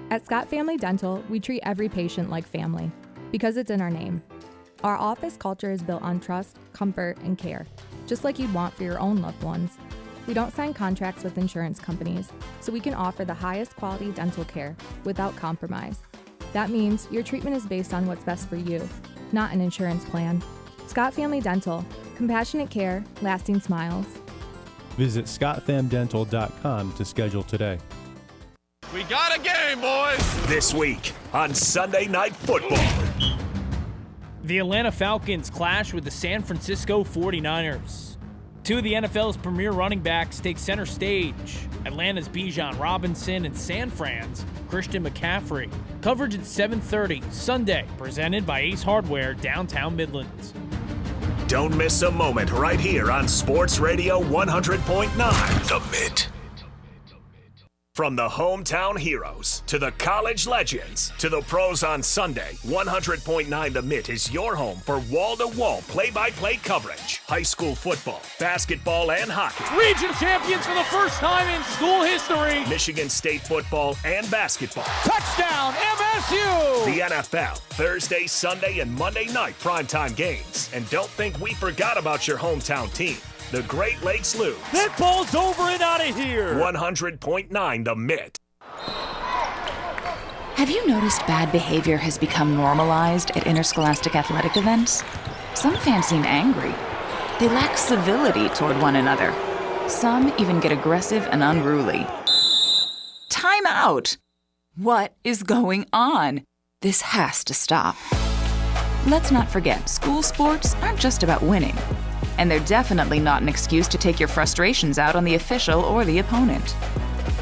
At Scott Family Dental, we treat every patient like family because it's in our name. Our office culture is built on trust, comfort, and care, just like you'd want for your own loved ones. We don't sign contracts with insurance companies, so we can offer the highest quality dental care without compromise. That means your treatment is based on what's best for you, not an insurance plan. Scott Family Dental, compassionate care, lasting smiles. Visit scottfamdental.com to schedule today. We got a game, boys! This week on Sunday Night Football. The Atlanta Falcons clash with the San Francisco 49ers. Two of the NFL's premier running backs take center stage. Atlanta's Bijan Robinson and San Fran's Christian McCaffrey. Coverage at 7:30 Sunday, presented by Ace Hardware, downtown Midlands. Don't miss a moment right here on Sports Radio 100.9 The Mid. From the hometown heroes to the college legends to the pros on Sunday, 100.9 The Mitt is your home for wall-to-wall play-by-play coverage. High school football, basketball, and hockey. Region champions for the first time in school history. Michigan State football and basketball. Touchdown, MSU! The NFL, Thursday, Sunday, and Monday night primetime games. And don't think we forgot about your hometown team. The Great Lakes lose. That ball's over and out of here. 100.9 The Mitt. Have you noticed bad behavior has become normalized at interscholastic athletic events? Some fans seem angry. They lack civility toward one another. Some even get aggressive and unruly. Time out! What is going on? This has to stop. Let's not forget, school sports aren't just about winning. And they're definitely not an excuse to take your frustrations out on the official or the opponent.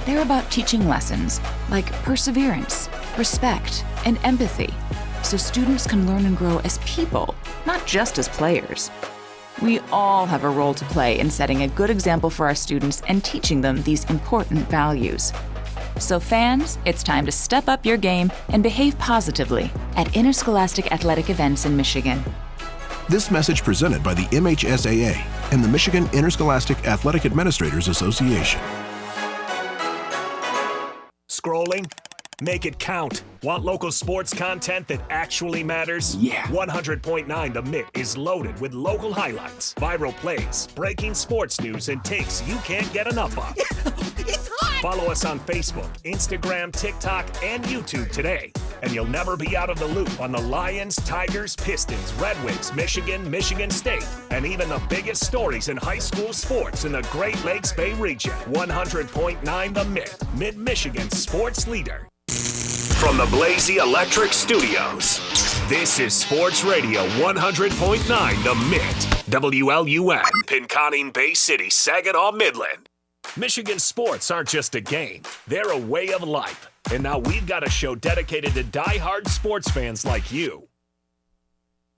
They're about teaching lessons like perseverance, respect, and empathy, so students can learn and grow as people, not just as players. We all have a role to play in setting a good example for our students and teaching them these important values. So fans, it's time to step up your game and behave positively at interscholastic athletic events in Michigan. This message presented by the MHSAA and the Michigan Interscholastic Athletic Administrators Association. Scrolling? Make it count. Want local sports content that actually matters? Yeah. 100.9 The Mitt is loaded with local highlights, viral plays, breaking sports news, and takes you can't get enough of. It's hot! Follow us on Facebook, Instagram, TikTok, and YouTube today. And you'll never be out of the loop on the Lions, Tigers, Pistons, Red Wings, Michigan State, and even the biggest stories in high school sports in the Great Lakes Bay region. 100.9 The Mitt, Mid-Michigan's sports leader. From the Blazy Electric Studios, this is Sports Radio 100.9 The Mitt, WLUN, Pinconning, Bay City, Saginaw, Midland. Michigan sports aren't just a game, they're a way of life. And now we've got a show dedicated to die-hard sports fans like you.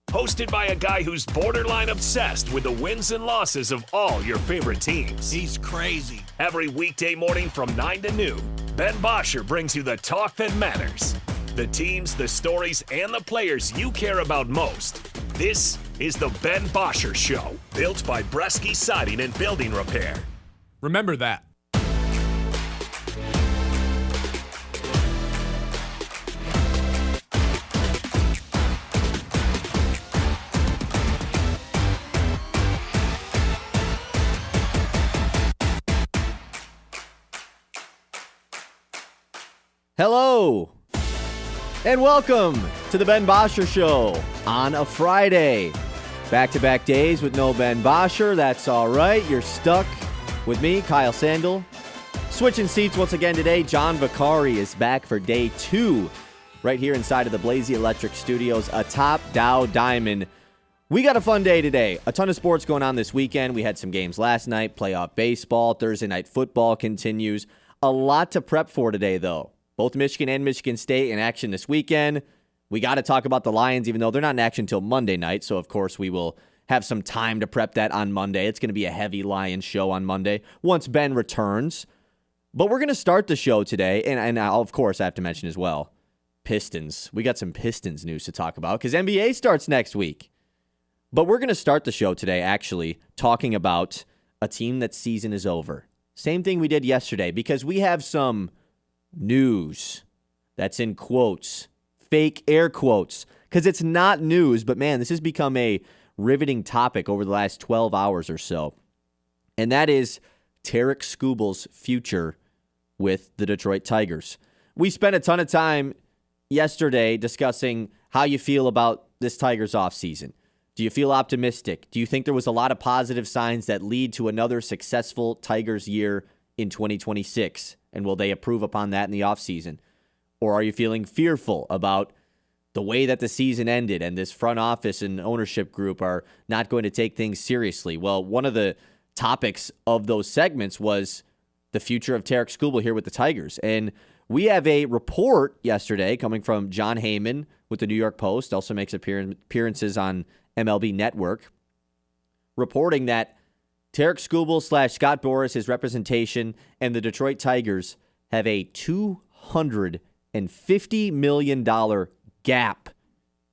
Hosted by a guy who's borderline obsessed with the wins and losses of all your favorite teams. He's crazy. Every weekday morning from 9 to noon, Ben Bosscher brings you the talk that matters. The teams, the stories, and the players you care about most. This is the Ben Bosscher Show, built by Bresky Siding and Building Repair. Remember that. Hello, and welcome to the Ben Bosscher Show on a Friday. Back-to-back days with no Ben Bosscher. That's all right. You're stuck with me, Kyle Sandel. Switching seats once again today. John Vicari is back for day 2 right here inside of the Blazy Electric Studios atop Dow Diamond. We got a fun day today. A ton of sports going on this weekend. We had some games last night. Playoff baseball. Thursday night football continues. A lot to prep for today, though. Both Michigan and Michigan State in action this weekend. We got to talk about the Lions, even though they're not in action until Monday night. So, of course, we will have some time to prep that on Monday. It's going to be a heavy Lions show on Monday once Ben returns. But we're going to start the show today. And of course, I have to mention as well, Pistons. We got some Pistons news to talk about because NBA starts next week. But we're going to start the show today, actually, talking about a team that season is over. Same thing we did yesterday because we have some news That's in quotes, fake air quotes, because it's not news, but man, this has become a riveting topic over the last 12 hours or so. And that is Tarik Skubal's future with the Detroit Tigers. We spent a ton of time yesterday discussing how you feel about this Tigers offseason. Do you feel optimistic? Do you think there was a lot of positive signs that lead to another successful Tigers year in 2026? And will they improve upon that in the offseason? Or are you feeling fearful about the way that the season ended and this front office and ownership group are not going to take things seriously? Well, one of the topics of those segments was the future of Tarik Skubal here with the Tigers. And we have a report yesterday coming from John Heyman with the New York Post, also makes appearances on MLB Network, reporting that Tarik Skubal / Scott Boras, his representation, and the Detroit Tigers have a $250 million gap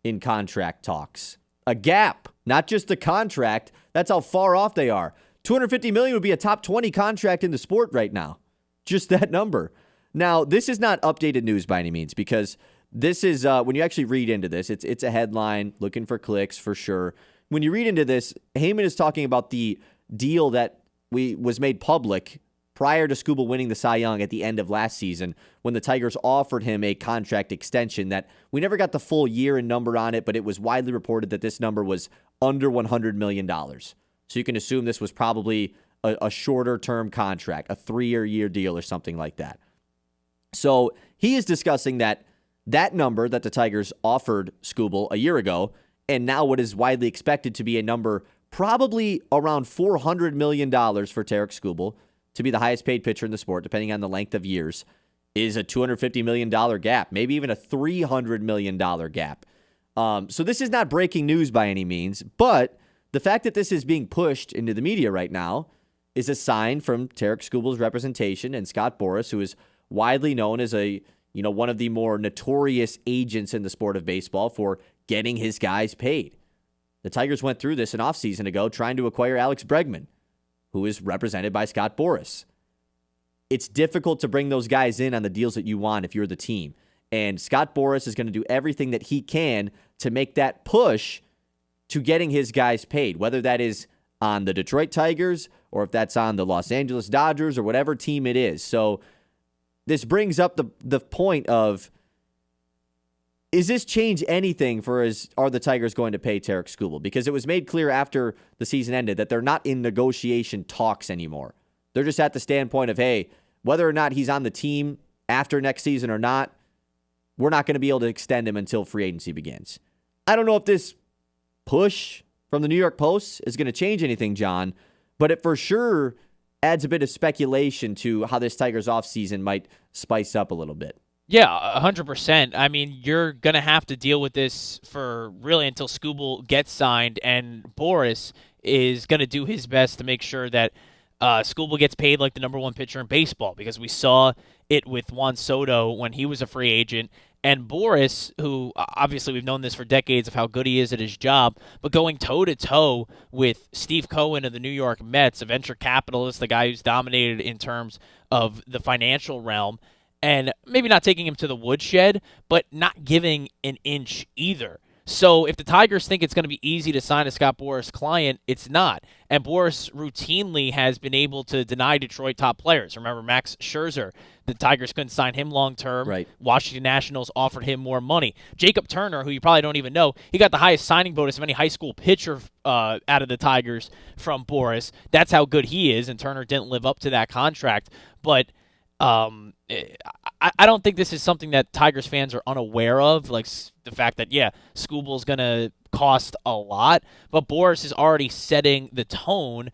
in contract talks. A gap, not just a contract. That's how far off they are. $250 million would be a top 20 contract in the sport right now. Just that number. Now, this is not updated news by any means, because this is, when you actually read into this, it's a headline looking for clicks for sure. When you read into this, Heyman is talking about the deal that was made public prior to Skubal winning the Cy Young at the end of last season, when the Tigers offered him a contract extension that we never got the full year and number on it, but it was widely reported that this number was under $100 million. So you can assume this was probably a shorter term contract, a 3-year deal or something like that. So he is discussing that number that the Tigers offered Skubal a year ago, and now what is widely expected to be a number probably around $400 million for Tarik Skubal to be the highest paid pitcher in the sport, depending on the length of years, is a $250 million gap, maybe even a $300 million gap. So this is not breaking news by any means, but the fact that this is being pushed into the media right now is a sign from Tarik Skubal's representation and Scott Boras, who is widely known as one of the more notorious agents in the sport of baseball for getting his guys paid. The Tigers went through this an offseason ago trying to acquire Alex Bregman, who is represented by Scott Boras. It's difficult to bring those guys in on the deals that you want if you're the team. And Scott Boras is going to do everything that he can to make that push to getting his guys paid, whether that is on the Detroit Tigers or if that's on the Los Angeles Dodgers or whatever team it is. So this brings up the point of, is this change anything are the Tigers going to pay Tarik Skubal? Because it was made clear after the season ended that they're not in negotiation talks anymore. They're just at the standpoint of, hey, whether or not he's on the team after next season or not, we're not going to be able to extend him until free agency begins. I don't know if this push from the New York Post is going to change anything, John, but it for sure adds a bit of speculation to how this Tigers offseason might spice up a little bit. Yeah, 100%. I mean, you're going to have to deal with this for really until Skubal gets signed, and Boras is going to do his best to make sure that Skubal gets paid like the number one pitcher in baseball, because we saw it with Juan Soto when he was a free agent. And Boras, who obviously we've known this for decades of how good he is at his job, but going toe-to-toe with Steve Cohen of the New York Mets, a venture capitalist, the guy who's dominated in terms of the financial realm, and maybe not taking him to the woodshed, but not giving an inch either. So if the Tigers think it's going to be easy to sign a Scott Boras client, it's not. And Boras routinely has been able to deny Detroit top players. Remember Max Scherzer, the Tigers couldn't sign him long-term. Right. Washington Nationals offered him more money. Jacob Turner, who you probably don't even know, he got the highest signing bonus of any high school pitcher out of the Tigers from Boras. That's how good he is, and Turner didn't live up to that contract. But I don't think this is something that Tigers fans are unaware of, like the fact that, yeah, Skubal's going to cost a lot, but Boras is already setting the tone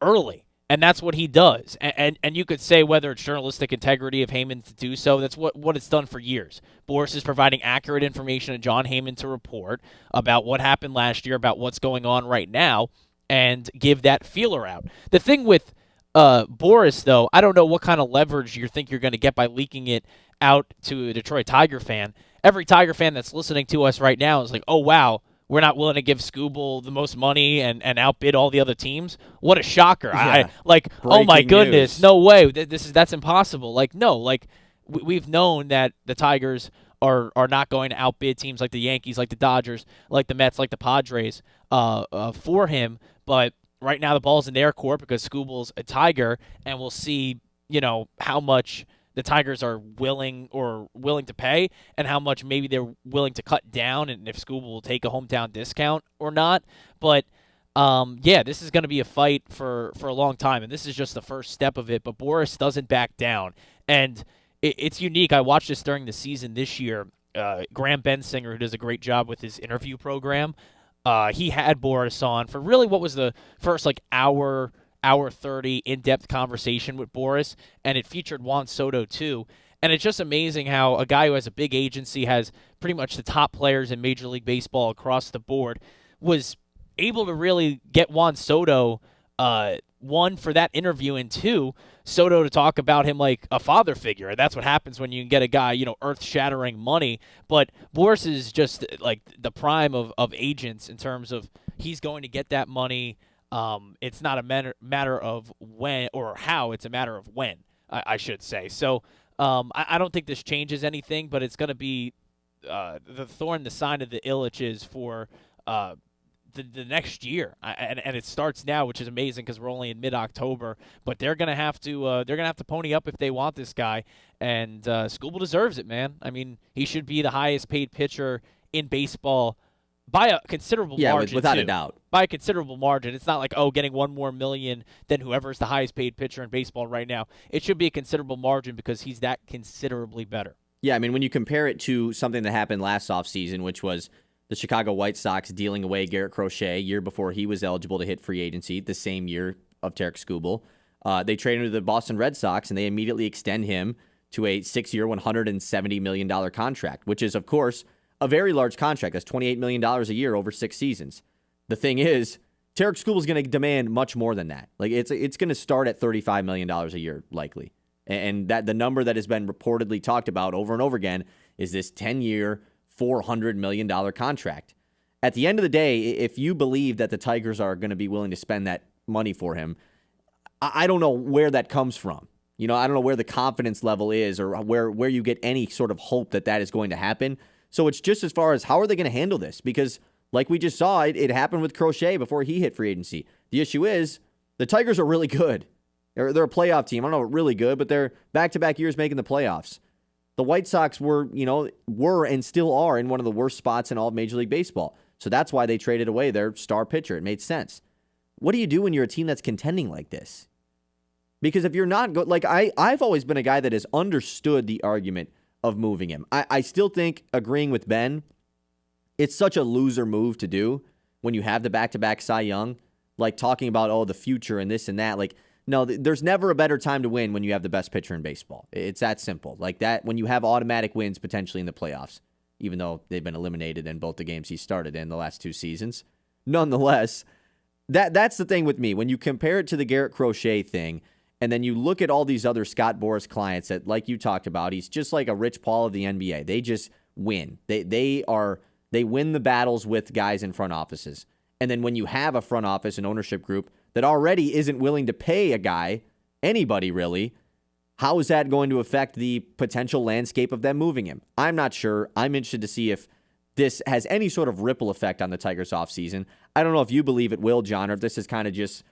early, and that's what he does. And you could say whether it's journalistic integrity of Heyman to do so, that's what it's done for years. Boras is providing accurate information to John Heyman to report about what happened last year, about what's going on right now, and give that feeler out. The thing with Boras, though, I don't know what kind of leverage you think you're going to get by leaking it out to a Detroit Tiger fan. Every Tiger fan that's listening to us right now is like, oh, wow, we're not willing to give Skubal the most money and outbid all the other teams. What a shocker. Yeah. Oh, my Breaking goodness, news. no way. That's impossible. Like, no, like, we've known that the Tigers are not going to outbid teams like the Yankees, like the Dodgers, like the Mets, like the Padres for him. But right now the ball's in their court because Skubal's a Tiger, and we'll see, how much the Tigers are willing to pay and how much maybe they're willing to cut down, and if Skubal will take a hometown discount or not. But this is going to be a fight for a long time, and this is just the first step of it. But Boris doesn't back down, and it's unique. I watched this during the season this year. Graham Bensinger, who does a great job with his interview program, he had Boris on for really what was the first hour 30 in-depth conversation with Boris, and it featured Juan Soto too. And it's just amazing how a guy who has a big agency, has pretty much the top players in Major League Baseball across the board, was able to really get Juan Soto, one, for that interview, and two, Soto to talk about him like a father figure. That's what happens when you get a guy, earth-shattering money. But Boris is just like the prime of agents in terms of he's going to get that money. It's not a matter of when or how, it's a matter of when, I should say. So I don't think this changes anything, but it's going to be the thorn, the sign of the Illiches for the next year, and it starts now, which is amazing because we're only in mid-October. But they're gonna have to pony up if they want this guy, and Skubal deserves it, man. I mean, he should be the highest-paid pitcher in baseball by a considerable margin. Without a doubt. By a considerable margin. It's not like, getting $1 more million than whoever's the highest-paid pitcher in baseball right now. It should be a considerable margin because he's that considerably better. Yeah, I mean, when you compare it to something that happened last offseason, which was the Chicago White Sox dealing away Garrett Crochet year before he was eligible to hit free agency, the same year of Tarik Skubal. They traded him to the Boston Red Sox, and they immediately extend him to a 6-year, $170 million contract, which is, of course, a very large contract. That's $28 million a year over 6 seasons. The thing is, Tarik Skubal is going to demand much more than that. Like it's going to start at $35 million a year, likely. And that the number that has been reportedly talked about over and over again is this 10-year, $400 million contract. At the end of the day, if you believe that the Tigers are going to be willing to spend that money for him, I don't know where that comes from. I don't know where the confidence level is or where you get any sort of hope that is going to happen. So it's just as far as how are they going to handle this? Because like we just saw, it happened with Crochet before he hit free agency. The issue is the Tigers are really good. They're a playoff team. I don't know, really good, but they're back-to-back years making the playoffs. The White Sox were and still are in one of the worst spots in all of Major League Baseball. So that's why they traded away their star pitcher. It made sense. What do you do when you're a team that's contending like this? Because if you're not good, I've always been a guy that has understood the argument of moving him. I still think, agreeing with Ben, it's such a loser move to do when you have the back-to-back Cy Young, talking about, the future and this and that. No, there's never a better time to win when you have the best pitcher in baseball. It's that simple. That when you have automatic wins potentially in the playoffs, even though they've been eliminated in both the games he started in the last 2 seasons. Nonetheless, that's the thing with me. When you compare it to the Garrett Crochet thing, and then you look at all these other Scott Boras clients that, like you talked about, he's just like a Rich Paul of the NBA. They just win. They win the battles with guys in front offices. And then when you have a front office and ownership group that already isn't willing to pay a guy, anybody really, how is that going to affect the potential landscape of them moving him? I'm not sure. I'm interested to see if this has any sort of ripple effect on the Tigers offseason. I don't know if you believe it will, John, or if this is kind of just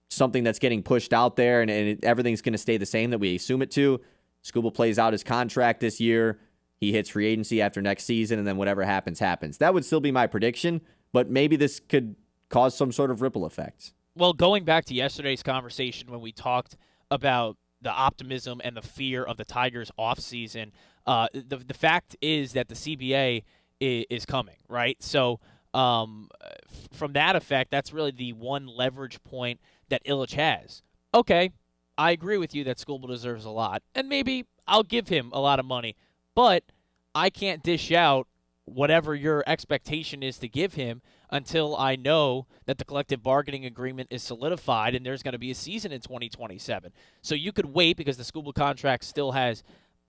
something that's getting pushed out there and everything's going to stay the same that we assume it to. Skubal plays out his contract this year. He hits free agency after next season, and then whatever happens, happens. That would still be my prediction, but maybe this could cause some sort of ripple effect. Well, going back to yesterday's conversation when we talked about the optimism and the fear of the Tigers offseason, the fact is that the CBA is coming, right? So from that effect, that's really the one leverage point that Illich has. Okay, I agree with you that Skubal deserves a lot, and maybe I'll give him a lot of money, but I can't dish out whatever your expectation is to give him until I know that the collective bargaining agreement is solidified and there's going to be a season in 2027. So you could wait because the Skubal contract still has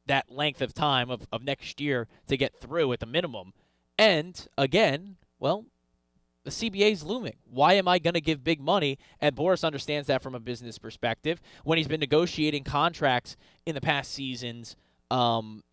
that length of time of next year to get through at the minimum. And, again, well, the CBA's looming. Why am I going to give big money? And Boris understands that from a business perspective. When he's been negotiating contracts in the past seasons,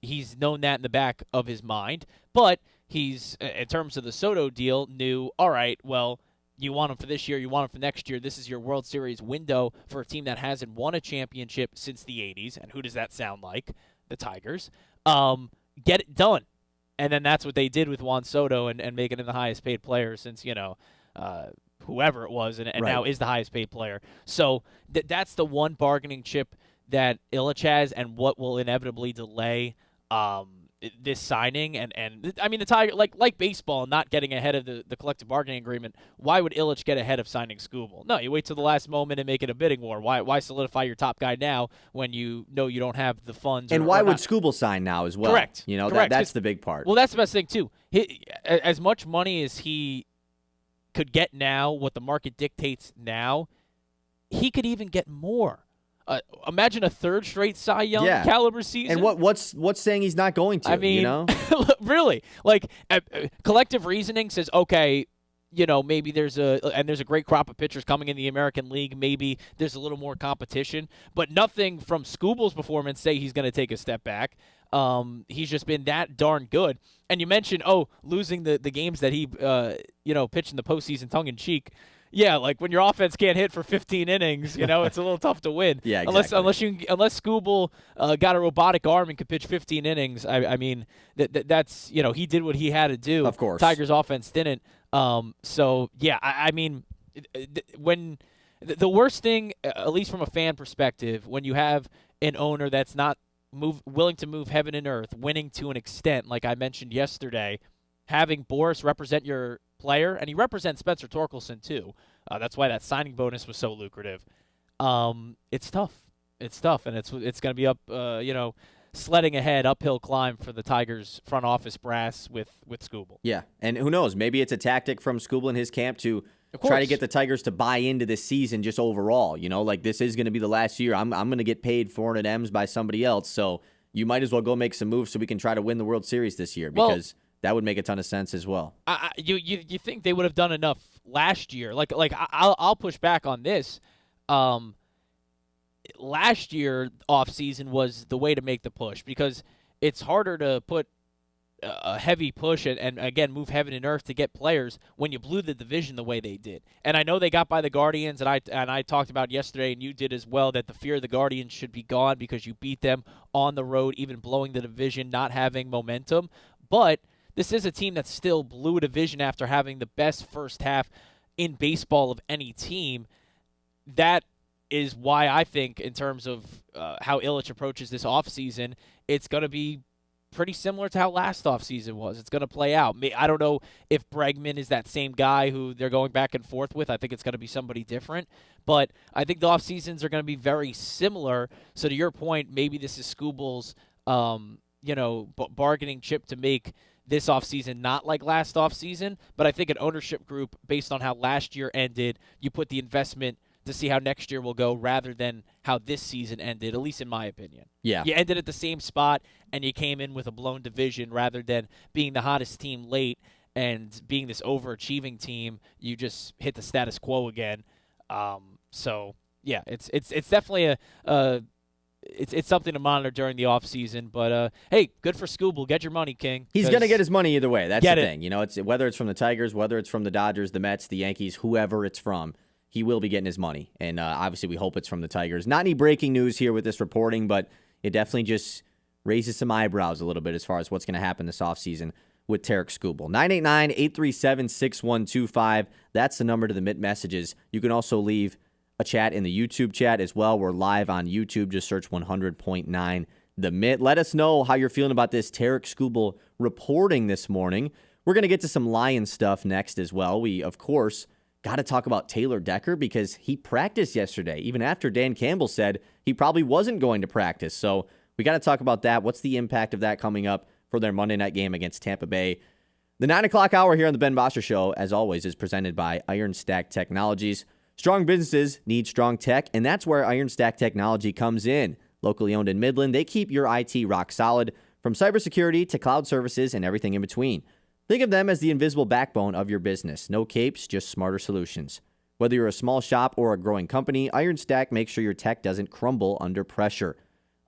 He's known that in the back of his mind, but he's, in terms of the Soto deal, knew, all right, well, you want him for this year, you want him for next year. This is your World Series window for a team that hasn't won a championship since the 80s. And who does that sound like? The Tigers. Get it done. And then that's what they did with Juan Soto and making him the highest paid player since, whoever it was, and Right. now is the highest paid player. So that's the one bargaining chip that Illich has, and what will inevitably delay this signing. And I mean, the Tiger, like baseball, not getting ahead of the collective bargaining agreement. Why would Illich get ahead of signing Skubal? No, you wait till the last moment and make it a bidding war. Why solidify your top guy now when you know you don't have the funds? And why would Skubal sign now as well? Correct. Correct. That's the big part. Well, that's the best thing too. As much money as he could get now, what the market dictates now, he could even get more. Imagine a third straight Cy Young caliber season. And what's saying he's not going to? I mean, really, collective reasoning says, okay, maybe there's a great crop of pitchers coming in the American League. Maybe there's a little more competition, but nothing from Skubal's performance say he's going to take a step back. He's just been that darn good. And you mentioned, losing the games that he, pitched in the postseason tongue in cheek. Yeah, like when your offense can't hit for 15 innings, it's a little tough to win. Yeah, exactly. Unless Skubal got a robotic arm and could pitch 15 innings. I mean, that's he did what he had to do. Of course, Tigers offense didn't. So yeah, I mean, when the worst thing, at least from a fan perspective, when you have an owner that's not willing to move heaven and earth, winning to an extent, like I mentioned yesterday, having Boris represent your player, and he represents Spencer Torkelson too. That's why that signing bonus was so lucrative. It's tough. It's tough, and it's going to be up, sledding ahead, uphill climb for the Tigers front office brass with Skubal. Yeah, and who knows? Maybe it's a tactic from Skubal and his camp to try to get the Tigers to buy into this season just overall. This is going to be the last year. I'm going to get paid 400 M's by somebody else, so you might as well go make some moves so we can try to win the World Series this year, because that would make a ton of sense as well. You think they would have done enough last year? I'll push back on this. Last year offseason was the way to make the push, because it's harder to put a heavy push and again move heaven and earth to get players when you blew the division the way they did. And I know they got by the Guardians, and I talked about yesterday, and you did as well, that the fear of the Guardians should be gone because you beat them on the road, even blowing the division, not having momentum. But this is a team that still blew a division after having the best first half in baseball of any team. That is why I think, in terms of how Illich approaches this offseason, it's going to be pretty similar to how last offseason was. It's going to play out. I don't know if Bregman is that same guy who they're going back and forth with. I think it's going to be somebody different. But I think the offseasons are going to be very similar. So to your point, maybe this is Skubal's bargaining chip to make this offseason not like last offseason. But I think an ownership group, based on how last year ended, you put the investment to see how next year will go rather than how this season ended, at least in my opinion. Yeah. You ended at the same spot, and you came in with a blown division rather than being the hottest team late and being this overachieving team. You just hit the status quo again. So, yeah, it's definitely it's something to monitor during the offseason. But, hey, good for Skubal. Get your money, King. He's going to get his money either way. That's the thing. It's whether it's from the Tigers, whether it's from the Dodgers, the Mets, the Yankees, whoever it's from, he will be getting his money. And obviously we hope it's from the Tigers. Not any breaking news here with this reporting, but it definitely just raises some eyebrows a little bit as far as what's going to happen this offseason with Tarik Skubal. 989-837-6125. That's the number to the Mitt messages. You can also leave a chat in the YouTube chat as well. We're live on YouTube. Just search 100.9 The Mitt. Let us know how you're feeling about this Tarik Skubal reporting this morning. We're going to get to some Lions stuff next as well. We, of course, got to talk about Taylor Decker because he practiced yesterday, even after Dan Campbell said he probably wasn't going to practice. So we got to talk about that. What's the impact of that coming up for their Monday night game against Tampa Bay? The 9 o'clock hour here on the Ben Bosscher Show, as always, is presented by Iron Stack Technologies. Strong businesses need strong tech, and that's where Iron Stack Technology comes in. Locally owned in Midland, they keep your IT rock solid, from cybersecurity to cloud services and everything in between. Think of them as the invisible backbone of your business. No capes, just smarter solutions. Whether you're a small shop or a growing company, Iron Stack makes sure your tech doesn't crumble under pressure.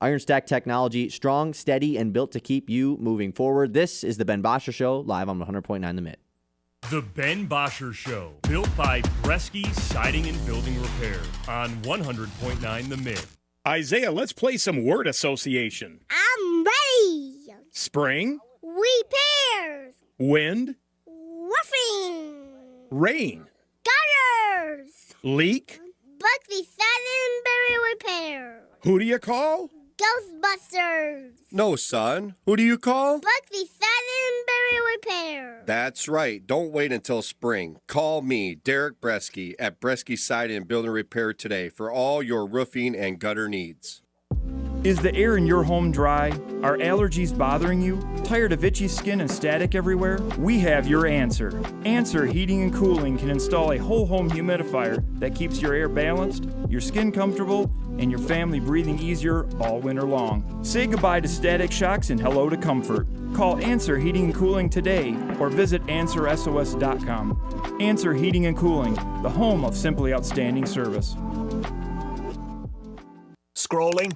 Iron Stack technology, strong, steady, and built to keep you moving forward. This is the Ben Bosscher Show, live on 100.9 The Mitt. The Ben Bosscher Show, built by Bresky Siding and Building Repair on 100.9 The Mitt. Isaiah, let's play some word association. I'm ready. Spring. Repairs. Wind. Roofing. Rain. Gutters. Leak. Buckley Satinbury Repair. Who do you call? Ghostbusters. No, son. Who do you call? Buckley Satinbury Repair. That's right. Don't wait until spring. Call me, Derek Bresky, at Bresky Siding and Building Repair today for all your roofing and gutter needs. Is the air in your home dry? Are allergies bothering you? Tired of itchy skin and static everywhere? We have your answer. Answer Heating and Cooling can install a whole home humidifier that keeps your air balanced, your skin comfortable, and your family breathing easier all winter long. Say goodbye to static shocks and hello to comfort. Call Answer Heating and Cooling today or visit AnswerSOS.com. Answer Heating and Cooling, the home of simply outstanding service. Scrolling?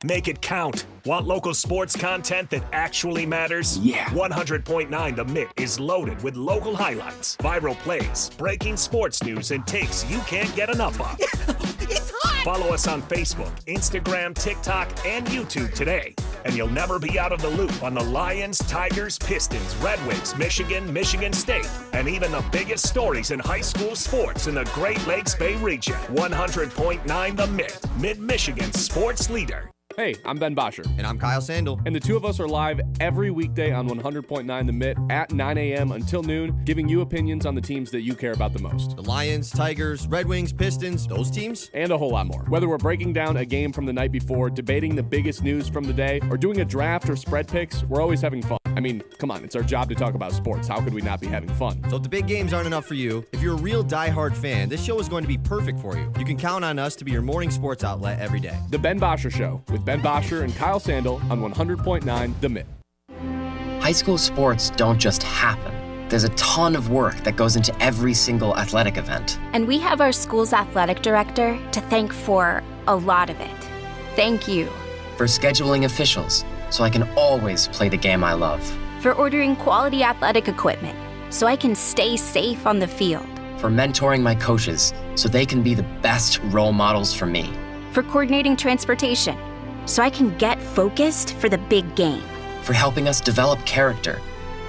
Make it count. Want local sports content that actually matters? Yeah. 100.9 The Mitt is loaded with local highlights, viral plays, breaking sports news, and takes you can't get enough of. It's hot. Follow us on Facebook, Instagram, TikTok, and YouTube today, and you'll never be out of the loop on the Lions, Tigers, Pistons, Red Wings, Michigan State, and even the biggest stories in high school sports in the Great Lakes Bay region. 100.9 The Mitt, Mid-Michigan's sports leader. Hey, I'm Ben Bosscher. And I'm Kyle Sandel. And the two of us are live every weekday on 100.9 The Mitt at 9 a.m. until noon, giving you opinions on the teams that you care about the most. The Lions, Tigers, Red Wings, Pistons, those teams? And a whole lot more. Whether we're breaking down a game from the night before, debating the biggest news from the day, or doing a draft or spread picks, we're always having fun. I mean, come on, it's our job to talk about sports. How could we not be having fun? So if the big games aren't enough for you, if you're a real diehard fan, this show is going to be perfect for you. You can count on us to be your morning sports outlet every day. The Ben Bosscher Show with Ben Bosscher and Kyle Sandel on 100.9 The Mitt. High school sports don't just happen. There's a ton of work that goes into every single athletic event. And we have our school's athletic director to thank for a lot of it. Thank you. For scheduling officials, so I can always play the game I love. For ordering quality athletic equipment, so I can stay safe on the field. For mentoring my coaches, so they can be the best role models for me. For coordinating transportation, so I can get focused for the big game. For helping us develop character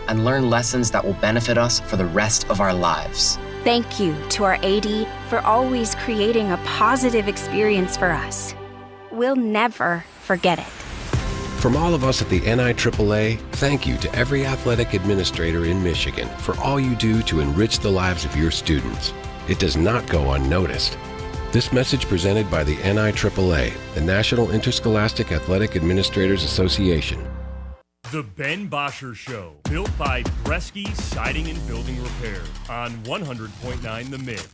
and learn lessons that will benefit us for the rest of our lives. Thank you to our AD for always creating a positive experience for us. We'll never forget it. From all of us at the NIAAA, thank you to every athletic administrator in Michigan for all you do to enrich the lives of your students. It does not go unnoticed. This message presented by the NIAAA, the National Interscholastic Athletic Administrators Association. The Ben Bosscher Show, built by Bresky Siding and Building Repair on 100.9 The Mitt.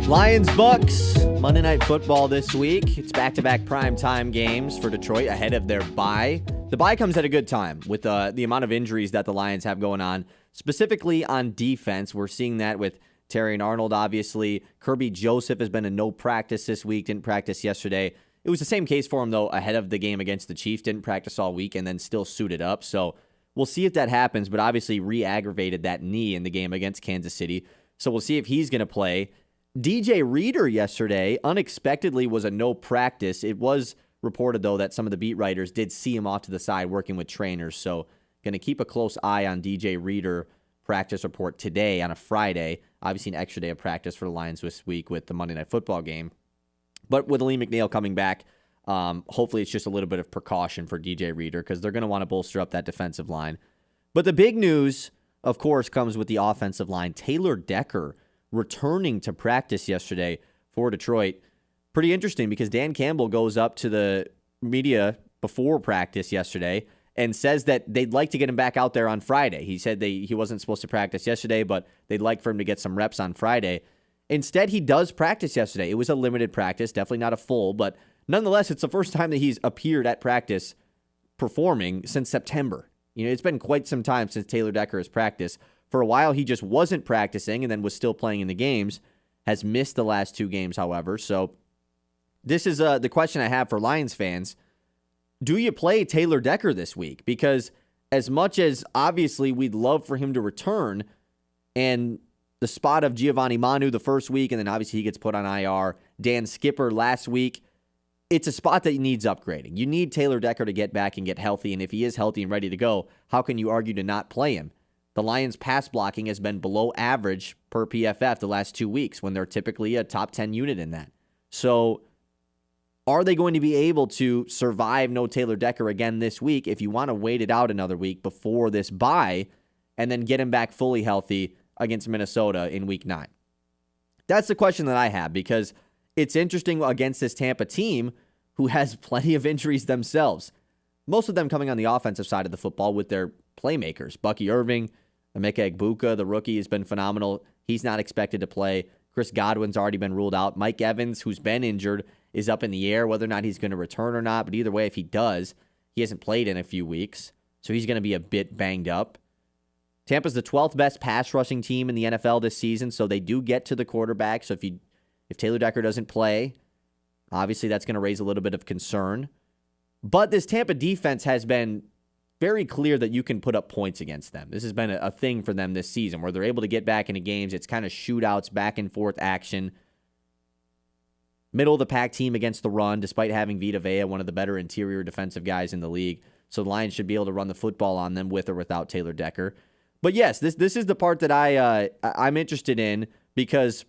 Lions Bucks Monday Night Football this week. It's back-to-back primetime games for Detroit ahead of their bye. The bye comes at a good time with the amount of injuries that the Lions have going on, specifically on defense. We're seeing that with Terry Arnold, obviously. Kirby Joseph has been in no practice this week, didn't practice yesterday. It was the same case for him, though, ahead of the game against the Chiefs. Didn't practice all week and then still suited up. So we'll see if that happens, but obviously re-aggravated that knee in the game against Kansas City. So we'll see if he's going to play. DJ Reader yesterday unexpectedly was a no practice. It was reported, though, that some of the beat writers did see him off to the side working with trainers. So going to keep a close eye on DJ Reader practice report today on a Friday. Obviously an extra day of practice for the Lions this week with the Monday Night Football game. But with Lee McNeil coming back, hopefully it's just a little bit of precaution for DJ Reader because they're going to want to bolster up that defensive line. But the big news, of course, comes with the offensive line. Taylor Decker returning to practice yesterday for Detroit. Pretty interesting because Dan Campbell goes up to the media before practice yesterday and says that they'd like to get him back out there on Friday. He said he wasn't supposed to practice yesterday, but they'd like for him to get some reps on Friday. Instead, he does practice yesterday. It was a limited practice, definitely not a full, but nonetheless, it's the first time that he's appeared at practice performing since September. You know, it's been quite some time since Taylor Decker has practiced. For a while, he just wasn't practicing and then was still playing in the games. Has missed the last 2 games, however. So this is the question I have for Lions fans. Do you play Taylor Decker this week? Because as much as obviously we'd love for him to return, and the spot of Giovanni Manu the first week, and then obviously he gets put on IR, Dan Skipper last week, it's a spot that needs upgrading. You need Taylor Decker to get back and get healthy, and if he is healthy and ready to go, how can you argue to not play him? The Lions' pass blocking has been below average per PFF the last 2 weeks when they're typically a top 10 unit in that. So are they going to be able to survive no Taylor Decker again this week if you want to wait it out another week before this bye and then get him back fully healthy against Minnesota in week 9? That's the question that I have, because it's interesting against this Tampa team who has plenty of injuries themselves. Most of them coming on the offensive side of the football with their playmakers. Bucky Irving, Emeka Egbuka, the rookie, has been phenomenal. He's not expected to play. Chris Godwin's already been ruled out. Mike Evans, who's been injured, is up in the air whether or not he's going to return or not. But either way, if he does, he hasn't played in a few weeks, so he's going to be a bit banged up. Tampa's the 12th best pass rushing team in the NFL this season, so they do get to the quarterback. So if Taylor Decker doesn't play, obviously that's going to raise a little bit of concern. But this Tampa defense has been very clear that you can put up points against them. This has been a thing for them this season where they're able to get back into games. It's kind of shootouts, back and forth action. Middle of the pack team against the run, despite having Vita Vea, one of the better interior defensive guys in the league. So the Lions should be able to run the football on them with or without Taylor Decker. But yes, this is the part that I'm interested in, because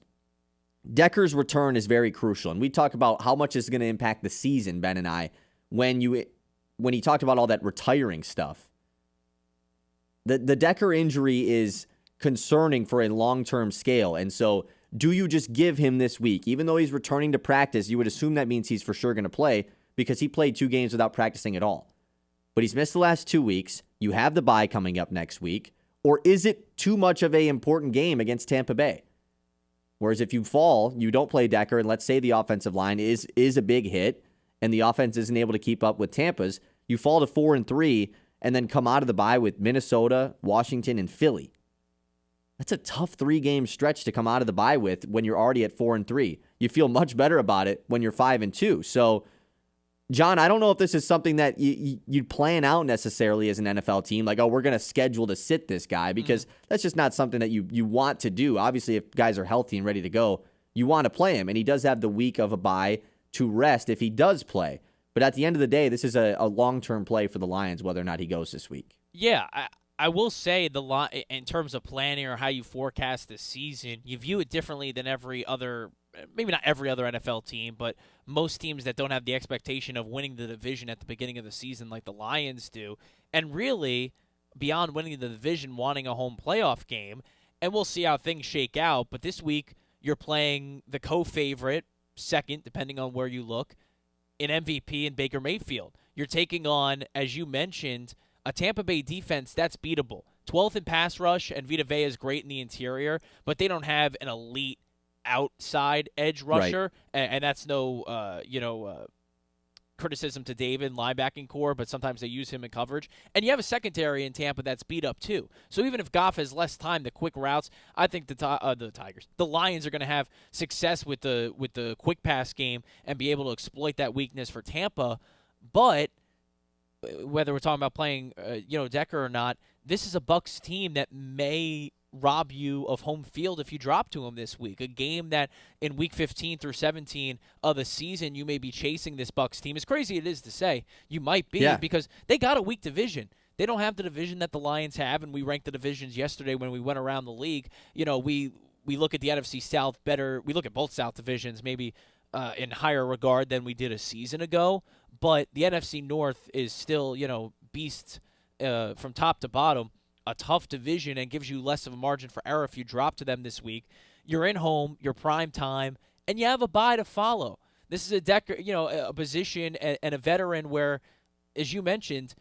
Decker's return is very crucial. And we talk about how much it's going to impact the season, Ben and I, when he talked about all that retiring stuff. The Decker injury is concerning for a long-term scale. And so do you just give him this week? Even though he's returning to practice, you would assume that means he's for sure going to play, because he played 2 games without practicing at all. But he's missed the last 2 weeks. You have the bye coming up next week. Or is it too much of an important game against Tampa Bay? Whereas if you fall, you don't play Decker, and let's say the offensive line is a big hit, and the offense isn't able to keep up with Tampa's, you fall to 4-3, and then come out of the bye with Minnesota, Washington, and Philly. That's a tough 3-game stretch to come out of the bye with when you're already at 4-3. You feel much better about it when you're 5-2. So, John, I don't know if this is something that you'd plan out necessarily as an NFL team, like, oh, we're going to schedule to sit this guy, because that's just not something that you want to do. Obviously, if guys are healthy and ready to go, you want to play him, and he does have the week of a bye to rest if he does play. But at the end of the day, this is a long-term play for the Lions, whether or not he goes this week. Yeah, I will say in terms of planning or how you forecast the season, you view it differently than every other, maybe not every other NFL team, but most teams that don't have the expectation of winning the division at the beginning of the season like the Lions do. And really, beyond winning the division, wanting a home playoff game. And we'll see how things shake out. But this week, you're playing the co-favorite, second, depending on where you look, in MVP and Baker Mayfield. You're taking on, as you mentioned, a Tampa Bay defense that's beatable. 12th in pass rush, and Vita Vea is great in the interior, but they don't have an elite outside edge rusher, right. And that's no, criticism to David, linebacking core, but sometimes they use him in coverage. And you have a secondary in Tampa that's beat up too. So even if Goff has less time, the quick routes, I think the Lions are going to have success with the quick pass game and be able to exploit that weakness for Tampa. But whether we're talking about playing, Decker or not, this is a Bucs team that may rob you of home field if you drop to them this week. A game that in week 15 through 17 of the season, you may be chasing this Bucs team. As crazy it is to say, you might be, because they got a weak division. They don't have the division that the Lions have, and we ranked the divisions yesterday when we went around the league. We look at the NFC South better. We look at both South divisions maybe in higher regard than we did a season ago, but the NFC North is still, beasts from top to bottom. A tough division and gives you less of a margin for error if you drop to them this week. You're in home, you're prime time, and you have a bye to follow. This is a position and a veteran where, as you mentioned,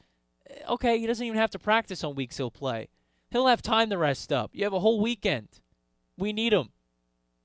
okay, he doesn't even have to practice on weeks he'll play. He'll have time to rest up. You have a whole weekend. We need him.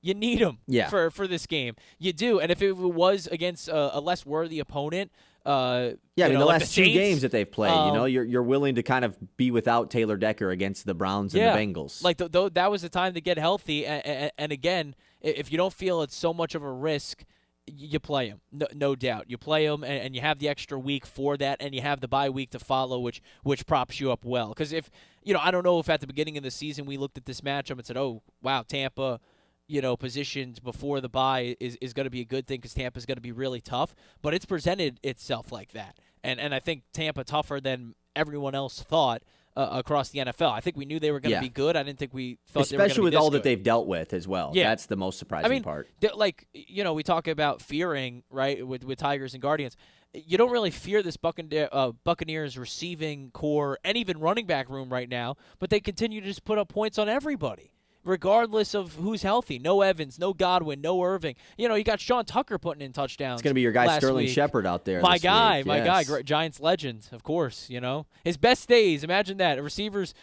You need him for this game. You do. And if it was against a less worthy opponent, I mean, the like last two Saints, games that they've played, you're willing to kind of be without Taylor Decker against the Browns and the Bengals. Like that was the time to get healthy. And again, if you don't feel it's so much of a risk, you play him, no doubt. You play him, and you have the extra week for that, and you have the bye week to follow, which props you up well. Because if I don't know if at the beginning of the season we looked at this matchup and said, oh wow, Tampa, positioned before the bye is going to be a good thing because Tampa's going to be really tough. But it's presented itself like that, and I think Tampa tougher than everyone else thought. Across the NFL. I think we knew they were going to be good. I didn't think we thought they were going to be especially with this all good. that they've dealt with as well. Yeah. That's the most surprising part. We talk about fearing, right, with Tigers and Guardians. You don't really fear this Buccaneers receiving core and even running back room right now, but they continue to just put up points on everybody, regardless of who's healthy. No Evans, no Godwin, no Irving. You got Sean Tucker putting in touchdowns. It's going to be your guy last Sterling week. Shepard out there. My this guy, week. my Yes. guy, Giants legend, of course. His best days. Imagine that. A receiver's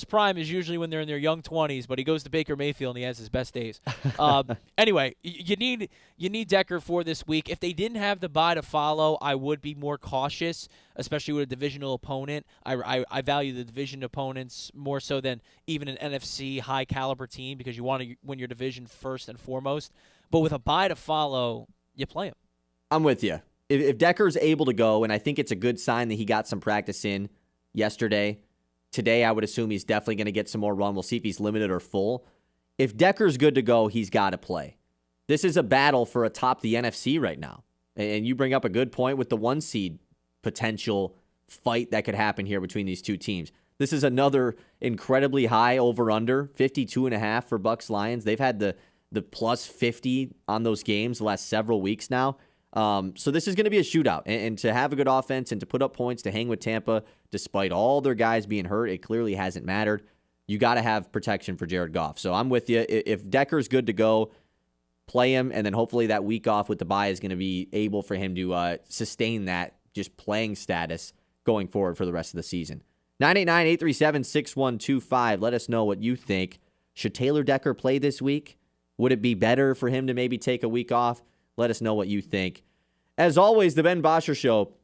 prime is usually when they're in their young 20s, but he goes to Baker Mayfield and he has his best days. Anyway, you need Decker for this week. If they didn't have the bye to follow, I would be more cautious, especially with a divisional opponent. I value the division opponents more so than even an NFC high caliber team because you want to win your division first and foremost. But with a bye to follow, you play him. I'm with you. If Decker's able to go, and I think it's a good sign that he got some practice in yesterday. Today, I would assume he's definitely going to get some more run. We'll see if he's limited or full. If Decker's good to go, he's got to play. This is a battle for atop the NFC right now. And you bring up a good point with the 1 seed potential fight that could happen here between these two teams. This is another incredibly high over-under, 52.5 for Bucs Lions. They've had the plus 50 on those games the last several weeks now. So this is going to be a shootout. And to have a good offense and to put up points, to hang with Tampa, despite all their guys being hurt, it clearly hasn't mattered. You got to have protection for Jared Goff. So I'm with you. If Decker's good to go, play him, and then hopefully that week off with the bye is going to be able for him to sustain that just playing status going forward for the rest of the season. 989-837-6125. Let us know what you think. Should Taylor Decker play this week? Would it be better for him to maybe take a week off? Let us know what you think. As always, the Ben Bosscher Show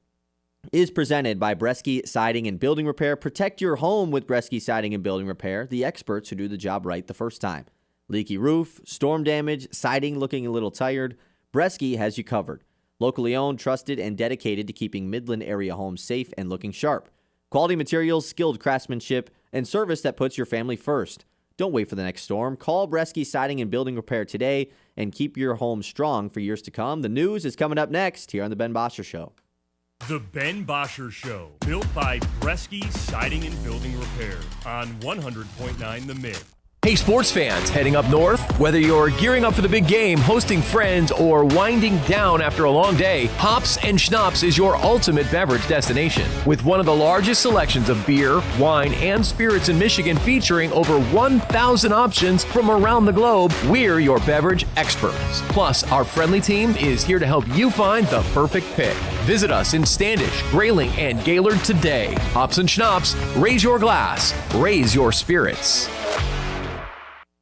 is presented by Bresky Siding and Building Repair. Protect your home with Bresky Siding and Building Repair, the experts who do the job right the first time. Leaky roof, storm damage, siding looking a little tired, Bresky has you covered. Locally owned, trusted, and dedicated to keeping Midland area homes safe and looking sharp. Quality materials, skilled craftsmanship, and service that puts your family first. Don't wait for the next storm. Call Bresky Siding and Building Repair today and keep your home strong for years to come. The news is coming up next here on The Ben Bosscher Show. The Ben Bosscher Show, built by Bresky Siding and Building Repair on 100.9 The Mid. Hey sports fans, heading up north? Whether you're gearing up for the big game, hosting friends, or winding down after a long day, Hops and Schnapps is your ultimate beverage destination. With one of the largest selections of beer, wine, and spirits in Michigan featuring over 1,000 options from around the globe, we're your beverage experts. Plus, our friendly team is here to help you find the perfect pick. Visit us in Standish, Grayling, and Gaylord today. Hops and Schnapps, raise your glass, raise your spirits.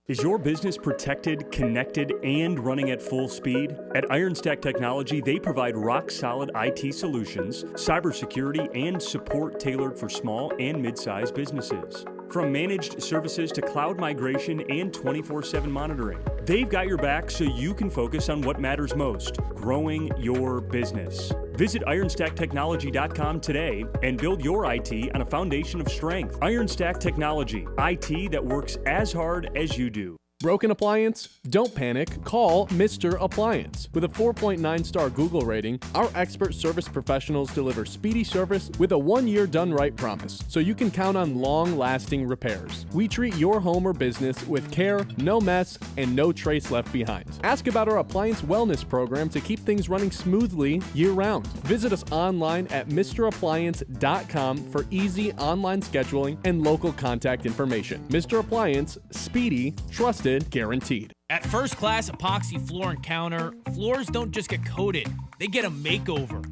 Is your business protected, connected, and running at full speed? At IronStack Technology, they provide rock-solid IT solutions, cybersecurity, and support tailored for small and mid-sized businesses. From managed services to cloud migration and 24/7 monitoring, they've got your back so you can focus on what matters most, growing your business. Visit IronStackTechnology.com today and build your IT on a foundation of strength. IronStack Technology, IT that works as hard as you do. Broken appliance? Don't panic. Call Mr. Appliance. With a 4.9-star Google rating, our expert service professionals deliver speedy service with a 1-year done-right promise, so you can count on long-lasting repairs. We treat your home or business with care, no mess, and no trace left behind. Ask about our appliance wellness program to keep things running smoothly year-round. Visit us online at MrAppliance.com for easy online scheduling and local contact information. Mr. Appliance, speedy, trusted, guaranteed. At First Class Epoxy Floor and Counter, floors don't just get coated, they get a makeover.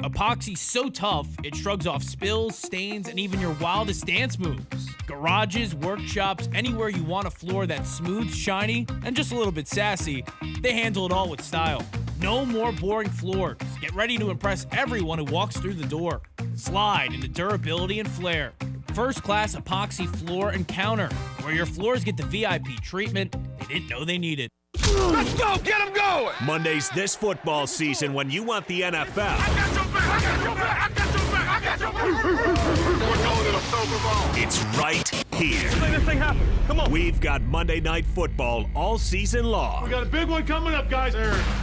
Epoxy's so tough, it shrugs off spills, stains, and even your wildest dance moves. Garages, workshops, anywhere you want a floor that's smooth, shiny, and just a little bit sassy, they handle it all with style. No more boring floors. Get ready to impress everyone who walks through the door. Slide into durability and flair. First-class epoxy floor and counter, where your floors get the VIP treatment they didn't know they needed. Let's go! Get him going! Mondays this football season when you want the NFL. It's right here. Let's make this thing happen. Come on. We've got Monday Night Football all season long. We got a big one coming up, guys.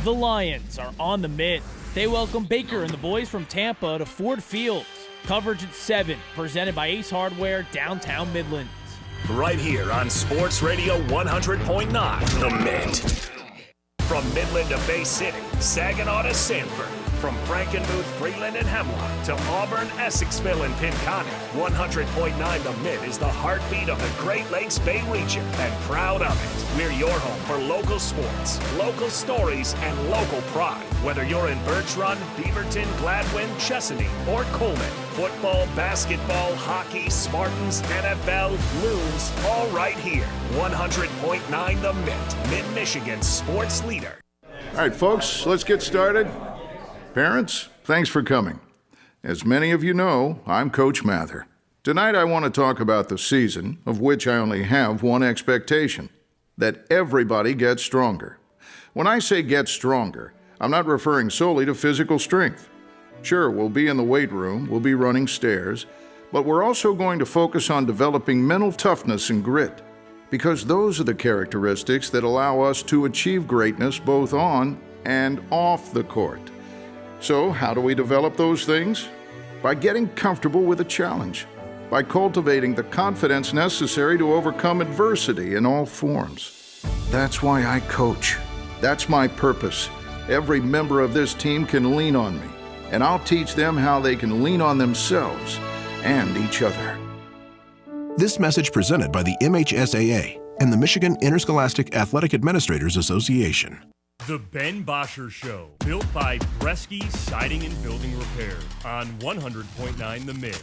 The Lions are on the mitt. They welcome Baker and the boys from Tampa to Ford Field. Coverage at 7, presented by Ace Hardware, downtown Midlands. Right here on Sports Radio 100.9, The Mint. From Midland to Bay City, Saginaw to Sanford. From Frankenmuth, Freeland, and Hemlock to Auburn, Essexville, and Pinconning, 100.9 The Mid is the heartbeat of the Great Lakes Bay region, and proud of it. We're your home for local sports, local stories, and local pride. Whether you're in Birch Run, Beaverton, Gladwin, Chesaning, or Coleman, football, basketball, hockey, Spartans, NFL, Loons, all right here. 100.9 The Mint, Mid-Michigan's sports leader. All right, folks, let's get started. Parents, thanks for coming. As many of you know, I'm Coach Mather. Tonight I want to talk about the season, of which I only have one expectation: that everybody gets stronger. When I say get stronger, I'm not referring solely to physical strength. Sure, we'll be in the weight room, we'll be running stairs, but we're also going to focus on developing mental toughness and grit, because those are the characteristics that allow us to achieve greatness both on and off the court. So, how do we develop those things? By getting comfortable with a challenge, by cultivating the confidence necessary to overcome adversity in all forms. That's why I coach. That's my purpose. Every member of this team can lean on me, and I'll teach them how they can lean on themselves and each other. This message presented by the MHSAA and the Michigan Interscholastic Athletic Administrators Association. The Ben Bosscher Show, built by Bresky Siding and Building Repair on 100.9 The Mid.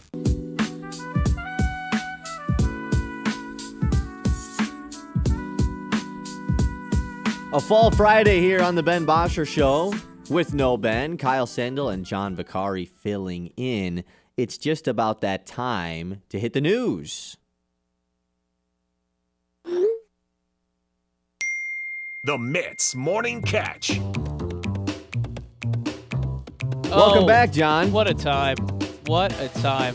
A fall Friday here on the Ben Bosscher Show with no Ben, Kyle Sendel, and John Vicari filling in. It's just about that time to hit the news. The Mitts Morning Catch. Welcome back, John. What a time. What a time.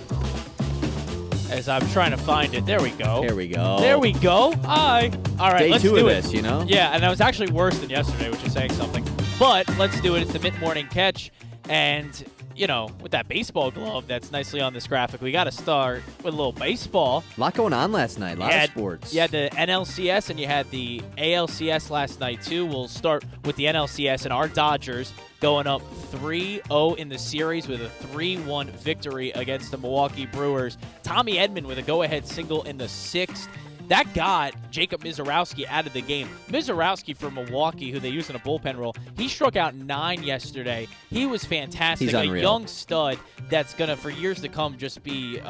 As I'm trying to find it. There we go. There we go. There we go. Hi. All right, Day let's 2 do of it. this, you know? Yeah, and that was actually worse than yesterday, which is saying something. But let's do it. It's the mid-morning catch. And, you know, with that baseball glove that's nicely on this graphic, we got to start with a little baseball. A lot going on last night. A lot of sports. You had the NLCS and you had the ALCS last night, too. We'll start with the NLCS and our Dodgers going up 3-0 in the series with a 3-1 victory against the Milwaukee Brewers. Tommy Edman with a go-ahead single in the 6th. That got Jacob Mizorowski out of the game. Mizorowski from Milwaukee, who they use in a bullpen role, he struck out 9 yesterday. He was fantastic. He's unreal. A young stud that's going to, for years to come, just be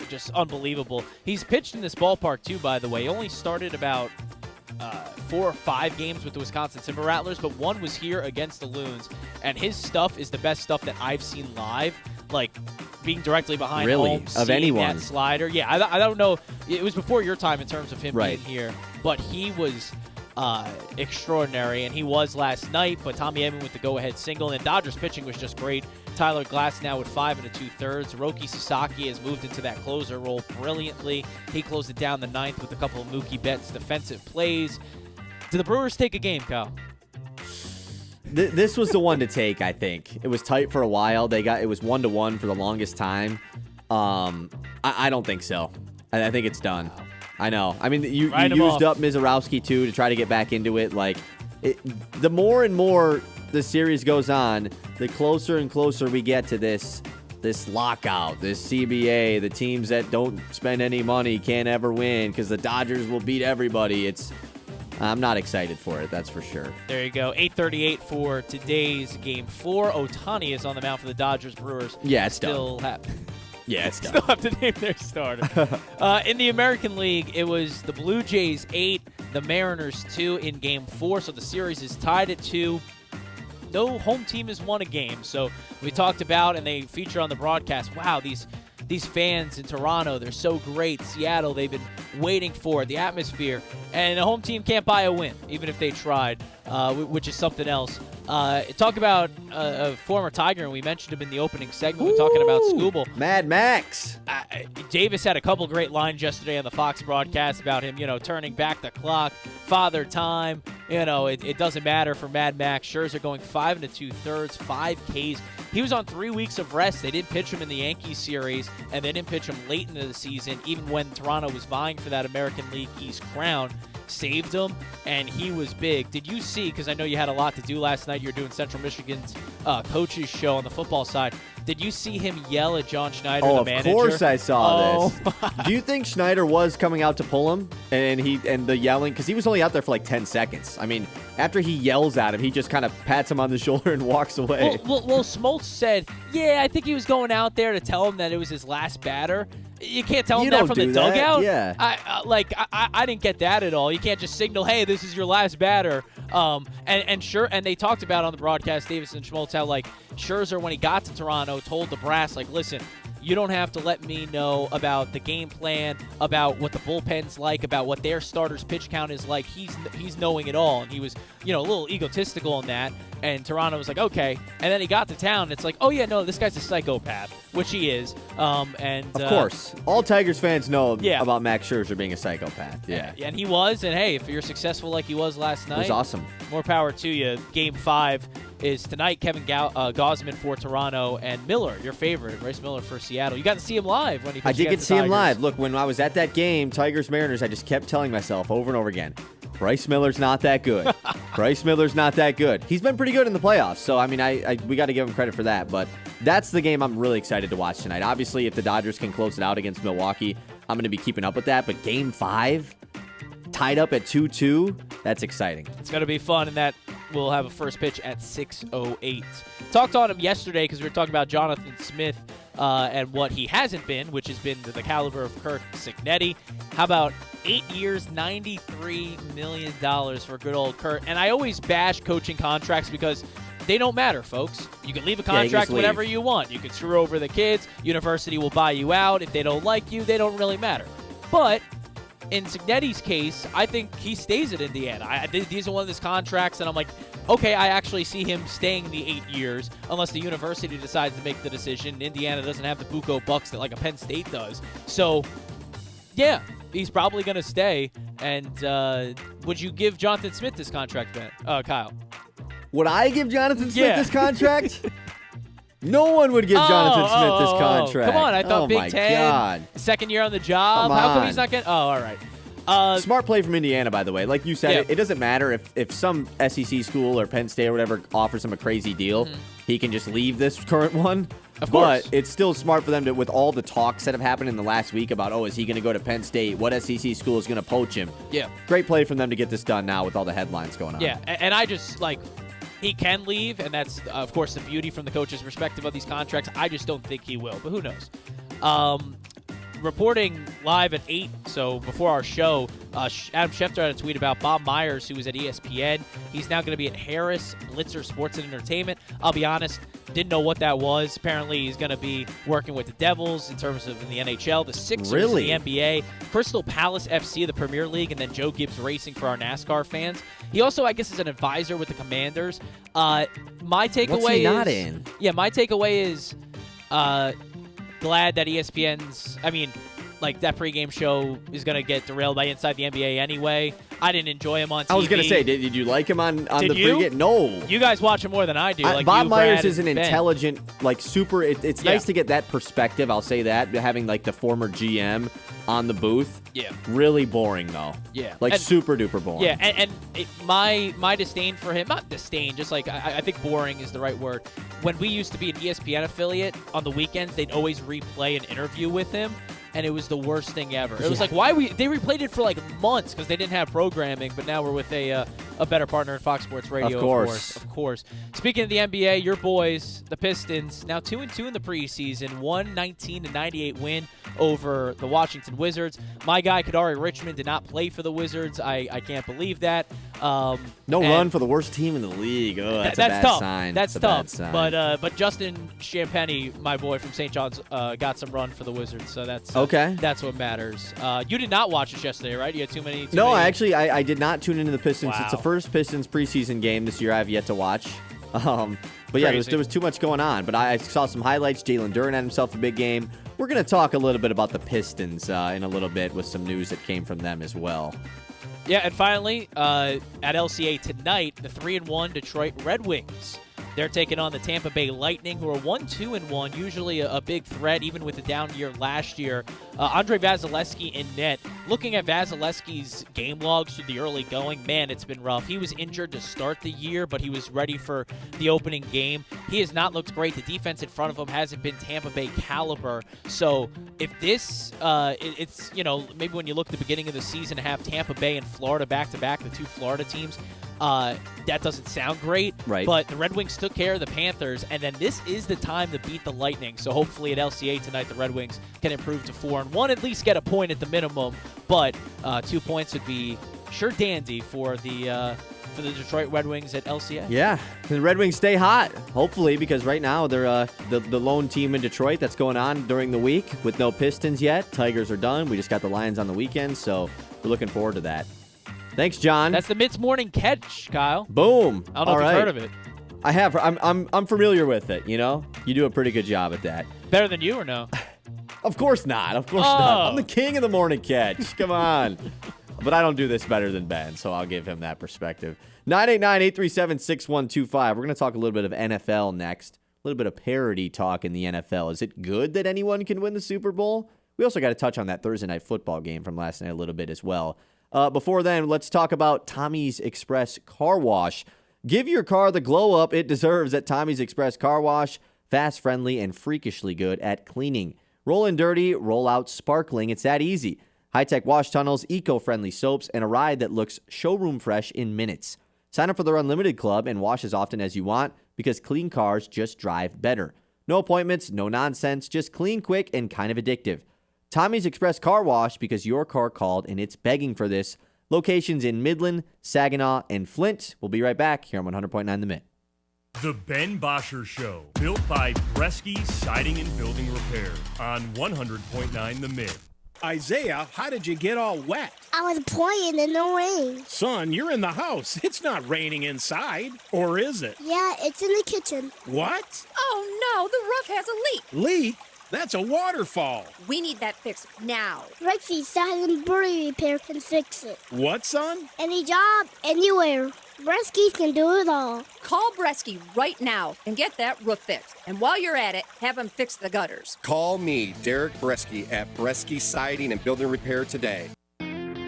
just unbelievable. He's pitched in this ballpark, too, by the way. He only started about 4 or 5 games with the Wisconsin Timber Rattlers, but one was here against the Loons, and his stuff is the best stuff that I've seen live, like being directly behind home, of seeing anyone. that slider. Yeah, I don't know. It was before your time in terms of him being here, but he was extraordinary, and he was last night, but Tommy Edman with the go-ahead single, and Dodgers pitching was just great. Tyler Glass now with 5 2/3. Roki Sasaki has moved into that closer role brilliantly. He closed it down the 9th with a couple of Mookie Betts defensive plays. Did the Brewers take a game, Kyle? This was the one to take, I think. It was tight for a while. It was 1-1 for the longest time. I don't think so. I think it's done. I know. I mean, you used up Mizorowski, too, to try to get back into it. The more and more the series goes on, the closer and closer we get to this lockout, this CBA, the teams that don't spend any money can't ever win because the Dodgers will beat everybody. I'm not excited for it, that's for sure. There you go. 8:38 for today's Game 4. Ohtani is on the mound for the Dodgers. Brewers it's still done. It's done. Still have to name their starter. In the American League, it was the Blue Jays 8, the Mariners 2 in Game 4, so the series is tied at 2. no home team has won a game. So we talked about, and they feature on the broadcast, wow, these fans in Toronto, they're so great. Seattle, they've been waiting for it, the atmosphere. And a home team can't buy a win, even if they tried, which is something else. Talk about a former Tiger, and we mentioned him in the opening segment. We're talking about Skubal. Mad Max. Davis had a couple great lines yesterday on the Fox broadcast about him, turning back the clock, father time. It doesn't matter for Mad Max. Scherzer going 5 2/3, 5 Ks. He was on 3 weeks of rest. They didn't pitch him in the Yankees series, and they didn't pitch him late into the season, even when Toronto was vying for that American League East crown. Saved him, and he was big. Did you see, because I know you had a lot to do last night, you were doing Central Michigan's coaches show on the football side. Did you see him yell at John Schneider, the manager? Of course I saw this. Do you think Schneider was coming out to pull him and the yelling? Because he was only out there for like 10 seconds. I mean, after he yells at him, he just kind of pats him on the shoulder and walks away. Well, Smoltz said, yeah, I think he was going out there to tell him that it was his last batter. You can't tell him that from the dugout. Yeah. I didn't get that at all. You can't just signal, hey, this is your last batter. And they talked about on the broadcast, Davis and Schmaltz, how like Scherzer, when he got to Toronto, told the brass, like, listen, you don't have to let me know about the game plan, about what the bullpen's like, about what their starter's pitch count is like. He's knowing it all, and he was, a little egotistical in that. And Toronto was like, okay. And then he got to town, and it's like, oh yeah, no, this guy's a psychopath, which he is. Of course, all Tigers fans know about Max Scherzer being a psychopath. Yeah, and he was. And hey, if you're successful like he was last night, it was awesome. More power to you. Game 5 is tonight. Kevin Gausman for Toronto, and Miller, your favorite, Bryce Miller for Seattle. You got to see him live when he pitched. I did get to see him Tigers. live. Look, when I was at that game, Tigers-Mariners, I just kept telling myself over and over again, Bryce Miller's not that good. Bryce Miller's not that good. He's been pretty good in the playoffs, so I mean, we got to give him credit for that. But that's the game I'm really excited to watch tonight. Obviously, if the Dodgers can close it out against Milwaukee, I'm going to be keeping up with that. But Game 5, tied up at 2-2, that's exciting. It's going to be fun, and that will have a first pitch at 6:08. Talked on him yesterday because we were talking about Jonathan Smith and what he hasn't been, which has been the caliber of Kirk Cignetti. How about 8 years, $93 million for good old Kurt? And I always bash coaching contracts because they don't matter, folks. You can leave a contract whenever you want. You can screw over the kids. University will buy you out. If they don't like you, they don't really matter. But in Cignetti's case, I think he stays at Indiana. These are one of his contracts, and I'm like, okay, I actually see him staying the 8 years unless the university decides to make the decision. Indiana doesn't have the Bucco bucks that like a Penn State does. So, yeah, he's probably going to stay. And would you give Jonathan Smith this contract, Kyle? Would I give Jonathan Smith this contract? No one would give Jonathan Smith this contract. Come on, I thought Big Ten, God. second year on the job. How come he's not getting? Oh, all right. Smart play from Indiana, by the way. Like you said, it doesn't matter if some SEC school or Penn State or whatever offers him a crazy deal. He can just leave this current one. Of course. But it's still smart for them to, with all the talks that have happened in the last week about, is he going to go to Penn State? What SEC school is going to poach him? Yeah. Great play from them to get this done now with all the headlines going on. Yeah, and I just, he can leave, and that's, of course, the beauty from the coach's perspective of these contracts. I just don't think he will, but who knows? Reporting live at 8, so before our show, Adam Schefter had a tweet about Bob Myers, who was at ESPN. He's now going to be at Harris Blitzer Sports and Entertainment. I'll be honest, didn't know what that was. Apparently, he's going to be working with the Devils in terms of in the NHL, the Sixers in the NBA, Crystal Palace FC, the Premier League, and then Joe Gibbs Racing for our NASCAR fans. He also, I guess, is an advisor with the Commanders. My takeaway What's he not in? Yeah, my takeaway is glad that ESPN's, that pregame show is going to get derailed by Inside the NBA anyway. I didn't enjoy him on TV. I was going to say, did you like him on the pregame? No. You guys watch him more than I do. Bob Myers is an intelligent, super, it's nice to get that perspective, I'll say that, having the former GM on the booth. Yeah. Really boring, though. Yeah. Super duper boring. Yeah, and my disdain for him, not disdain, just I think boring is the right word. When we used to be an ESPN affiliate, on the weekends, they'd always replay an interview with him. And it was the worst thing ever. It was they replayed it for months because they didn't have programming, but now we're with a better partner in Fox Sports Radio. Of course. Speaking of the NBA, your boys, the Pistons, now 2-2 in the preseason, 119-98 win over the Washington Wizards. My guy, Kadari Richmond, did not play for the Wizards. I can't believe that. No run for the worst team in the league. Oh, that's a bad tough. sign. That's tough. Sign. But Justin Champagny, my boy from St. John's, got some run for the Wizards, so that's okay. That's what matters. You did not watch this yesterday, right? You had too many. No, I did not tune into the Pistons. Wow. It's the first Pistons preseason game this year I've yet to watch. But yeah, there was too much going on. But I saw some highlights. Jalen Duren had himself a big game. We're going to talk a little bit about the Pistons in a little bit with some news that came from them as well. Yeah, and finally, at LCA tonight, the 3-1 Detroit Red Wings. They're taking on the Tampa Bay Lightning, who are 1-2-1, usually a big threat, even with the down year last year. Andre Vasilevsky in net. Looking at Vasilevsky's game logs through the early going, man, it's been rough. He was injured to start the year, but he was ready for the opening game. He has not looked great. The defense in front of him hasn't been Tampa Bay caliber. So if this, it's, maybe when you look at the beginning of the season, have Tampa Bay and Florida back-to-back, the two Florida teams, that doesn't sound great. Right. But the Red Wings took care of the Panthers, and then this is the time to beat the Lightning. So hopefully at LCA tonight, the Red Wings can improve to 4-1, at least get a point at the minimum. But 2 points would be sure dandy for the Detroit Red Wings at LCA. Yeah, the Red Wings stay hot, hopefully, because right now they're the lone team in Detroit that's going on during the week with no Pistons yet. Tigers are done. We just got the Lions on the weekend, so we're looking forward to that. Thanks, John. That's the Mitts Morning Catch, Kyle. Boom. I don't know if you've heard of it. I have. I'm familiar with it. You do a pretty good job at that. Better than you or no? Of course not. Of course not. I'm the king of the morning catch. Come on. But I don't do this better than Ben, so I'll give him that perspective. 989-837-6125. We're going to talk a little bit of NFL next. A little bit of parity talk in the NFL. Is it good that anyone can win the Super Bowl? We also got to touch on that Thursday night football game from last night a little bit as well. Before then, let's talk about Tommy's Express Car Wash. Give your car the glow up it deserves at Tommy's Express Car Wash. Fast, friendly, and freakishly good at cleaning. Roll in dirty, roll out sparkling. It's that easy. High-tech wash tunnels, eco-friendly soaps, and a ride that looks showroom fresh in minutes. Sign up for their Unlimited Club and wash as often as you want because clean cars just drive better. No appointments, no nonsense, just clean, quick, and kind of addictive. Tommy's Express Car Wash because your car called and it's begging for this. Locations in Midland, Saginaw, and Flint. We'll be right back here on 100.9 The Mint. The Ben Bosscher Show, built by Bresky Siding and Building Repair on 100.9 The Mint. Isaiah, how did you get all wet? I was playing in the rain. Son, you're in the house. It's not raining inside. Or is it? Yeah, it's in the kitchen. What? Oh no, the roof has a leak. Leak? That's a waterfall. We need that fixed now. Rexy Silent Brewery Repair can fix it. What, son? Any job, anywhere. Bresky can do it all. Call Bresky right now and get that roof fixed. And while you're at it, have him fix the gutters. Call me, Derek Bresky, at Bresky Siding and Building Repair today. In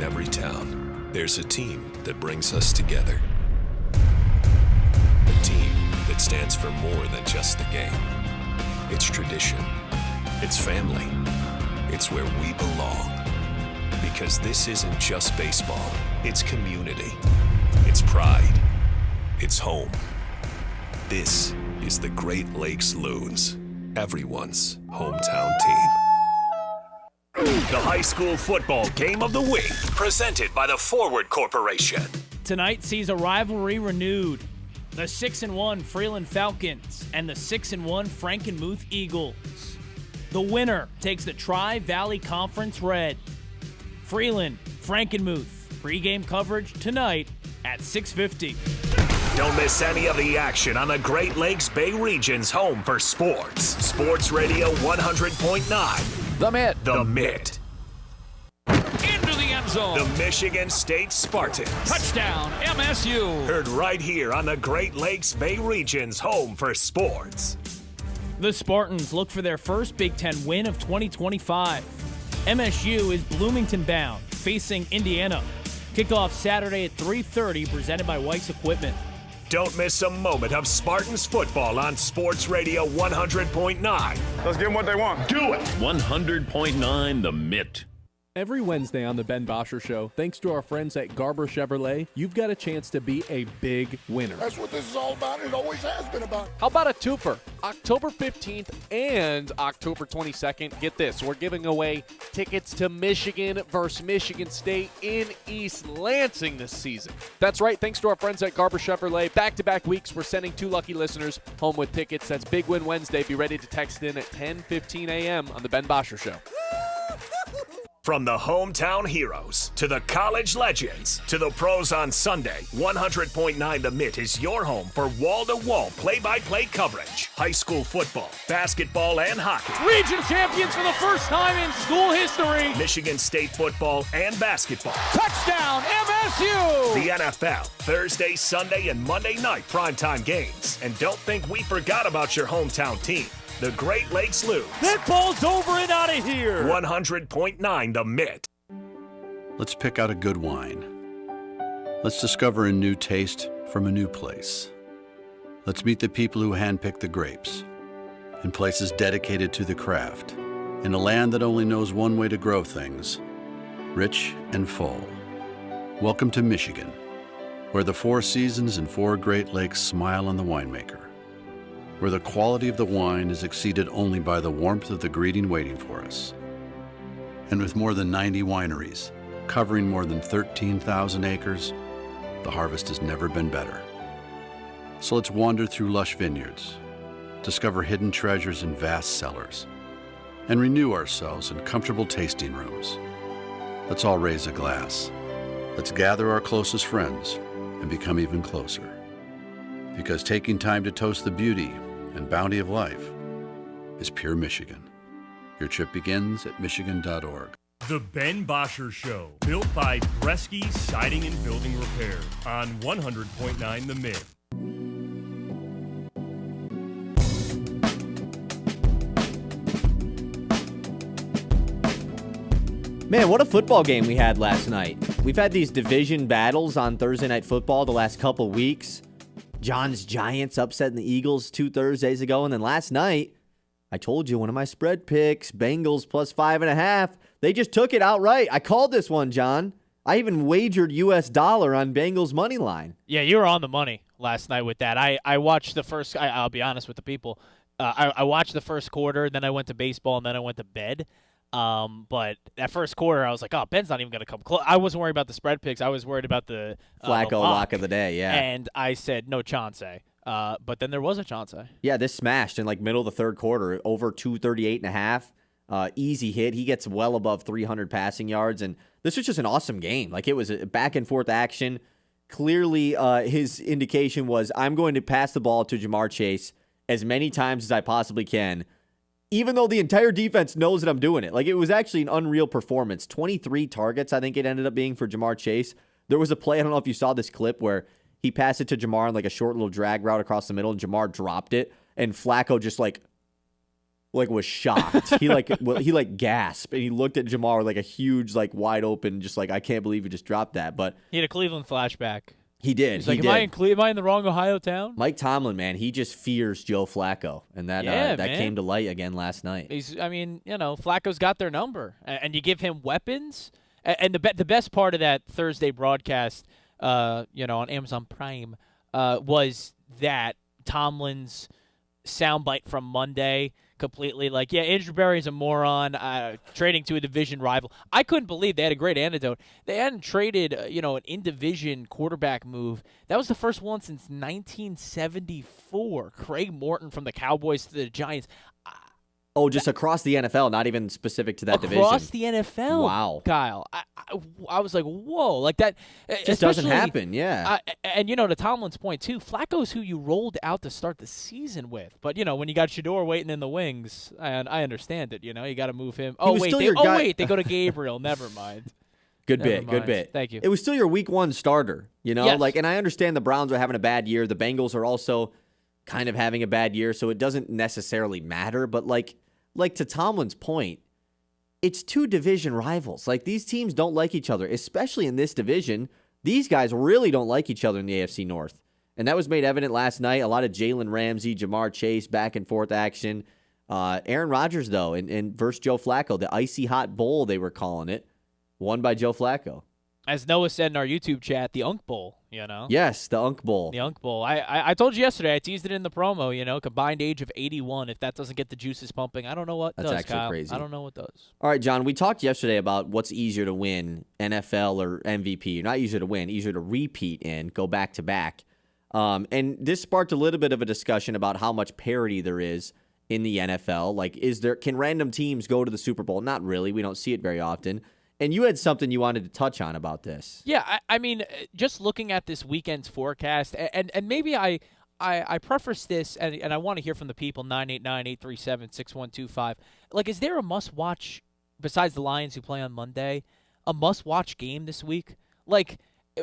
every town, there's a team that brings us together. A team that stands for more than just the game. It's tradition. It's family. It's where we belong. Because this isn't just baseball. It's community. It's pride. It's home. This is the Great Lakes Loons, everyone's hometown team. The high school football game of the week, presented by the Forward Corporation. Tonight sees a rivalry renewed. The 6-1 Freeland Falcons and the 6-1 Frankenmuth Eagles. The winner takes the Tri-Valley Conference Red. Freeland, Frankenmuth, pregame coverage tonight at 6:50. Don't miss any of the action on the Great Lakes Bay Region's home for sports. Sports Radio 100.9. The Mitt. The Mitt. Into the end zone. The Michigan State Spartans. Touchdown, MSU. Heard right here on the Great Lakes Bay Region's home for sports. The Spartans look for their first Big Ten win of 2025. MSU is Bloomington bound, facing Indiana. Kickoff Saturday at 3:30, presented by Weiss Equipment. Don't miss a moment of Spartans football on Sports Radio 100.9. Let's give them what they want. Do it. 100.9 The Mitt. Every Wednesday on the Ben Bosscher Show, thanks to our friends at Garber Chevrolet, you've got a chance to be a big winner. That's what this is all about. It always has been about. How about a twofer? October 15th and October 22nd. Get this, we're giving away tickets to Michigan versus Michigan State in East Lansing this season. That's right, thanks to our friends at Garber Chevrolet. Back-to-back weeks, we're sending 2 lucky listeners home with tickets. That's Big Win Wednesday. Be ready to text in at 10:15 a.m. on the Ben Bosscher Show. From the hometown heroes to the college legends to the pros on Sunday, 100.9 The Mitt is your home for wall-to-wall play-by-play coverage. High school football, basketball, and hockey. Region champions for the first time in school history. Michigan State football and basketball. Touchdown, MSU! The NFL, Thursday, Sunday, and Monday night primetime games. And don't think we forgot about your hometown team. The Great Lakes lose. That ball's over and out of here. 100.9 The Mitt. Let's pick out a good wine. Let's discover a new taste from a new place. Let's meet the people who handpick the grapes in places dedicated to the craft, in a land that only knows one way to grow things, rich and full. Welcome to Michigan, where the 4 seasons and 4 Great Lakes smile on the winemaker, where the quality of the wine is exceeded only by the warmth of the greeting waiting for us. And with more than 90 wineries, covering more than 13,000 acres, the harvest has never been better. So let's wander through lush vineyards, discover hidden treasures in vast cellars, and renew ourselves in comfortable tasting rooms. Let's all raise a glass. Let's gather our closest friends and become even closer. Because taking time to toast the beauty and bounty of life is pure Michigan. Your trip begins at michigan.org. The Ben Bosscher Show, built by Bresky Siding and Building Repair on 100.9 The Mid. Man, what a football game we had last night. We've had these division battles on Thursday Night Football the last couple weeks. John's Giants upsetting the Eagles 2 Thursdays ago. And then last night, I told you one of my spread picks, Bengals plus 5.5. They just took it outright. I called this one, John. I even wagered US dollar on Bengals money line. Yeah, you were on the money last night with that. I watched the first, I'll be honest with the people. I watched the first quarter, then I went to baseball, and then I went to bed. But that first quarter, I was like, oh, Ben's not even going to come close. I wasn't worried about the spread picks. I was worried about the Flacco lock of the day, yeah. And I said, no chance. But then there was a chance. Yeah, this smashed in like middle of the third quarter, over 238.5. Easy hit. He gets well above 300 passing yards. And this was just an awesome game. Like, it was a back and forth action. Clearly, his indication was, I'm going to pass the ball to Jamar Chase as many times as I possibly can, even though the entire defense knows that I'm doing it. Like, it was actually an unreal performance. 23 targets, I think it ended up being for Jamar Chase. There was a play, I don't know if you saw this clip, where he passed it to Jamar on like a short little drag route across the middle, and Jamar dropped it, and Flacco just like was shocked. he gasped, and he looked at Jamar like a huge, like, wide open, just like, I can't believe you just dropped that. But he had a Cleveland flashback. He did. He's like, am I in the wrong Ohio town? Mike Tomlin, man, he just fears Joe Flacco, and that came to light again last night. Flacco's got their number, and you give him weapons. And the best part of that Thursday broadcast, on Amazon Prime, was that Tomlin's soundbite from Monday. Completely like, yeah, Andrew Berry's a moron, trading to a division rival. I couldn't believe they had a great antidote. They hadn't traded, an in-division quarterback move. That was the first one since 1974. Craig Morton from the Cowboys to the Giants. Oh, just across the NFL, not even specific to that division. Across the NFL. Wow. Kyle. I was like, whoa. Like that. Just doesn't happen, yeah. And, to Tomlin's point, too, Flacco's who you rolled out to start the season with. But, when you got Shador waiting in the wings, and I understand it, you got to move him. They go to Gabriel. Never mind. Good bit. Thank you. It was still your week 1 starter, Yes. and I understand the Browns are having a bad year. The Bengals are also kind of having a bad year, so it doesn't necessarily matter. But, like to Tomlin's point, it's 2 division rivals. Like, these teams don't like each other, especially in this division. These guys really don't like each other in the AFC North. And that was made evident last night. A lot of Jalen Ramsey, Jamar Chase, back and forth action. Aaron Rodgers, though, and versus Joe Flacco, the icy hot bowl, they were calling it. won by Joe Flacco. As Noah said in our YouTube chat, the Unk Bowl, Yes, the Unk Bowl. The Unk Bowl. I told you yesterday, I teased it in the promo, combined age of 81. If that doesn't get the juices pumping, I don't know what That's does, actually Kyle. crazy. I don't know what does. All right, John, we talked yesterday about what's easier to win, NFL or MVP. Not easier to win, easier to repeat in, go back-to-back. And this sparked a little bit of a discussion about how much parity there is in the NFL. Like, can random teams go to the Super Bowl? Not really. We don't see it very often. And you had something you wanted to touch on about this. Yeah, I mean, just looking at this weekend's forecast, and maybe I preface this, and I want to hear from the people, 989-837-6125. Like, is there a must-watch, besides the Lions who play on Monday, a must-watch game this week? Like,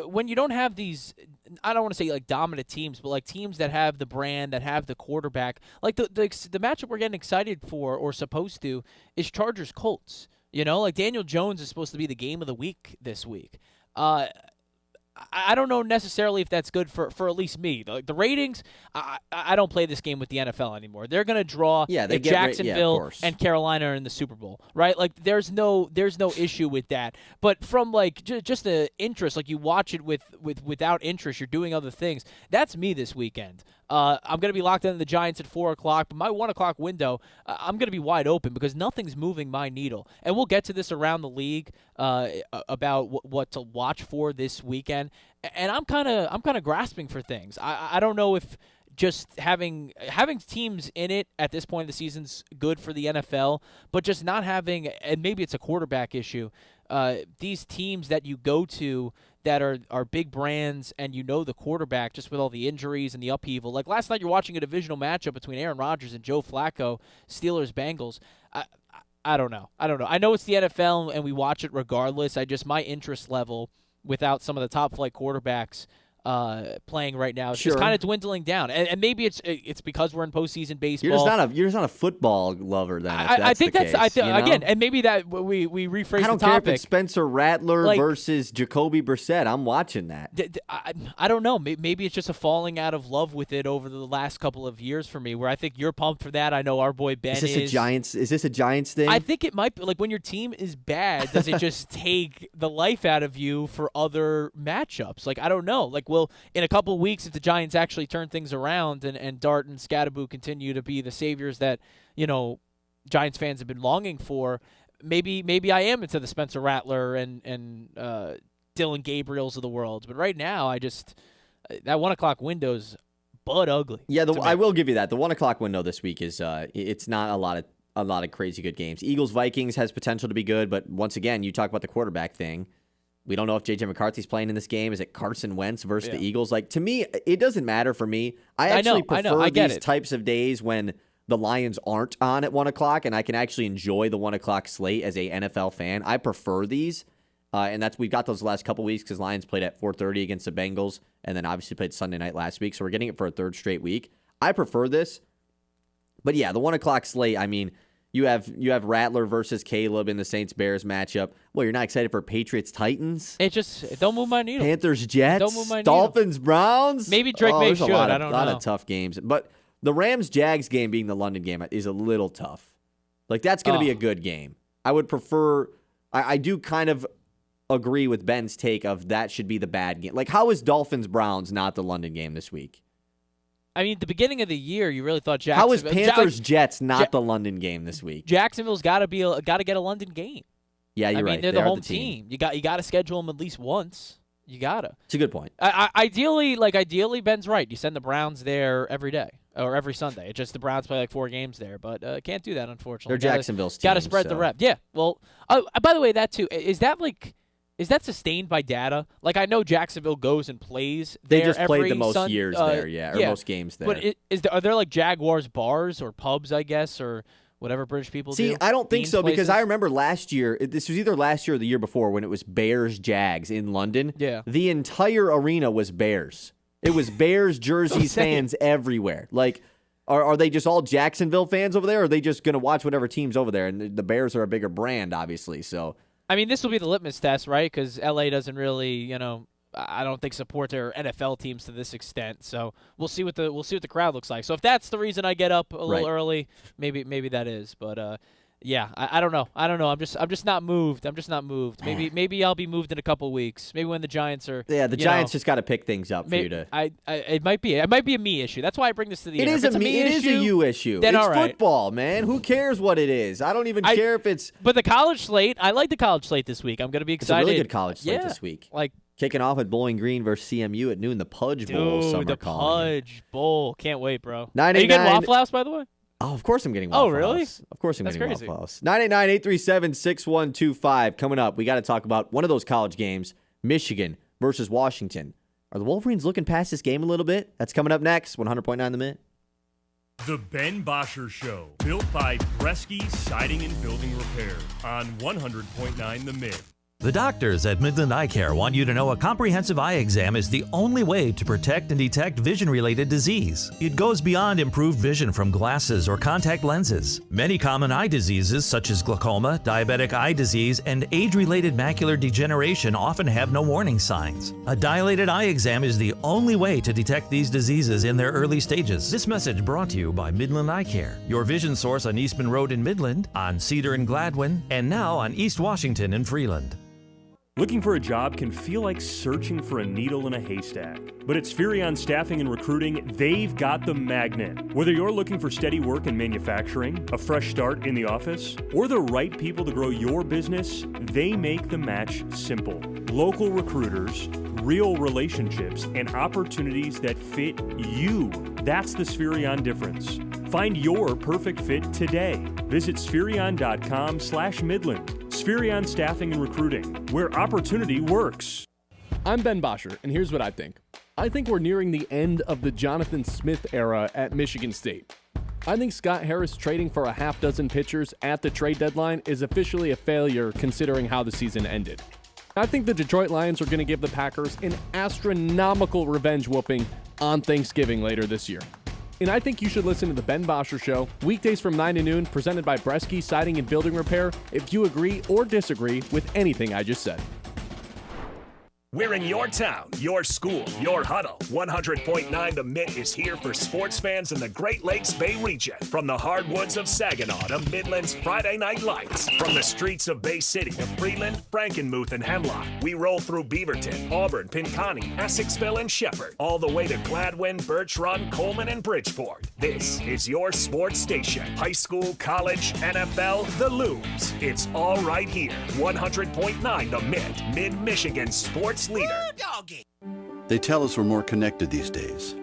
when you don't have these, I don't want to say like dominant teams, but like teams that have the brand, that have the quarterback, like the matchup we're getting excited for or supposed to is Chargers-Colts. Like Daniel Jones is supposed to be the game of the week this week. I don't know necessarily if that's good for at least me. Like the ratings, I don't play this game with the NFL anymore. They're going to draw if Jacksonville and Carolina are in the Super Bowl, right? Like there's no issue with that. But from like just the interest, like you watch it without interest, you're doing other things. That's me this weekend. I'm going to be locked into the Giants at 4 o'clock, but my 1 o'clock window, I'm going to be wide open because nothing's moving my needle. And we'll get to this around the league about what to watch for this weekend. And I'm kind of grasping for things. I don't know if just having teams in it at this point of the season's good for the NFL, but just not having, and maybe it's a quarterback issue, these teams that you go to that are big brands and the quarterback just with all the injuries and the upheaval. Like last night you're watching a divisional matchup between Aaron Rodgers and Joe Flacco, Steelers-Bengals. I don't know. I know it's the NFL and we watch it regardless. My interest level without some of the top flight quarterbacks playing right now is just kind of dwindling down, and maybe it's because we're in postseason baseball. You're just not a football lover then. I think that's again, and maybe that we rephrase the topic. I don't care if it's Spencer Rattler versus Jacoby Brissett. I'm watching that. I don't know. Maybe it's just a falling out of love with it over the last couple of years for me. Where I think you're pumped for that. I know our boy Ben is. Is this a Giants thing? I think it might be. Like when your team is bad, does it just take the life out of you for other matchups? Like I don't know. Like. Well, in a couple of weeks, if the Giants actually turn things around and Dart and Scadaboo continue to be the saviors that, Giants fans have been longing for, maybe I am into the Spencer Rattler and Dylan Gabriels of the world. But right now, that 1 o'clock window's butt ugly. Yeah, I will give you that. The 1 o'clock window this week is it's not a lot of crazy good games. Eagles-Vikings has potential to be good, but once again, you talk about the quarterback thing. We don't know if J.J. McCarthy's playing in this game. Is it Carson Wentz versus the Eagles? Like, to me, it doesn't matter for me. I actually prefer these types of days when the Lions aren't on at 1 o'clock, and I can actually enjoy the 1 o'clock slate as a NFL fan. I prefer these, and we've got those the last couple weeks because Lions played at 4:30 against the Bengals, and then obviously played Sunday night last week, so we're getting it for a third straight week. I prefer this. But, yeah, the 1 o'clock slate, I mean, You have Rattler versus Caleb in the Saints-Bears matchup. Well, you're not excited for Patriots-Titans? It don't move my needle. Panthers-Jets? Don't move my needle. Don't-Browns? Maybe Drake May should. I don't know. A lot of tough games. But the Rams-Jags game being the London game is a little tough. Like, that's going to be a good game. I would prefer – I do kind of agree with Ben's take of that should be the bad game. Like, how is Dolphins-Browns not the London game this week? I mean, at the beginning of the year, you really thought Jacksonville. How is Panthers-Jets not the London game this week? Jacksonville's got to get a London game. Yeah, you're right. I mean, they're the home team. You got to schedule them at least once. You gotta. It's a good point. Ideally, Ben's right. You send the Browns there every day or every Sunday. It's just the Browns play like 4 games there, but can't do that unfortunately. They're Jacksonville's team. Got to spread the rep. Yeah. Well, by the way, that too is that sustained by data? Like I know Jacksonville goes and plays. They just played the most years there, or most games there. But are there like Jaguars bars or pubs, I guess, or whatever British people do? See, I don't think so because I remember last year, this was either last year or the year before when it was Bears-Jags in London. Yeah. The entire arena was Bears. It was Bears jerseys, fans everywhere. Like, are they just all Jacksonville fans over there, or are they just going to watch whatever team's over there? And the Bears are a bigger brand, obviously, so... I mean, this will be the litmus test, right? Because LA doesn't really, I don't think support their NFL teams to this extent. So we'll see what the crowd looks like. So if that's the reason I get up a little early, maybe that is. But Yeah, I don't know. I'm just not moved. Maybe I'll be moved in a couple weeks. Maybe when the Giants are. Yeah, the Giants just got to pick things up for you to. It might be a me issue. That's why I bring this to the air. It is a you issue. Then it's all right. football, man. Who cares what it is? I don't even care if it's. But the college slate, I like the college slate this week. I'm going to be excited. It's a really good college slate this week. Like kicking off at Bowling Green versus CMU at noon. The Pudge Bowl. Dude, the Pudge Bowl. Can't wait, bro. 989. Are you getting Waffle House, by the way? Oh, of course I'm getting Waffle House. Oh, really? Of course I'm That's getting crazy. Waffle House. 989-837-6125. Coming up, we got to talk about one of those college games, Michigan versus Washington. Are the Wolverines looking past this game a little bit? That's coming up next. 100.9 The Minute. The Ben Bosscher Show, built by Bresky Siding and Building Repair on 100.9 The Mid. The doctors at Midland Eye Care want you to know a comprehensive eye exam is the only way to protect and detect vision-related disease. It goes beyond improved vision from glasses or contact lenses. Many common eye diseases such as glaucoma, diabetic eye disease, and age-related macular degeneration often have no warning signs. A dilated eye exam is the only way to detect these diseases in their early stages. This message brought to you by Midland Eye Care, your vision source on Eastman Road in Midland, on Cedar and Gladwin, and now on East Washington in Freeland. Looking for a job can feel like searching for a needle in a haystack. But at Spherion Staffing and Recruiting, they've got the magnet. Whether you're looking for steady work in manufacturing, a fresh start in the office, or the right people to grow your business, they make the match simple. Local recruiters, real relationships, and opportunities that fit you. That's the Spherion difference. Find your perfect fit today. Visit Spherion.com/Midland. Spherion Staffing and Recruiting, where opportunity works. I'm Ben Bosscher, and here's what I think. I think we're nearing the end of the Jonathan Smith era at Michigan State. I think Scott Harris trading for a half dozen pitchers at the trade deadline is officially a failure considering how the season ended. I think the Detroit Lions are going to give the Packers an astronomical revenge whooping on Thanksgiving later this year. And I think you should listen to the Ben Bosscher Show, weekdays from 9 to noon, presented by Bresky Siding and Building Repair, if you agree or disagree with anything I just said. We're in your town, your school, your huddle. 100.9 The Mid is here for sports fans in the Great Lakes Bay region. From the hardwoods of Saginaw to Midland's Friday Night Lights. From the streets of Bay City to Freeland, Frankenmuth, and Hemlock. We roll through Beaverton, Auburn, Pinconning, Essexville, and Shepherd. All the way to Gladwin, Birch Run, Coleman, and Bridgeport. This is your sports station. High school, college, NFL, the Looms. It's all right here. 100.9 The Mid. Mid-Michigan sports leader. They tell us we're more connected these days.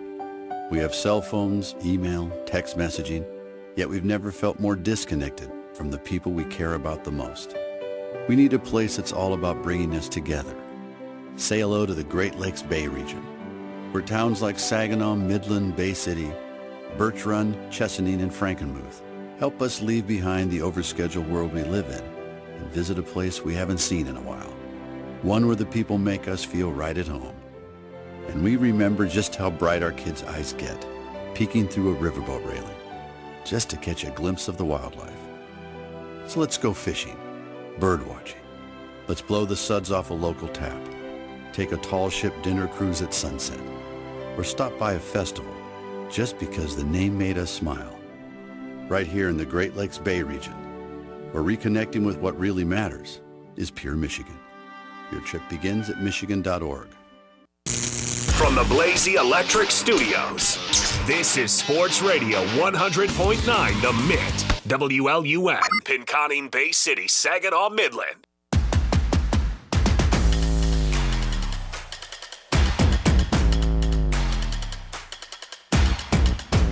We have cell phones, email, text messaging, yet we've never felt more disconnected from the people we care about the most. We need a place that's all about bringing us together. Say hello to the Great Lakes Bay region, where towns like Saginaw, Midland, Bay City, Birch Run, Chesaning, and Frankenmuth help us leave behind the overscheduled world we live in and visit a place we haven't seen in a while. One where the people make us feel right at home. And we remember just how bright our kids' eyes get, peeking through a riverboat railing, just to catch a glimpse of the wildlife. So let's go fishing, bird watching. Let's blow the suds off a local tap, take a tall ship dinner cruise at sunset, or stop by a festival just because the name made us smile. Right here in the Great Lakes Bay region, where reconnecting with what really matters is pure Michigan. Your trip begins at michigan.org. From the Blazy Electric Studios, this is Sports Radio 100.9 The Mid. WLUN, Pinconning, Bay City, Saginaw, Midland.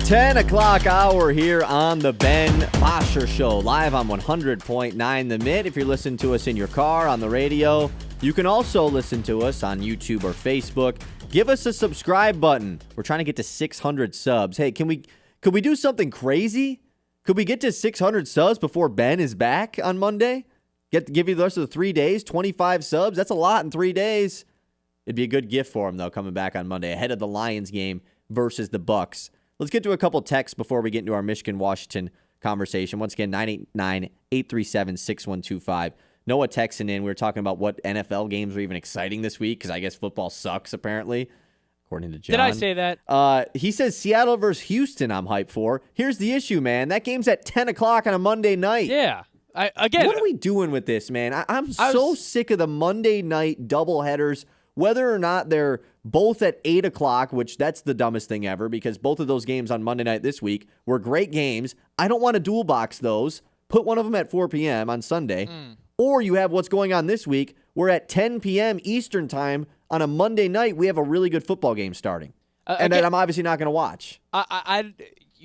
Ten o'clock hour here on the Ben Bosscher Show, live on 100.9 The Mid. If you're listening to us in your car, on the radio, you can also listen to us on YouTube or Facebook. Give us a subscribe button. We're trying to get to 600 subs. Hey, could we do something crazy? Could we get to 600 subs before Ben is back on Monday? Give you the rest of the 3 days, 25 subs. That's a lot in 3 days. It'd be a good gift for him, though, coming back on Monday ahead of the Lions game versus the Bucks. Let's get to a couple texts before we get into our Michigan-Washington conversation. Once again, 989-837-6125. Noah texting in. We were talking about what NFL games were even exciting this week because I guess football sucks, apparently, according to John. Did I say that? He says Seattle versus Houston I'm hyped for. Here's the issue, man. That game's at 10 o'clock on a Monday night. Yeah. What are we doing with this, man? I'm so sick of the Monday night doubleheaders, whether or not they're both at 8 o'clock, which that's the dumbest thing ever because both of those games on Monday night this week were great games. I don't want to dual box those. Put one of them at 4 p.m. on Sunday. Or you have what's going on this week. We're at 10 p.m. Eastern time on a Monday night. We have a really good football game starting. And that I'm obviously not going to watch.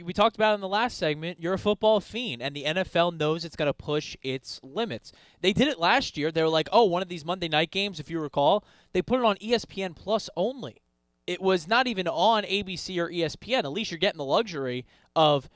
We talked about it in the last segment. You're a football fiend, and the NFL knows it's going to push its limits. They did it last year. They were like, one of these Monday night games, if you recall, they put it on ESPN Plus only. It was not even on ABC or ESPN. At least you're getting the luxury of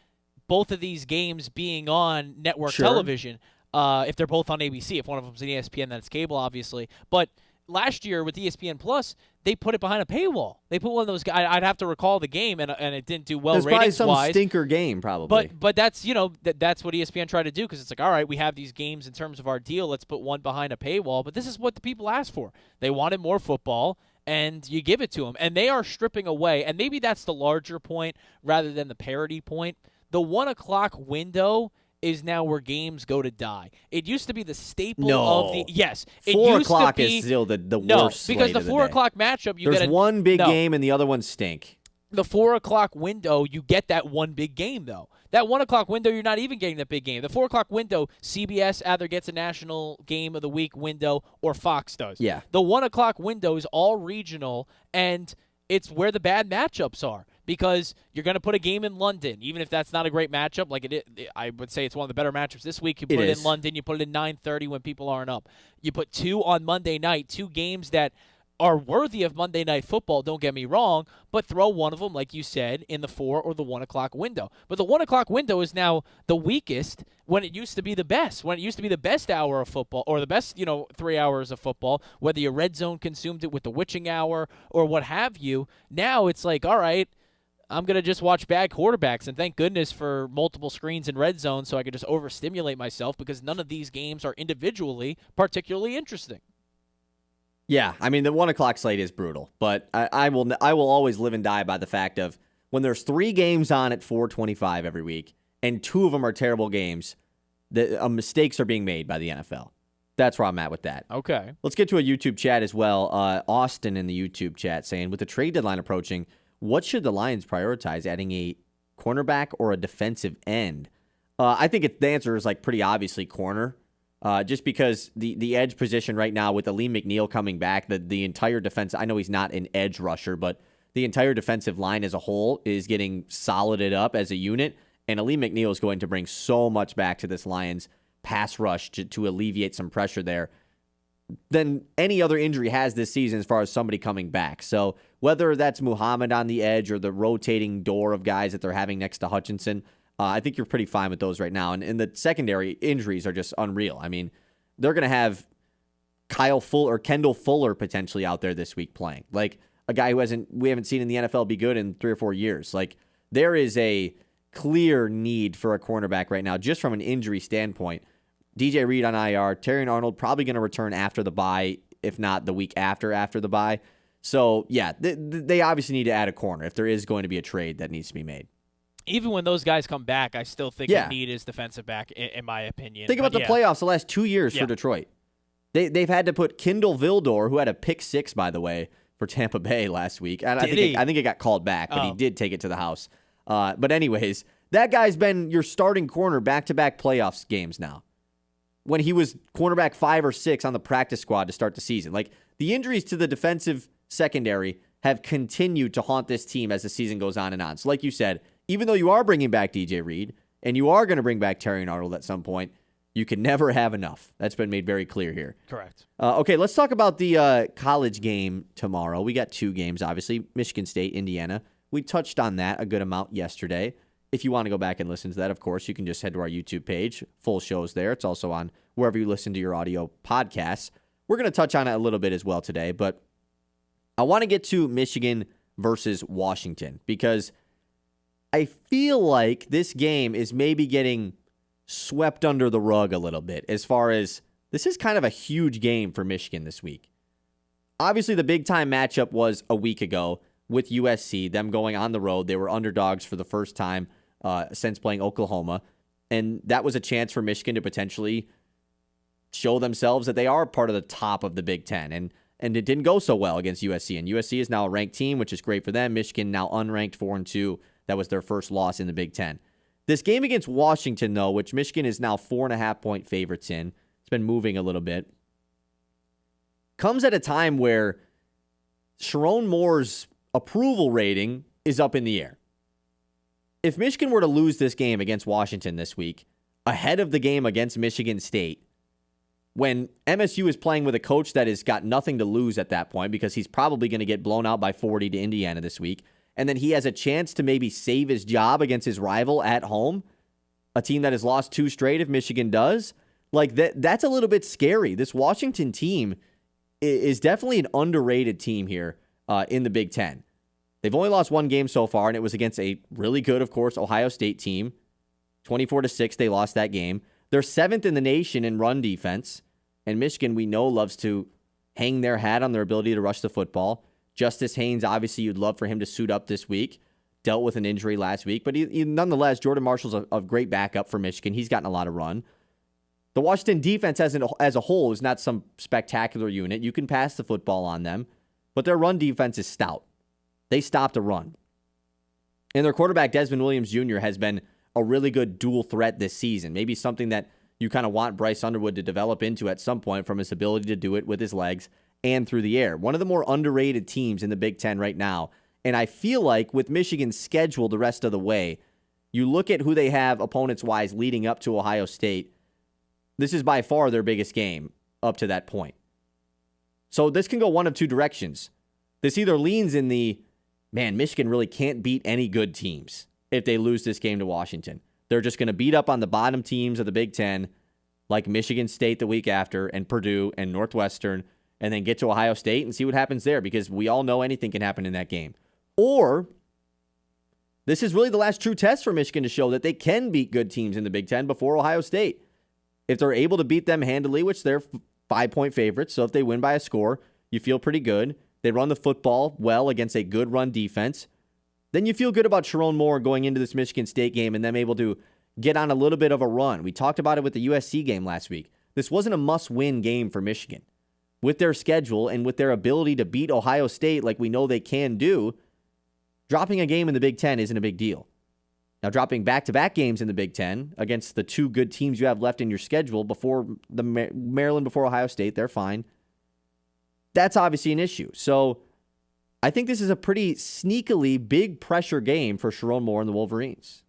both of these games being on network television. If they're both on ABC. If one of them's on ESPN, then it's cable, obviously. But last year with ESPN Plus, they put it behind a paywall. They put one of those guys. I'd have to recall the game, and it didn't do well ratings-wise. There's probably some stinker game, probably. But that's that's what ESPN tried to do because it's like, all right, we have these games in terms of our deal. Let's put one behind a paywall. But this is what the people asked for. They wanted more football, and you give it to them. And they are stripping away, and maybe that's the larger point rather than the parity point. The 1 o'clock window is now where games go to die. It used to be the staple of the... Yes. 4 o'clock is still the worst slate because the of 4 day. o'clock matchup... There's one big game and the other ones stink. The 4 o'clock window, you get that one big game, though. That 1 o'clock window, you're not even getting that big game. The 4 o'clock window, CBS either gets a national game of the week window or Fox does. Yeah. The 1 o'clock window is all regional, and it's where the bad matchups are. Because you're going to put a game in London, even if that's not a great matchup. I would say it's one of the better matchups this week. You put it in London. You put it in 9:30 when people aren't up. You put 2 on Monday night, 2 games that are worthy of Monday Night Football, don't get me wrong, but throw one of them, like you said, in the 4 or the 1 o'clock window. But the 1 o'clock window is now the weakest when it used to be the best, when it used to be the best hour of football or the best, 3 hours of football, whether your red zone consumed it with the witching hour or what have you. Now it's like, all right, I'm going to just watch bad quarterbacks, and thank goodness for multiple screens in red zone so I can just overstimulate myself because none of these games are individually particularly interesting. Yeah, I mean, the 1 o'clock slate is brutal, but I will always live and die by the fact of when there's 3 games on at 4:25 every week, and 2 of them are terrible games, the mistakes are being made by the NFL. That's where I'm at with that. Okay. Let's get to a YouTube chat as well. Austin in the YouTube chat saying, with the trade deadline approaching, what should the Lions prioritize, adding a cornerback or a defensive end? I think the answer is pretty obviously corner, just because the edge position right now with Aleem McNeil coming back, the entire defense, I know he's not an edge rusher, but the entire defensive line as a whole is getting solided up as a unit, and Aleem McNeil is going to bring so much back to this Lions pass rush to alleviate some pressure there than any other injury has this season as far as somebody coming back. So whether that's Muhammad on the edge or the rotating door of guys that they're having next to Hutchinson, I think you're pretty fine with those right now. And the secondary injuries are just unreal. I mean, they're going to have Kendall Fuller potentially out there this week playing. Like a guy we haven't seen in the NFL be good in 3 or 4 years. Like there is a clear need for a cornerback right now, just from an injury standpoint. DJ Reed on IR, Terry Arnold probably going to return after the bye, if not the week after the bye. So, yeah, they obviously need to add a corner if there is going to be a trade that needs to be made. Even when those guys come back, I still think the need is defensive back, in my opinion. Think about the playoffs the last 2 years for Detroit. They've had to put Kindle Vildor, who had a pick 6, by the way, for Tampa Bay last week. I think it got called back, but he did take it to the house. But anyways, that guy's been your starting corner back-to-back playoffs games now, when he was cornerback 5 or 6 on the practice squad to start the season. Like, the injuries to the defensive secondary have continued to haunt this team as the season goes on and on. So like you said, even though you are bringing back DJ Reed and you are going to bring back Terry Arnold at some point, you can never have enough. That's been made very clear here. Correct. Okay, let's talk about the college game tomorrow. We got 2 games, obviously, Michigan State, Indiana. We touched on that a good amount yesterday. If you want to go back and listen to that, of course, you can just head to our YouTube page. Full show's there. It's also on wherever you listen to your audio podcasts. We're going to touch on it a little bit as well today, but I want to get to Michigan versus Washington because I feel like this game is maybe getting swept under the rug a little bit as far as this is kind of a huge game for Michigan this week. Obviously, the big-time matchup was a week ago with USC, them going on the road. They were underdogs for the first time since playing Oklahoma. And that was a chance for Michigan to potentially show themselves that they are part of the top of the Big Ten. And it didn't go so well against USC. And USC is now a ranked team, which is great for them. Michigan now unranked 4-2. That was their first loss in the Big Ten. This game against Washington, though, which Michigan is now 4.5-point favorites in, it's been moving a little bit, comes at a time where Sharon Moore's approval rating is up in the air. If Michigan were to lose this game against Washington this week, ahead of the game against Michigan State, when MSU is playing with a coach that has got nothing to lose at that point because he's probably going to get blown out by 40 to Indiana this week, and then he has a chance to maybe save his job against his rival at home, a team that has lost 2 straight if Michigan does, like that's a little bit scary. This Washington team is definitely an underrated team here in the Big Ten. They've only lost 1 game so far, and it was against a really good, of course, Ohio State team. 24-6, they lost that game. They're 7th in the nation in run defense, and Michigan, we know, loves to hang their hat on their ability to rush the football. Justice Haynes, obviously, you'd love for him to suit up this week. Dealt with an injury last week, but nonetheless, Jordan Marshall's a great backup for Michigan. He's gotten a lot of run. The Washington defense as a whole is not some spectacular unit. You can pass the football on them, but their run defense is stout. They stopped a run. And their quarterback, Desmond Williams Jr., has been a really good dual threat this season. Maybe something that you kind of want Bryce Underwood to develop into at some point from his ability to do it with his legs and through the air. One of the more underrated teams in the Big Ten right now. And I feel like with Michigan's schedule the rest of the way, you look at who they have opponents-wise leading up to Ohio State, this is by far their biggest game up to that point. So this can go one of 2 directions. This either leans in the, man, Michigan really can't beat any good teams if they lose this game to Washington. They're just going to beat up on the bottom teams of the Big Ten, like Michigan State the week after, and Purdue and Northwestern, and then get to Ohio State and see what happens there, because we all know anything can happen in that game. Or this is really the last true test for Michigan to show that they can beat good teams in the Big Ten before Ohio State. If they're able to beat them handily, which they're 5-point favorites, so if they win by a score, you feel pretty good. They run the football well against a good run defense. Then you feel good about Sharon Moore going into this Michigan State game and them able to get on a little bit of a run. We talked about it with the USC game last week. This wasn't a must-win game for Michigan. With their schedule and with their ability to beat Ohio State like we know they can do, dropping a game in the Big Ten isn't a big deal. Now, dropping back-to-back games in the Big Ten against the 2 good teams you have left in your schedule before the Maryland, before Ohio State, they're fine. That's obviously an issue. So I think this is a pretty sneakily big pressure game for Sharon Moore and the Wolverines.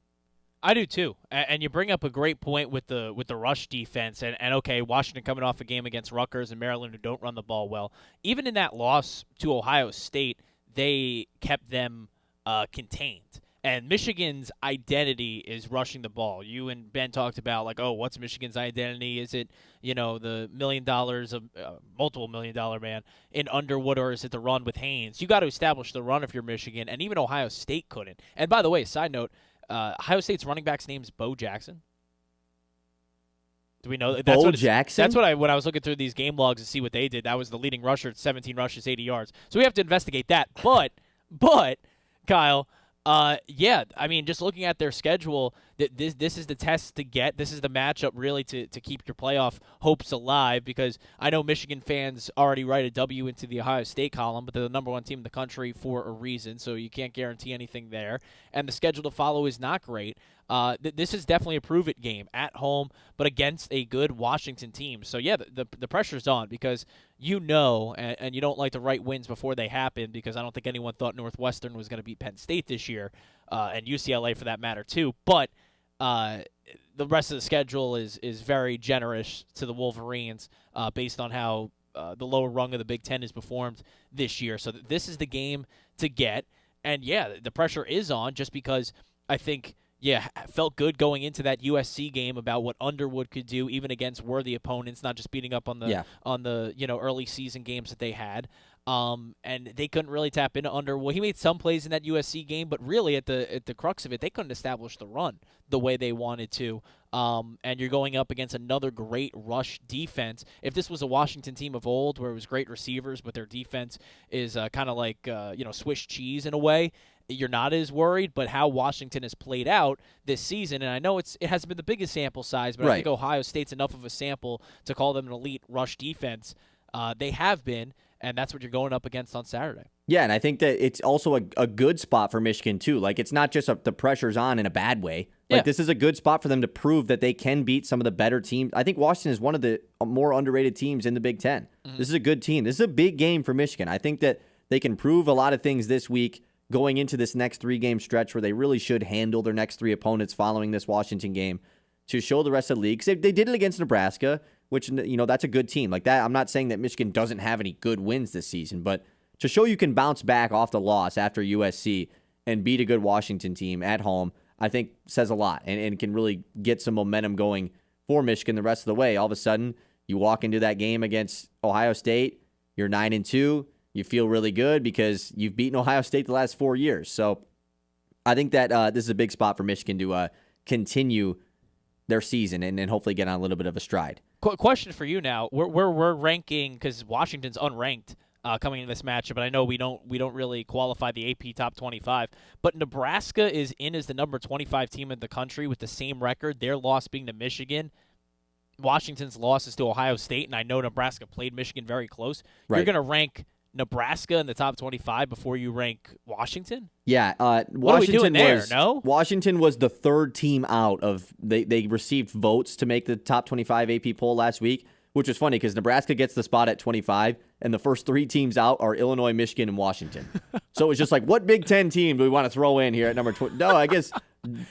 I do too, and you bring up a great point with the rush defense, and okay, Washington coming off a game against Rutgers and Maryland who don't run the ball well. Even in that loss to Ohio State, they kept them contained. And Michigan's identity is rushing the ball. You and Ben talked about, like, oh, what's Michigan's identity? Is it, the $1 million, multiple $1 million man in Underwood, or is it the run with Haynes? You got to establish the run if you're Michigan, and even Ohio State couldn't. And by the way, side note, Ohio State's running back's name is Bo Jackson. Do we know that's Bo Jackson? That's what when I was looking through these game logs to see what they did. That was the leading rusher, 17 rushes, 80 yards. So we have to investigate that. But Kyle. Yeah, I mean, just looking at their schedule, this is the test to get. This is the matchup really to keep your playoff hopes alive, because I know Michigan fans already write a W into the Ohio State column, but they're the number 1 team in the country for a reason, so you can't guarantee anything there. And the schedule to follow is not great. This is definitely a prove-it game at home, but against a good Washington team. So, yeah, the pressure's on, because and you don't like to write wins before they happen, because I don't think anyone thought Northwestern was going to beat Penn State this year, and UCLA for that matter too. But the rest of the schedule is very generous to the Wolverines based on how the lower rung of the Big Ten is performed this year. So this is the game to get. And, yeah, the pressure is on, just because I think – felt good going into that USC game about what Underwood could do, even against worthy opponents, not just beating up on the early season games that they had. And they couldn't really tap into Underwood. He made some plays in that USC game, but really at the crux of it, they couldn't establish the run the way they wanted to. And you're going up against another great rush defense. If this was a Washington team of old, where it was great receivers, but their defense is kind of like Swiss cheese in a way, you're not as worried, but how Washington has played out this season, and I know it hasn't been the biggest sample size, but I think Ohio State's enough of a sample to call them an elite rush defense. They have been, and that's what you're going up against on Saturday. Yeah, and I think that it's also a good spot for Michigan, too. Like, it's not just the pressure's on in a bad way. Like, this is a good spot for them to prove that they can beat some of the better teams. I think Washington is one of the more underrated teams in the Big Ten. Mm-hmm. This is a good team. This is a big game for Michigan. I think that they can prove a lot of things this week going into this next 3-game stretch where they really should handle their next 3 opponents following this Washington game to show the rest of the league. 'Cause they did it against Nebraska, which, that's a good team. Like that, I'm not saying that Michigan doesn't have any good wins this season, but to show you can bounce back off the loss after USC and beat a good Washington team at home, I think says a lot and can really get some momentum going for Michigan the rest of the way. All of a sudden, you walk into that game against Ohio State, you're 9-2, you feel really good because you've beaten Ohio State the last 4 years. So I think that this is a big spot for Michigan to continue their season and hopefully get on a little bit of a stride. Question for you now. We're ranking, because Washington's unranked coming into this matchup, but I know we don't really qualify the AP top 25. But Nebraska is in as the number 25 team in the country with the same record. Their loss being to Michigan. Washington's loss is to Ohio State, and I know Nebraska played Michigan very close. Right. You're going to rank Nebraska in the top 25 before you rank Washington? Yeah. What are we doing there? No? Washington was the third team out of they received votes to make the top 25 AP poll last week, which was funny because Nebraska gets the spot at 25, and the first 3 teams out are Illinois, Michigan, and Washington. So it was just like, what Big Ten team do we want to throw in here at number 20? No, I guess.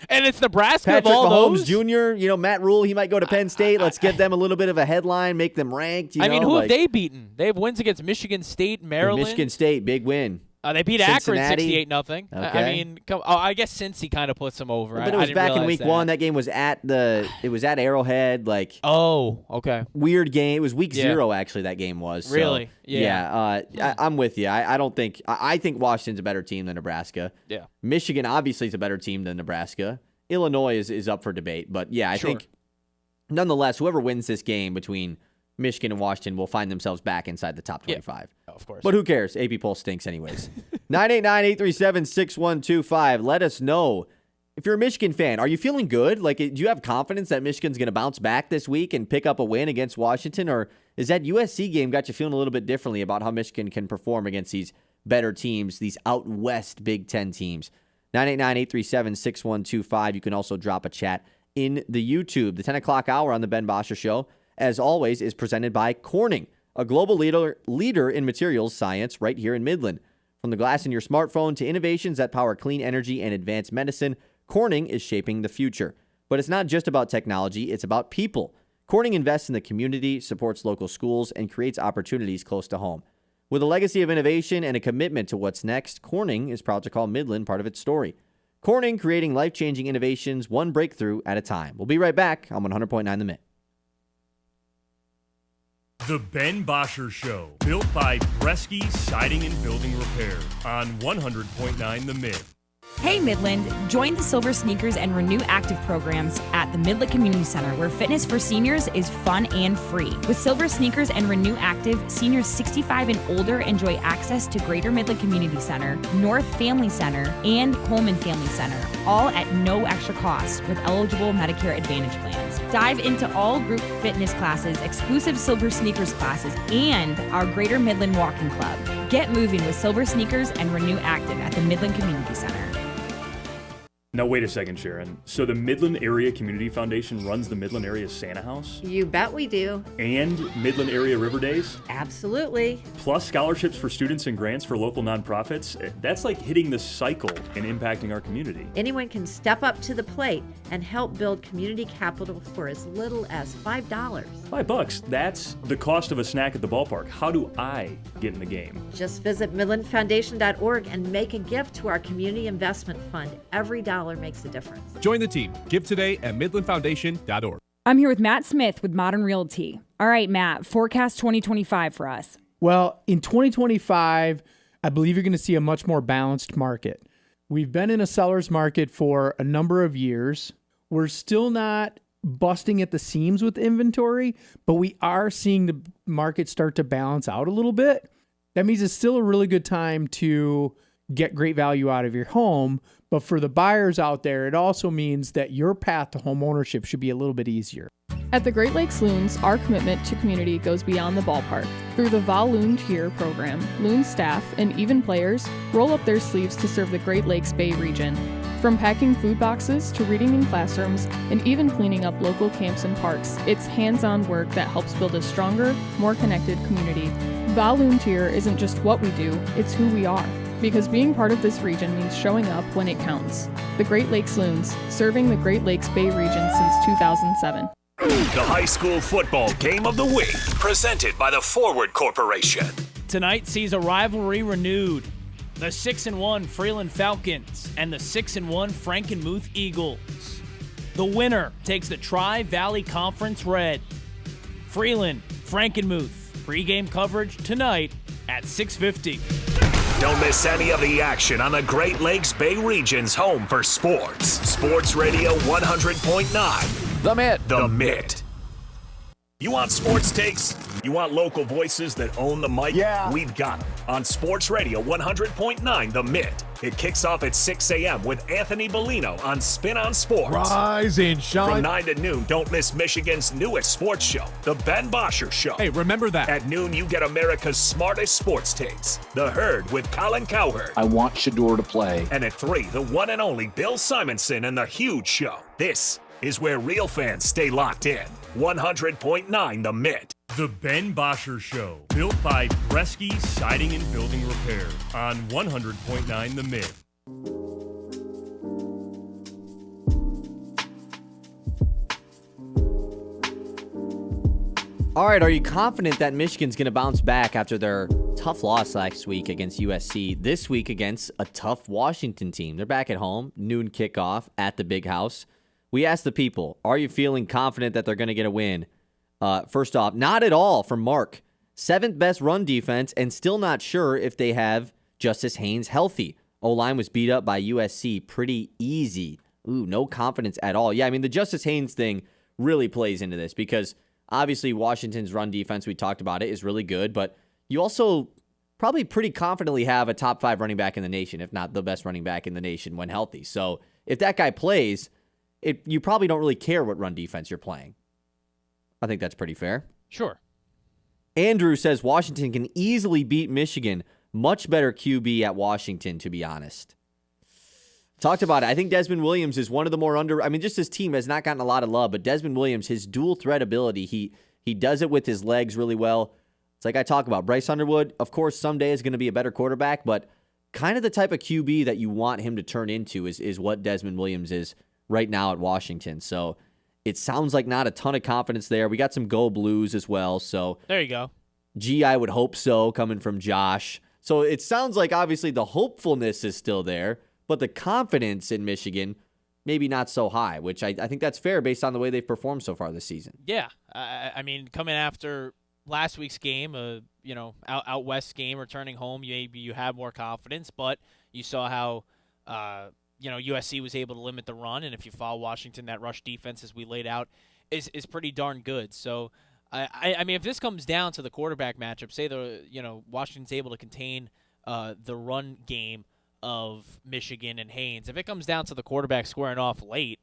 And it's Nebraska Patrick of all Mahomes those? Jr., Matt Rule, he might go to Penn State. Let's give them a little bit of a headline, make them ranked. Who have they beaten? They have wins against Michigan State, Maryland. Michigan State, big win. They beat Cincinnati. Akron 68-0. Okay. I guess Cincy kind of puts them over. But it was back in week 1. That game was at Arrowhead. Okay. Weird game. It was week 0, actually, that game was. So, really? Yeah. I'm with you. I think Washington's a better team than Nebraska. Yeah. Michigan obviously is a better team than Nebraska. Illinois is up for debate. But, yeah, I think nonetheless, whoever wins this game between Michigan and Washington will find themselves back inside the top 25. Yeah, of course. But who cares? AP poll stinks anyways. 989-837-6125. Let us know. If you're a Michigan fan, are you feeling good? Like, do you have confidence that Michigan's going to bounce back this week and pick up a win against Washington? Or is that USC game got you feeling a little bit differently about how Michigan can perform against these better teams, these out west Big Ten teams? 989-837-6125. You can also drop a chat in the YouTube. The 10 o'clock hour on the Ben Bosscher Show, as always, is presented by Corning, a global leader in materials science right here in Midland. From the glass in your smartphone to innovations that power clean energy and advanced medicine, Corning is shaping the future. But it's not just about technology, it's about people. Corning invests in the community, supports local schools, and creates opportunities close to home. With a legacy of innovation and a commitment to what's next, Corning is proud to call Midland part of its story. Corning, creating life-changing innovations, one breakthrough at a time. We'll be right back on 100.9 The Mid. The Ben Bosscher Show, built by Bresky Siding and Building Repair on 100.9 The Mid. Hey Midland, join the Silver Sneakers and Renew Active programs at the Midland Community Center, where fitness for seniors is fun and free. With Silver Sneakers and Renew Active, seniors 65 and older enjoy access to Greater Midland Community Center, North Family Center, and Coleman Family Center, all at no extra cost with eligible Medicare Advantage plans. Dive into all group fitness classes, exclusive Silver Sneakers classes, and our Greater Midland Walking Club. Get moving with Silver Sneakers and Renew Active at the Midland Community Center. Now, wait a second, Sharon. So the Midland Area Community Foundation runs the Midland Area Santa House? You bet we do. And Midland Area River Days? Absolutely. Plus scholarships for students and grants for local nonprofits? That's like hitting the cycle and impacting our community. Anyone can step up to the plate and help build community capital for as little as $5. $5? That's the cost of a snack at the ballpark. How do I get in the game? Just visit midlandfoundation.org and make a gift to our community investment fund. Every dollar makes a difference. Join the team. Give today at midlandfoundation.org. I'm here with Matt Smith with Modern Realty. All right, Matt, forecast 2025 for us. Well, in 2025, I believe you're going to see a much more balanced market. We've been in a seller's market for a number of years. We're still not busting at the seams with inventory, but we are seeing the market start to balance out a little bit. That means it's still a really good time to get great value out of your home. But for the buyers out there, it also means that your path to home ownership should be a little bit easier. At the Great Lakes Loons, our commitment to community goes beyond the ballpark. Through the Vol Loon Tier program, Loon staff and even players roll up their sleeves to serve the Great Lakes Bay region. From packing food boxes to reading in classrooms and even cleaning up local camps and parks, it's hands-on work that helps build a stronger, more connected community. Vol Loon Tier isn't just what we do, it's who we are. Because being part of this region means showing up when it counts. The Great Lakes Loons, serving the Great Lakes Bay region since 2007. The high school football game of the week, presented by the Forward Corporation. Tonight sees a rivalry renewed. The 6-1 Freeland Falcons and the 6-1 Frankenmuth Eagles. The winner takes the Tri-Valley Conference Red. Freeland, Frankenmuth, pregame coverage tonight at 6:50. Don't miss any of the action on the Great Lakes Bay region's home for sports. Sports Radio 100.9. The Mitt. The Mitt. You want sports takes? You want local voices that own the mic? Yeah. We've got them on Sports Radio 100.9 The Mitt. It kicks off at 6 a.m. with Anthony Bellino on Spin on Sports. Rise and shine. From 9 to noon, don't miss Michigan's newest sports show, The Ben Bosscher Show. Hey, remember that. At noon, you get America's smartest sports takes, The Herd with Colin Cowherd. I want Shador to play. And at 3, the one and only Bill Simonson and The Huge Show. This is where real fans stay locked in. 100.9 The Mitt. The Ben Bosscher Show, built by Bresky Siding and Building Repair on 100.9 The Mitt. All right, are you confident that Michigan's going to bounce back after their tough loss last week against USC, this week against a tough Washington team? They're back at home, noon kickoff at the Big House. We asked the people, are you feeling confident that they're going to get a win? First off, not at all from Mark. 7th best run defense and still not sure if they have Justice Haynes healthy. O-line was beat up by USC pretty easy. Ooh, no confidence at all. Yeah, I mean, the Justice Haynes thing really plays into this because obviously Washington's run defense, we talked about it, is really good, but you also probably pretty confidently have a top 5 running back in the nation, if not the best running back in the nation when healthy. So if that guy plays, you probably don't really care what run defense you're playing. I think that's pretty fair. Sure. Andrew says Washington can easily beat Michigan. Much better QB at Washington, to be honest. Talked about it. I think Desmond Williams is one of the more just his team has not gotten a lot of love, but Desmond Williams, his dual threat ability, he does it with his legs really well. It's like I talk about. Bryce Underwood, of course, someday is going to be a better quarterback, but kind of the type of QB that you want him to turn into is what Desmond Williams is right now at Washington. So it sounds like not a ton of confidence there. We got some Go Blues as well. So there you go. I would hope so, coming from Josh. So it sounds like obviously the hopefulness is still there, but the confidence in Michigan maybe not so high, which I think that's fair based on the way they've performed so far this season. Yeah. I mean, coming after last week's game, out west game, returning home, maybe you have more confidence, but you saw how USC was able to limit the run, and if you follow Washington, that rush defense, as we laid out, is pretty darn good. So, I mean, if this comes down to the quarterback matchup, say Washington's able to contain the run game of Michigan and Haynes. If it comes down to the quarterback squaring off late,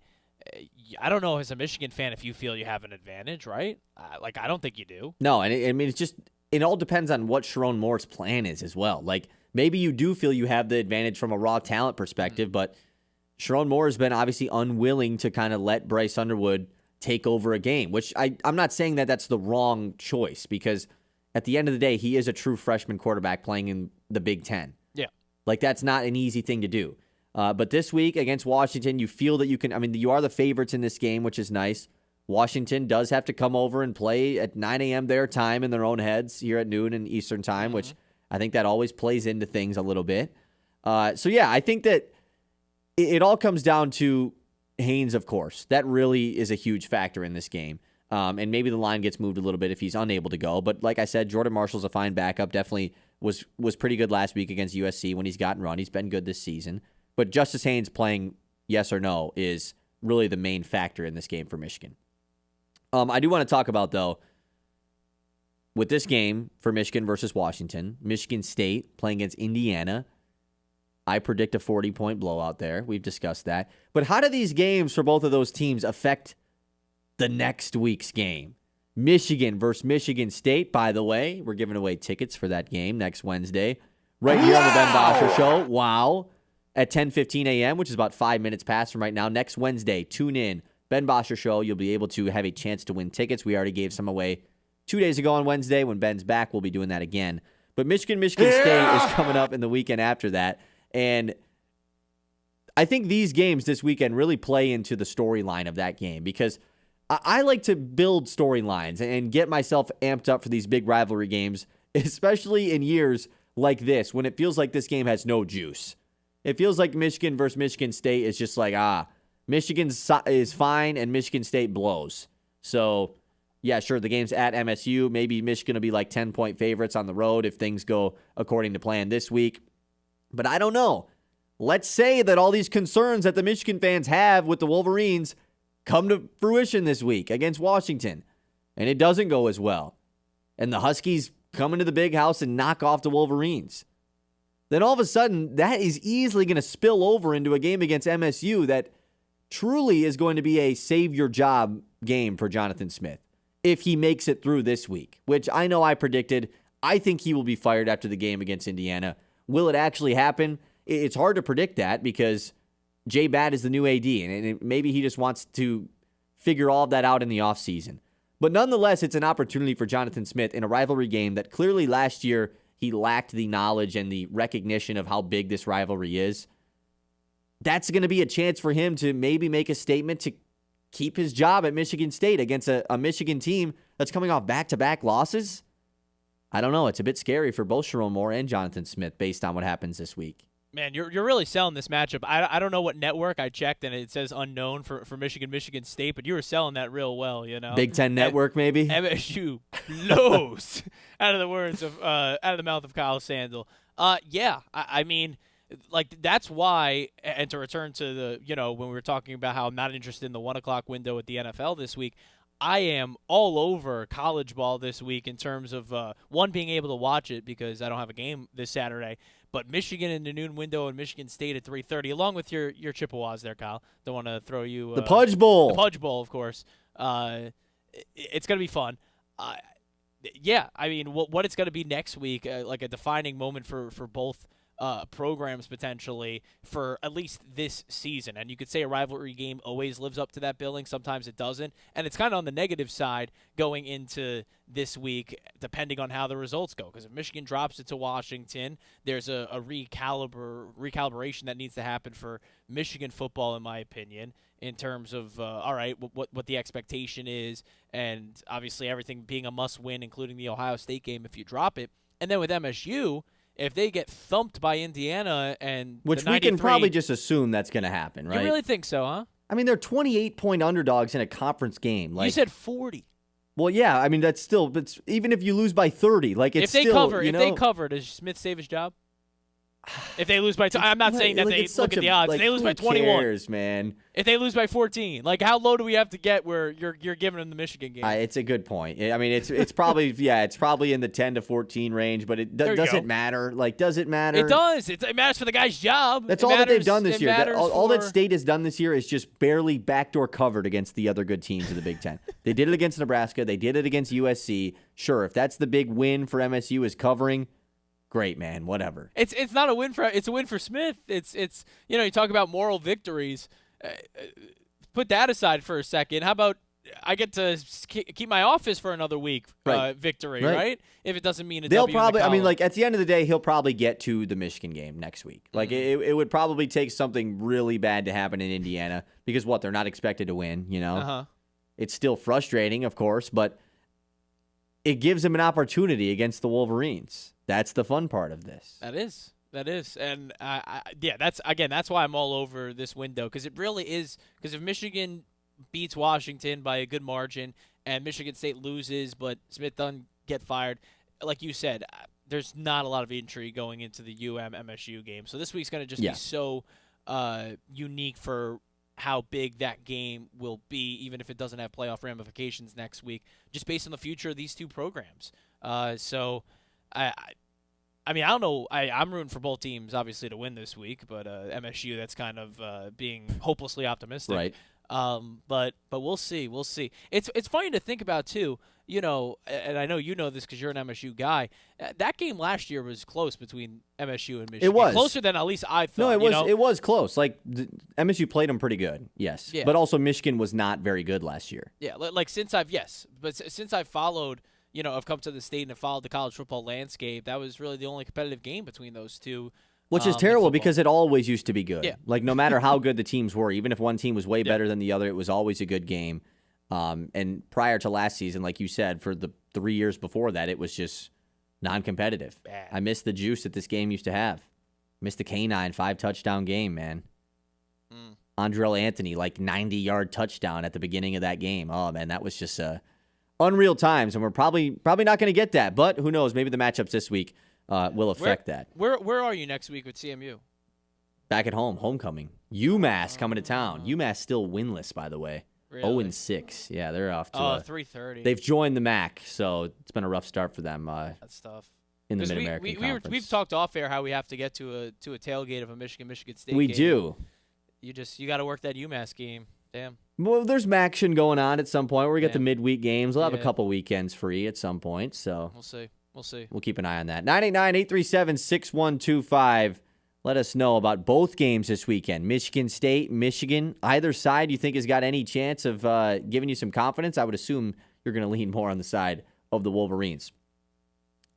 I don't know as a Michigan fan if you feel you have an advantage, right? I don't think you do. No, and it all depends on what Sharon Moore's plan is as well. Like, maybe you do feel you have the advantage from a raw talent perspective, but Sharon Moore has been obviously unwilling to kind of let Bryce Underwood take over a game, which I'm not saying that that's the wrong choice because at the end of the day, he is a true freshman quarterback playing in the Big Ten. Yeah. Like, that's not an easy thing to do. But this week against Washington, you feel that you are the favorites in this game, which is nice. Washington does have to come over and play at 9 a.m. their time in their own heads here at noon in Eastern time, which I think that always plays into things a little bit. So, yeah, I think that it all comes down to Haynes, of course. That really is a huge factor in this game. And maybe the line gets moved a little bit if he's unable to go. But like I said, Jordan Marshall's a fine backup. Definitely was pretty good last week against USC when he's gotten run. He's been good this season. But Justice Haynes playing yes or no is really the main factor in this game for Michigan. I do want to talk about, though, with this game for Michigan versus Washington, Michigan State playing against Indiana. I predict a 40-point blowout there. We've discussed that. But how do these games for both of those teams affect the next week's game? Michigan versus Michigan State, by the way. We're giving away tickets for that game next Wednesday. Right here on the Ben Bosscher Show. Wow. At 10:15 a.m., which is about 5 minutes past from right now. Next Wednesday, tune in. Ben Bosscher Show. You'll be able to have a chance to win tickets. We already gave some away 2 days ago on Wednesday. When Ben's back, we'll be doing that again. But Michigan State is coming up in the weekend after that. And I think these games this weekend really play into the storyline of that game because I like to build storylines and get myself amped up for these big rivalry games, especially in years like this when it feels like this game has no juice. It feels like Michigan versus Michigan State is just like, Michigan is fine and Michigan State blows. So, yeah, sure, the game's at MSU. Maybe Michigan will be like 10-point favorites on the road if things go according to plan this week. But I don't know. Let's say that all these concerns that the Michigan fans have with the Wolverines come to fruition this week against Washington, and it doesn't go as well. And the Huskies come into the big house and knock off the Wolverines. Then all of a sudden, that is easily going to spill over into a game against MSU that truly is going to be a save-your-job game for Jonathan Smith if he makes it through this week, which I know I predicted. I think he will be fired after the game against Indiana. Will it actually happen? It's hard to predict that because Jay Batt is the new AD, and maybe he just wants to figure all of that out in the offseason. But nonetheless, it's an opportunity for Jonathan Smith in a rivalry game that clearly last year he lacked the knowledge and the recognition of how big this rivalry is. That's going to be a chance for him to maybe make a statement to keep his job at Michigan State against a Michigan team that's coming off back-to-back losses. I don't know. It's a bit scary for both Sharon Moore and Jonathan Smith based on what happens this week. Man, you're really selling this matchup. I don't know what network I checked, and it says unknown for Michigan State, but you were selling that real well, you know. Big Ten Network, maybe. MSU blows out of the mouth of Kyle Sandel. Yeah, I mean, like that's why. And to return to the, when we were talking about how I'm not interested in the 1:00 window at the NFL this week, I am all over college ball this week in terms of one, being able to watch it because I don't have a game this Saturday. But Michigan in the noon window and Michigan State at 3:30, along with your Chippewas there, Kyle. Don't want to throw you the Pudge Bowl. The Pudge Bowl, of course. It's going to be fun. Yeah, I mean, what it's going to be next week, like a defining moment for both programs potentially for at least this season. And you could say a rivalry game always lives up to that billing. Sometimes it doesn't. And it's kind of on the negative side going into this week, depending on how the results go. Because if Michigan drops it to Washington, there's a recalibration that needs to happen for Michigan football, in my opinion, in terms of, all right, what the expectation is. And obviously everything being a must-win, including the Ohio State game if you drop it. And then with MSU, if they get thumped by Indiana and which we can probably just assume that's going to happen, right? You really think so, huh? I mean, they're 28-point underdogs in a conference game. You said 40. Well, yeah. I mean, that's still. But even if you lose by 30, like it's if they still. If they cover, does Smith save his job? If they lose by, I'm not saying that they look at the odds. If they lose by 21, cares, man. If they lose by 14, like how low do we have to get where you're giving them the Michigan game? It's a good point. I mean, it's probably it's probably in the 10 to 14 range, but it doesn't matter. Like, does it matter? It does. It matters for the guy's job. That's all that they've done this year. All that State has done this year is just barely backdoor covered against the other good teams of the Big Ten. They did it against Nebraska. They did it against USC. Sure, if that's the big win for MSU is covering. Great, man. Whatever. It's not a win for. It's a win for Smith. It's you talk about moral victories. Put that aside for a second. How about I get to keep my office for another week? Victory, right? If it doesn't mean they'll probably. I mean, like at the end of the day, he'll probably get to the Michigan game next week. Like it would probably take something really bad to happen in Indiana because they're not expected to win. It's still frustrating, of course, but it gives him an opportunity against the Wolverines. That's the fun part of this. That is. And, that's why I'm all over this window, because it really is. Because if Michigan beats Washington by a good margin and Michigan State loses but Smith doesn't get fired, like you said, there's not a lot of intrigue going into the UM-MSU game. So this week's going to just be so unique for how big that game will be, even if it doesn't have playoff ramifications next week, just based on the future of these two programs. I mean, I don't know. I'm rooting for both teams, obviously, to win this week, but MSU, that's kind of being hopelessly optimistic. Right. But we'll see. We'll see. It's funny to think about, too, and I know you know this because you're an MSU guy. That game last year was close between MSU and Michigan. It was. Closer than at least I thought. No, it was close. Like, MSU played them pretty good, yes. Yeah. But also Michigan was not very good last year. Yeah, like since I've followed, I've come to the state and have followed the college football landscape, that was really the only competitive game between those two. Which is terrible because it always used to be good. Yeah. Like, no matter how good the teams were, even if one team was way better than the other, it was always a good game. And prior to last season, like you said, for the 3 years before that, it was just non-competitive. Bad. I miss the juice that this game used to have. Missed the K-9 5-touchdown game, man. Andrell Anthony, like 90-yard touchdown at the beginning of that game. Oh, man, that was just unreal times, and we're probably not going to get that. But who knows? Maybe the matchups this week will affect that. Where are you next week with CMU? Back at home, homecoming. UMass coming to town. UMass still winless, by the way. Really? 0-6. Yeah, they're off to 3:30. They've joined the MAC, so it's been a rough start for them. That's tough. In the Mid-American Conference. We've talked off air how we have to get to a tailgate of a Michigan State we game. do. You got to work that UMass game. Damn. Well, there's MACtion going on at some point where we get the midweek games. We'll have a couple weekends free at some point, so We'll see. We'll keep an eye on that. 989-837-6125. Let us know about both games this weekend. Michigan State, Michigan. Either side you think has got any chance of giving you some confidence? I would assume you're going to lean more on the side of the Wolverines.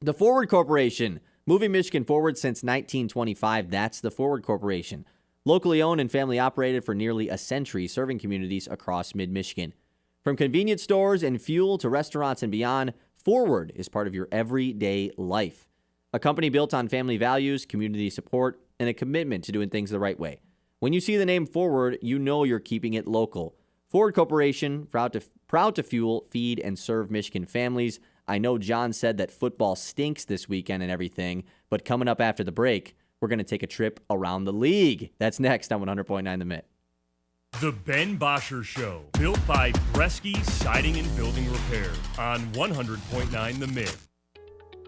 The Forward Corporation, moving Michigan forward since 1925. That's the Forward Corporation. Locally owned and family operated for nearly a century, serving communities across mid-Michigan. From convenience stores and fuel to restaurants and beyond, Forward is part of your everyday life. A company built on family values, community support, and a commitment to doing things the right way. When you see the name Forward, you know you're keeping it local. Forward Corporation, proud to fuel, feed, and serve Michigan families. I know John said that football stinks this weekend and everything, but coming up after the break, we're going to take a trip around the league. That's next on 100.9 The Mitt. The Ben Bosscher Show, built by Bresky Siding and Building Repair on 100.9 The Mitt.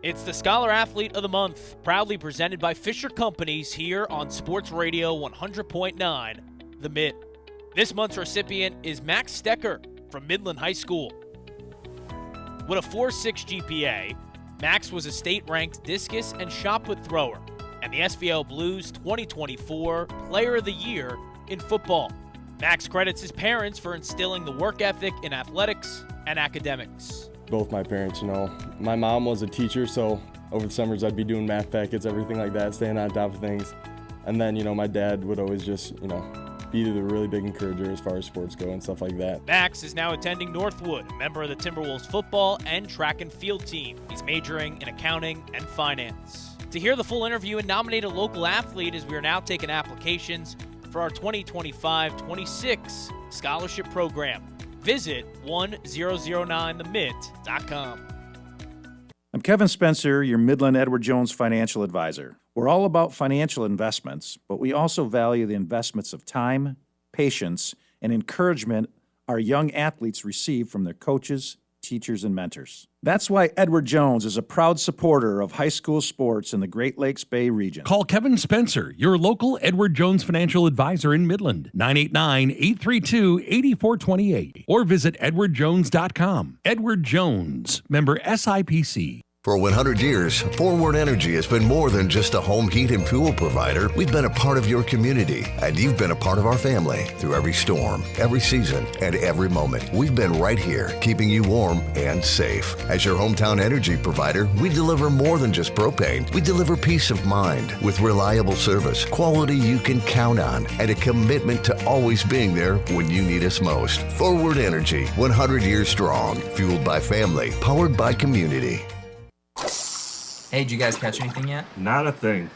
It's the Scholar Athlete of the Month, proudly presented by Fisher Companies here on Sports Radio 100.9 The Mitt. This month's recipient is Max Stecker from Midland High School. With a 4.6 GPA, Max was a state-ranked discus and shot put thrower and the SVL Blues 2024 Player of the Year in football. Max credits his parents for instilling the work ethic in athletics and academics. Both my parents, my mom was a teacher, so over the summers I'd be doing math packets, everything like that, staying on top of things. And then, my dad would always just, be the really big encourager as far as sports go and stuff like that. Max is now attending Northwood, a member of the Timberwolves football and track and field team. He's majoring in accounting and finance. To hear the full interview and nominate a local athlete, as we are now taking applications for our 2025-26 scholarship program. Visit 1009themitt.com. I'm Kevin Spencer, your Midland Edward Jones financial advisor. We're all about financial investments, but we also value the investments of time, patience, and encouragement our young athletes receive from their coaches, teachers, and mentors. That's why Edward Jones is a proud supporter of high school sports in the Great Lakes Bay region. Call Kevin Spencer, your local Edward Jones financial advisor in Midland, 989-832-8428, or visit edwardjones.com. Edward Jones, member SIPC. For 100 years, Forward Energy has been more than just a home heat and fuel provider. We've been a part of your community, and you've been a part of our family through every storm, every season, and every moment. We've been right here, keeping you warm and safe. As your hometown energy provider, we deliver more than just propane. We deliver peace of mind with reliable service, quality you can count on, and a commitment to always being there when you need us most. Forward Energy, 100 years strong, fueled by family, powered by community. Hey, did you guys catch anything yet? Not a thing.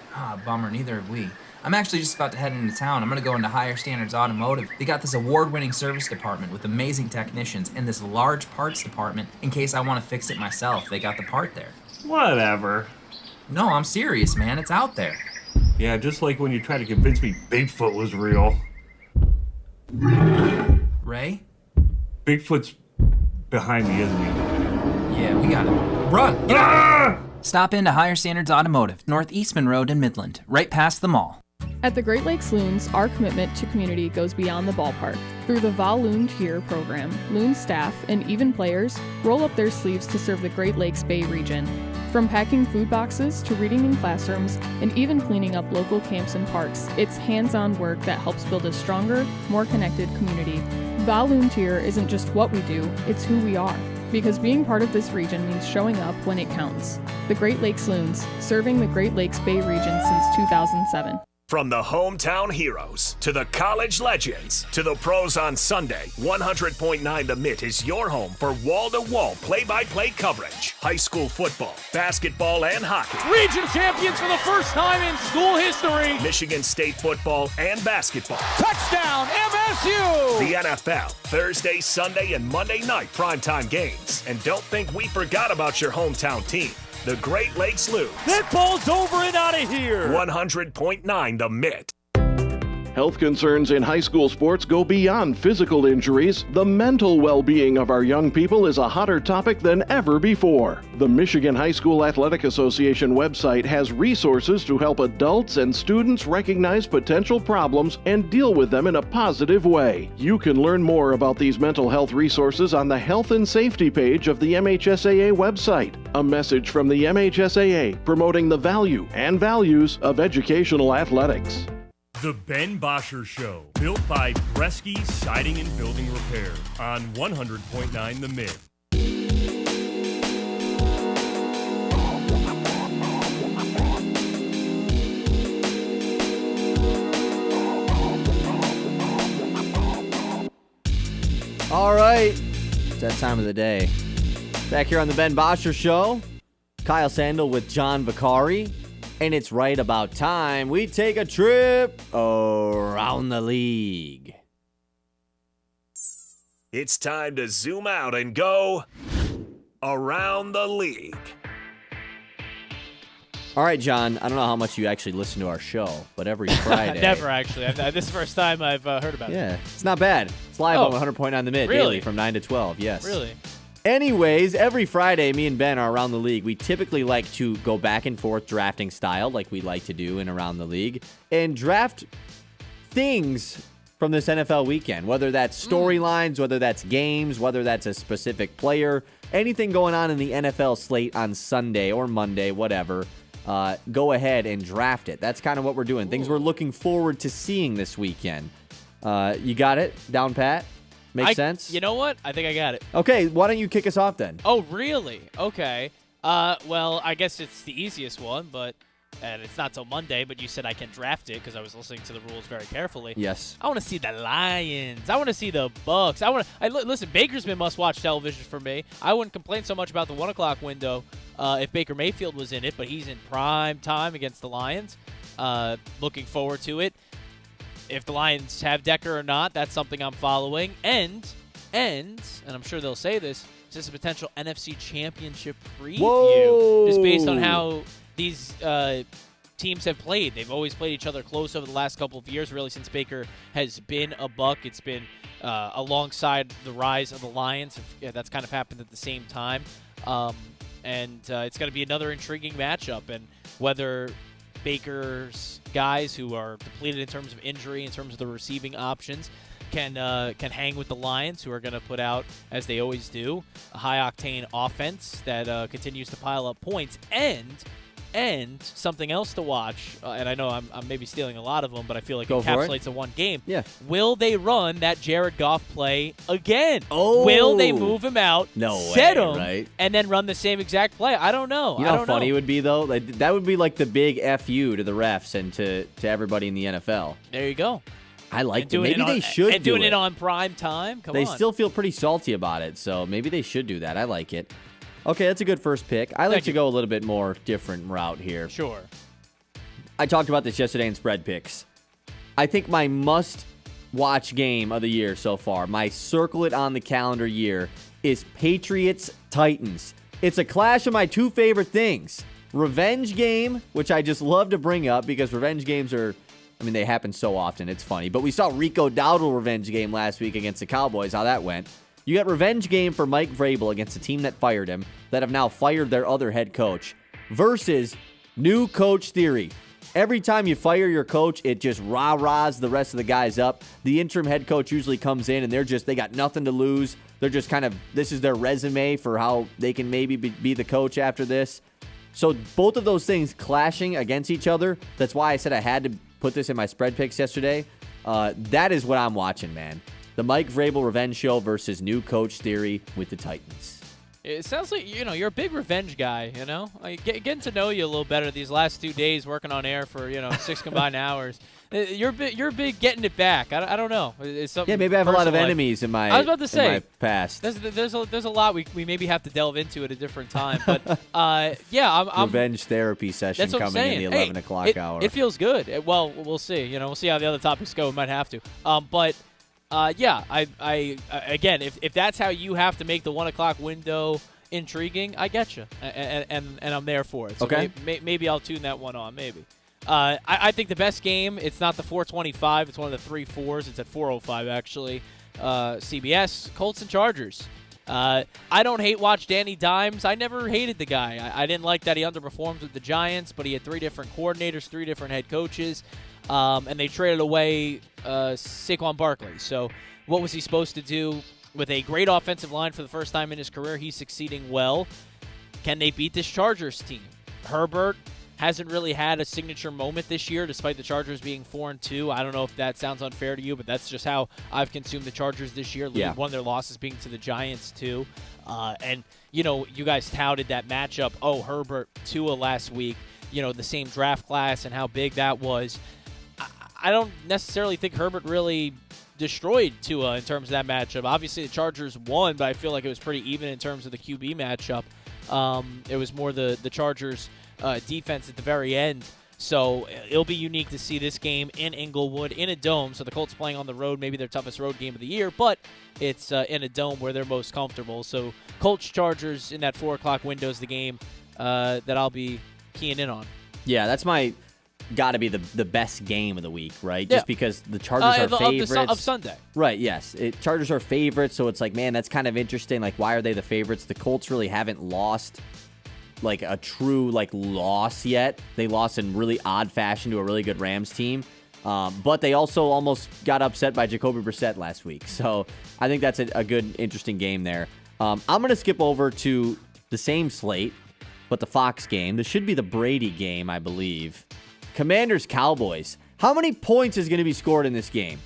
Bummer, neither have we. I'm actually just about to head into town. I'm going to go into Higher Standards Automotive. They got this award-winning service department with amazing technicians and this large parts department in case I want to fix it myself. They got the part there. Whatever. No, I'm serious, man. It's out there. Yeah, just like when you tried to convince me Bigfoot was real. Ray? Bigfoot's behind me, isn't he? Yeah, we gotta run. Ah! Stop into Higher Standards Automotive, North Eastman Road in Midland, right past the mall. At the Great Lakes Loons, our commitment to community goes beyond the ballpark. Through the Volunteer program, Loon staff and even players roll up their sleeves to serve the Great Lakes Bay region. From packing food boxes to reading in classrooms and even cleaning up local camps and parks, it's hands-on work that helps build a stronger, more connected community. Volunteer isn't just what we do, it's who we are. Because being part of this region means showing up when it counts. The Great Lakes Loons, serving the Great Lakes Bay region since 2007. From the hometown heroes to the college legends to the pros on Sunday, 100.9 The Mitt is your home for wall-to-wall play-by-play coverage. High school football, basketball, and hockey. Region champions for the first time in school history. Michigan State football and basketball. Touchdown, MSU! The NFL, Thursday, Sunday, and Monday night primetime games. And don't think we forgot about your hometown team. The Great Lakes Loons. That ball's over and out of here. 100.9 The Mitt. Health concerns in high school sports go beyond physical injuries. The mental well-being of our young people is a hotter topic than ever before. The Michigan High School Athletic Association website has resources to help adults and students recognize potential problems and deal with them in a positive way. You can learn more about these mental health resources on the Health and Safety page of the MHSAA website. A message from the MHSAA promoting the value and values of educational athletics. The Ben Bosscher Show, built by Bresky Siding and Building Repair on 100.9 The Mid. All right, it's that time of the day. Back here on the Ben Bosscher Show, Kyle Sandel with John Vicari. And it's right about time we take a trip around the league. It's time to zoom out and go around the league. All right, John, I don't know how much you actually listen to our show, but every Friday. Never, actually. This is the first time I've heard about it. Yeah, it's not bad. It's live on 100.9 The Mid daily from 9 to 12, yes. Really? Anyways, every Friday, me and Ben are around the league. We typically like to go back and forth drafting style like we like to do in Around the League and draft things from this NFL weekend, whether that's storylines, whether that's games, whether that's a specific player, anything going on in the NFL slate on Sunday or Monday, whatever. Go ahead and draft it. That's kind of what we're doing. Things we're looking forward to seeing this weekend. You got it down pat? Makes sense? You know what? I think I got it. Okay, why don't you kick us off then? Oh, really? Okay. Well, I guess it's the easiest one, and it's not till Monday, but you said I can draft it because I was listening to the rules very carefully. Yes. I want to see the Lions. I want to see the Bucks. Listen, Baker's been must-watch television for me. I wouldn't complain so much about the 1 o'clock window if Baker Mayfield was in it, but he's in prime time against the Lions. Looking forward to it. If the Lions have Decker or not, that's something I'm following. And I'm sure they'll say this, is this a potential NFC Championship preview? Whoa. Just based on how these teams have played. They've always played each other close over the last couple of years, really, since Baker has been a Buck. It's been alongside the rise of the Lions. That's kind of happened at the same time. And it's going to be another intriguing matchup. And whether Baker's guys who are depleted in terms of injury, in terms of the receiving options, can hang with the Lions, who are going to put out, as they always do, a high-octane offense that continues to pile up points. And something else to watch, and I know I'm maybe stealing a lot of them, but I feel like it encapsulates in one game. Yeah. Will they run that Jared Goff play again? Oh. Will they move him out, way, set him, right? and then run the same exact play? I don't know. You know how funny it would be, though? Like, that would be like the big FU to the refs and to everybody in the NFL. There you go. I like it. Maybe they should do it. And doing it on prime time? Come on. They still feel pretty salty about it, so maybe they should do that. I like it. Okay, that's a good first pick. I like to go a little bit more different route here. Sure. I talked about this yesterday in spread picks. I think my must-watch game of the year so far, my circle it on the calendar year, is Patriots-Titans. It's a clash of my two favorite things. Revenge game, which I just love to bring up because revenge games are, they happen so often. It's funny. But we saw Rico Dowdle revenge game last week against the Cowboys, how that went. You got revenge game for Mike Vrabel against the team that fired him, that have now fired their other head coach. versus new coach theory. Every time you fire your coach, it just rah-rahs the rest of the guys up. The interim head coach usually comes in and they got nothing to lose. They're just this is their resume for how they can maybe be the coach after this. So both of those things clashing against each other, that's why I said I had to put this in my spread picks yesterday. That is what I'm watching, man. The Mike Vrabel revenge show versus new coach theory with the Titans. It sounds like, you're a big revenge guy, Like, getting to know you a little better these last 2 days working on air for, 6 combined hours. You're big getting it back. I don't know. It's something. Yeah, maybe I have a lot of enemies in my, I was about to say, in my past. There's a lot we maybe have to delve into at a different time. But, yeah, I'm revenge therapy session coming in the 11 o'clock hour. It feels good. Well, we'll see. We'll see how the other topics go. We might have to. But... yeah, I again, if that's how you have to make the 1 o'clock window intriguing, I get you, and I'm there for it. So okay, maybe I'll tune that one on. Maybe. I think the best game. It's not the 4:25. It's one of the 3-4s. It's at 4:05 actually. CBS, Colts and Chargers. I don't hate watch Danny Dimes. I never hated the guy. I didn't like that he underperformed with the Giants, but he had 3 different coordinators, 3 different head coaches. And they traded away Saquon Barkley. So what was he supposed to do with a great offensive line for the first time in his career? He's succeeding well. Can they beat this Chargers team? Herbert hasn't really had a signature moment this year, despite the Chargers being 4-2. I don't know if that sounds unfair to you, but that's just how I've consumed the Chargers this year. Yeah. One of their losses being to the Giants, too. And, you guys touted that matchup. Oh, Herbert, Tua last week. The same draft class and how big that was. I don't necessarily think Herbert really destroyed Tua in terms of that matchup. Obviously, the Chargers won, but I feel like it was pretty even in terms of the QB matchup. It was more the Chargers' defense at the very end. So it'll be unique to see this game in Inglewood in a dome. So the Colts playing on the road, maybe their toughest road game of the year, but it's in a dome where they're most comfortable. So Colts-Chargers in that 4 o'clock window is the game that I'll be keying in on. Yeah, that's got to be the best game of the week, right? Yeah. Just because the Chargers are favorites. Of Sunday. Right, yes. Chargers are favorites, so it's like, man, that's kind of interesting. Like, why are they the favorites? The Colts really haven't lost, like, a true, loss yet. They lost in really odd fashion to a really good Rams team. But they also almost got upset by Jacoby Brissett last week. So I think that's a good, interesting game there. I'm going to skip over to the same slate, but the Fox game. This should be the Brady game, I believe. Commanders-Cowboys. How many points is going to be scored in this game?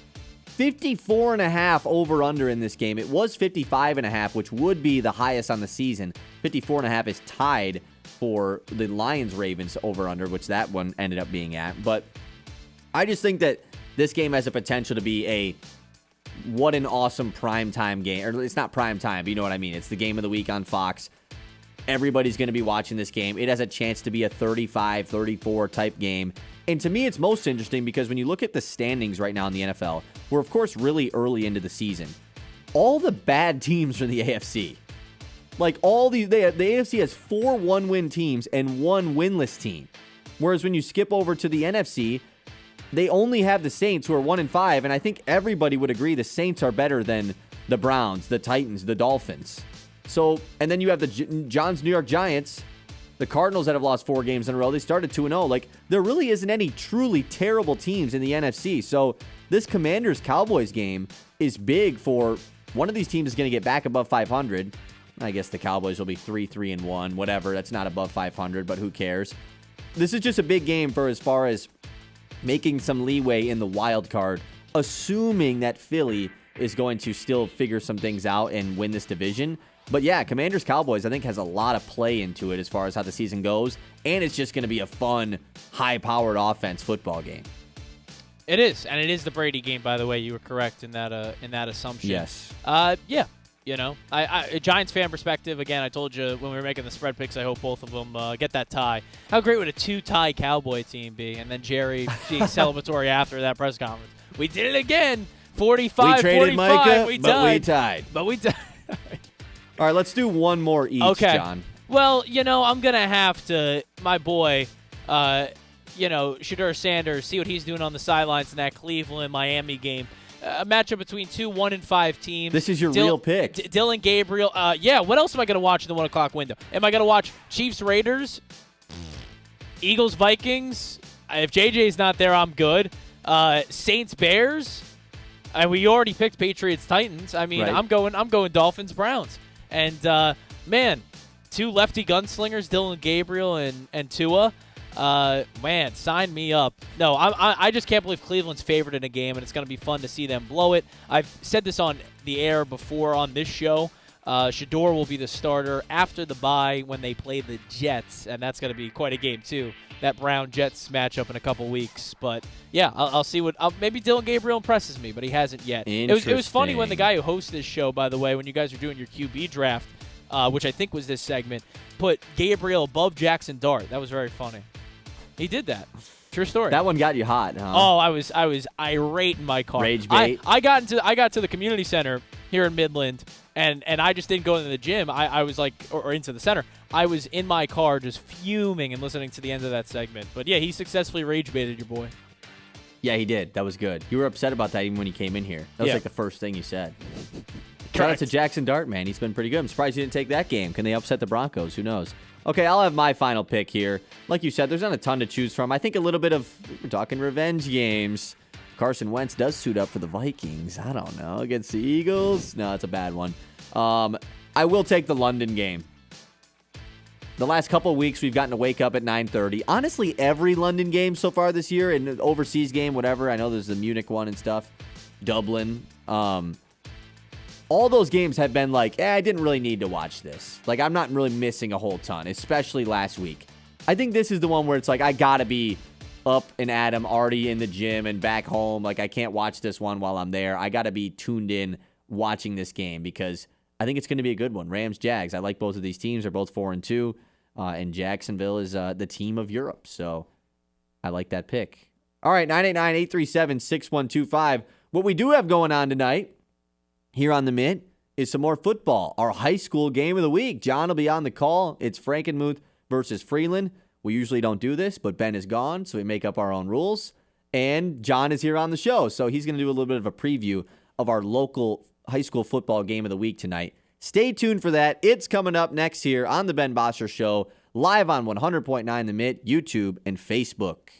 54.5 over-under in this game. It was 55.5, which would be the highest on the season. 54.5 is tied for the Lions-Ravens over-under, which that one ended up being at. But I just think that this game has the potential to be a what an awesome primetime game. Or it's not primetime, but you know what I mean. It's the game of the week on Fox. Everybody's going to be watching this game. It has a chance to be a 35-34 type game. And to me, it's most interesting because when you look at the standings right now in the NFL, we're, of course, really early into the season. All the bad teams are in the AFC. Like, the AFC has 4 one-win teams and 1 winless team. Whereas when you skip over to the NFC, they only have the Saints, who are 1-5, and I think everybody would agree the Saints are better than the Browns, the Titans, the Dolphins. So, and then you have the John's New York Giants, the Cardinals that have lost 4 games in a row. They started 2-0. Like, there really isn't any truly terrible teams in the NFC. So, this Commanders-Cowboys game is big for one of these teams is going to get back above 500. I guess the Cowboys will be 3-1, whatever. That's not above 500, but who cares? This is just a big game for as far as making some leeway in the wild card, assuming that Philly is going to still figure some things out and win this division. But yeah, Commanders-Cowboys, I think, has a lot of play into it as far as how the season goes. And it's just going to be a fun, high-powered offense football game. It is, and it is the Brady game, by the way. You were correct in that assumption. Yes. Yeah. A Giants fan perspective, again, I told you when we were making the spread picks, I hope both of them get that tie. How great would a 2-tie Cowboy team be? And then Jerry being celebratory after that press conference. We did it again. 45-45. We traded Micah, we But we tied. All right, let's do one more each, okay. John. Well, I'm going to have to, my boy, Shedeur Sanders, see what he's doing on the sidelines in that Cleveland-Miami game. A matchup between 2 1-5 teams. This is your real pick. Dylan Gabriel. Yeah, what else am I going to watch in the 1 o'clock window? Am I going to watch Chiefs-Raiders? Eagles, Vikings. If JJ's not there, I'm good. Saints, Bears. We already picked Patriots, Titans. I mean, Right. I'm going Dolphins, Browns. And man, two lefty gunslingers, Dylan Gabriel and Tua. Man, sign me up. No, I just can't believe Cleveland's favored in a game, and it's going to be fun to see them blow it. I've said this on the air before on this show. Shador will be the starter after the bye when they play the Jets, and that's going to be quite a game too. That Brown-Jets matchup in a couple weeks. But, yeah, I'll see what maybe Dylan Gabriel impresses me, but he hasn't yet. It was funny when the guy who hosts this show, by the way, when you guys were doing your QB draft, which I think was this segment, put Gabriel above Jackson Dart. That was very funny. He did that. True story. That one got you hot, huh? Oh, I was irate in my car. Rage bait. I got to the community center here in Midland, and I just didn't go into the gym. I was like, or into the center. I was in my car just fuming and listening to the end of that segment. But yeah, he successfully rage baited your boy. Yeah, he did. That was good. You were upset about that even when he came in here. That was like the first thing you said. Shout out to Jackson Dart, man. He's been pretty good. I'm surprised he didn't take that game. Can they upset the Broncos? Who knows? Okay, I'll have my final pick here. Like you said, there's not a ton to choose from. I think a little bit of, we're talking revenge games. Carson Wentz does suit up for the Vikings. I don't know. Against the Eagles? No, it's a bad one. I will take the London game. The last couple of weeks, we've gotten to wake up at 9:30. Honestly, every London game so far this year, and the overseas game, whatever. I know there's the Munich one and stuff. Dublin. All those games have been like, I didn't really need to watch this. Like, I'm not really missing a whole ton, especially last week. I think this is the one where it's like, I got to be up and at 'em, already in the gym and back home. Like, I can't watch this one while I'm there. I got to be tuned in watching this game because I think it's going to be a good one. Rams, Jags. I like both of these teams. They're both 4-2. And Jacksonville is the team of Europe. So I like that pick. All right, 989-837-6125. What we do have going on tonight here on the Mint is some more football. Our high school game of the week. John will be on the call. It's Frankenmuth versus Freeland. We usually don't do this, but Ben is gone, so we make up our own rules. And John is here on the show, so he's going to do a little bit of a preview of our local high school football game of the week tonight. Stay tuned for that. It's coming up next here on the Ben Bosscher Show, live on 100.9 The Mint, YouTube, and Facebook.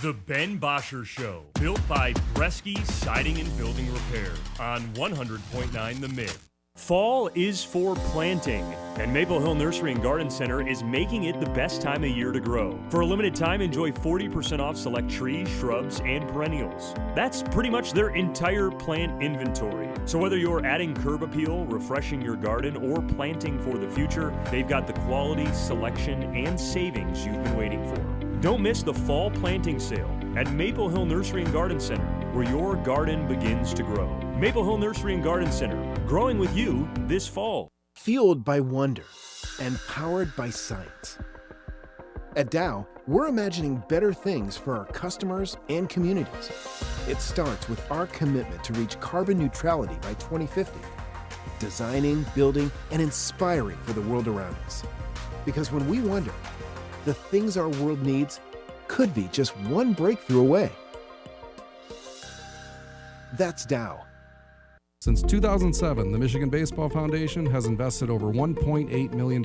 The Ben Bosscher Show, built by Bresky Siding and Building Repair on 100.9 The Mint. Fall is for planting, and Maple Hill Nursery and Garden Center is making it the best time of year to grow. For a limited time, enjoy 40% off select trees, shrubs, and perennials. That's pretty much their entire plant inventory. So whether you're adding curb appeal, refreshing your garden, or planting for the future, they've got the quality, selection, and savings you've been waiting for. Don't miss the fall planting sale at Maple Hill Nursery and Garden Center, where your garden begins to grow. Maple Hill Nursery and Garden Center, growing with you this fall. Fueled by wonder and powered by science. At Dow, we're imagining better things for our customers and communities. It starts with our commitment to reach carbon neutrality by 2050, designing, building, and inspiring for the world around us. Because when we wonder, the things our world needs could be just one breakthrough away. That's Dow. Since 2007, the Michigan Baseball Foundation has invested over $1.8 million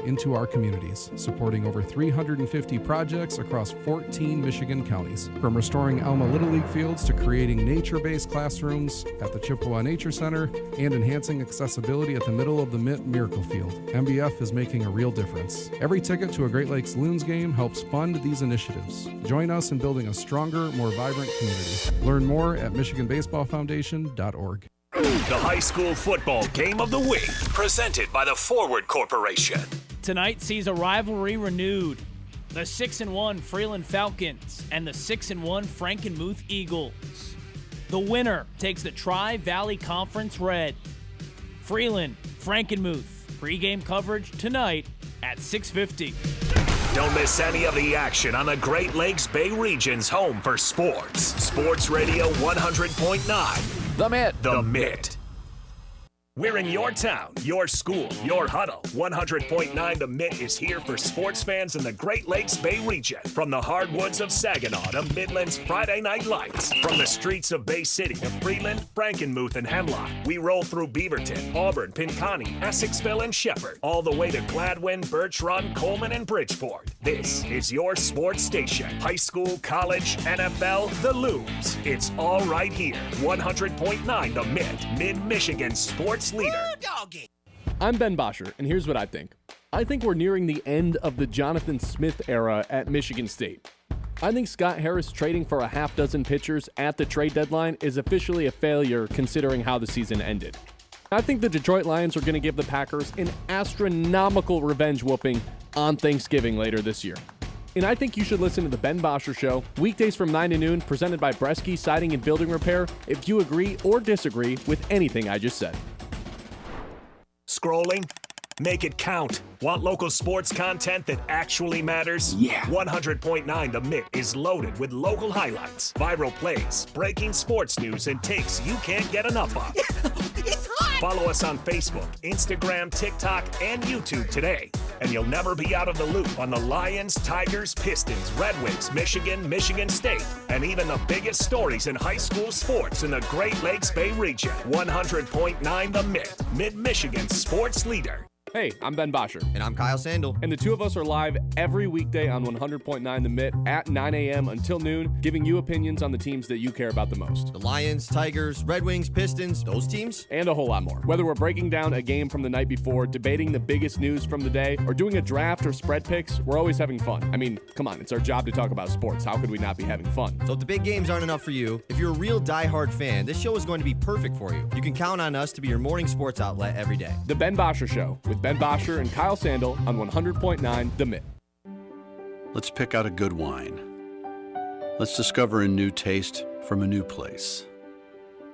into our communities, supporting over 350 projects across 14 Michigan counties. From restoring Alma Little League fields to creating nature-based classrooms at the Chippewa Nature Center and enhancing accessibility at the middle of the Mint Miracle Field, MBF is making a real difference. Every ticket to a Great Lakes Loons game helps fund these initiatives. Join us in building a stronger, more vibrant community. Learn more at MichiganBaseballFoundation.org. The high school football game of the week, presented by the Forward Corporation. Tonight sees a rivalry renewed. The 6-1 Freeland Falcons and the 6-1 Frankenmuth Eagles. The winner takes the Tri-Valley Conference Red. Freeland, Frankenmuth, pregame coverage tonight at 6:50. Don't miss any of the action on the Great Lakes Bay region's home for sports. Sports Radio 100.9. The Mint. The Mint. We're in your town, your school, your huddle. 100.9 The Mitt is here for sports fans in the Great Lakes Bay region. From the hardwoods of Saginaw to Midland's Friday Night Lights. From the streets of Bay City to Freeland, Frankenmuth, and Hemlock. We roll through Beaverton, Auburn, Pinconning, Essexville, and Shepherd. All the way to Gladwin, Birch Run, Coleman, and Bridgeport. This is your sports station. High school, college, NFL, the Looms. It's all right here. 100.9 The Mitt, Mid-Michigan's sports leader. I'm Ben Bosscher, and here's what I think. I think we're nearing the end of the Jonathan Smith era at Michigan State. I think Scott Harris trading for a half dozen pitchers at the trade deadline is officially a failure considering how the season ended. I think the Detroit Lions are going to give the Packers an astronomical revenge whooping on Thanksgiving later this year. And I think you should listen to The Ben Bosscher Show, weekdays from 9 to noon, presented by Bresky Siding and Building Repair, if you agree or disagree with anything I just said. Scrolling? Make it count. Want local sports content that actually matters? Yeah. 100.9 The Mitt is loaded with local highlights, viral plays, breaking sports news, and takes you can't get enough of. It's hot! Follow us on Facebook, Instagram, TikTok, and YouTube today, and you'll never be out of the loop on the Lions, Tigers, Pistons, Red Wings, Michigan, Michigan State, and even the biggest stories in high school sports in the Great Lakes Bay region. 100.9 The Mitt, Mid-Michigan's sports leader. Hey, I'm Ben Bosscher. And I'm Kyle Sandel. And the two of us are live every weekday on 100.9 The Mitt at 9 a.m. until noon, giving you opinions on the teams that you care about the most. The Lions, Tigers, Red Wings, Pistons, those teams. And a whole lot more. Whether we're breaking down a game from the night before, debating the biggest news from the day, or doing a draft or spread picks, we're always having fun. I mean, come on, it's our job to talk about sports. How could we not be having fun? So if the big games aren't enough for you, if you're a real diehard fan, this show is going to be perfect for you. You can count on us to be your morning sports outlet every day. The Ben Bosscher Show with Ben Bosscher and Kyle Sandel on 100.9 The Mitt. Let's pick out a good wine. Let's discover a new taste from a new place.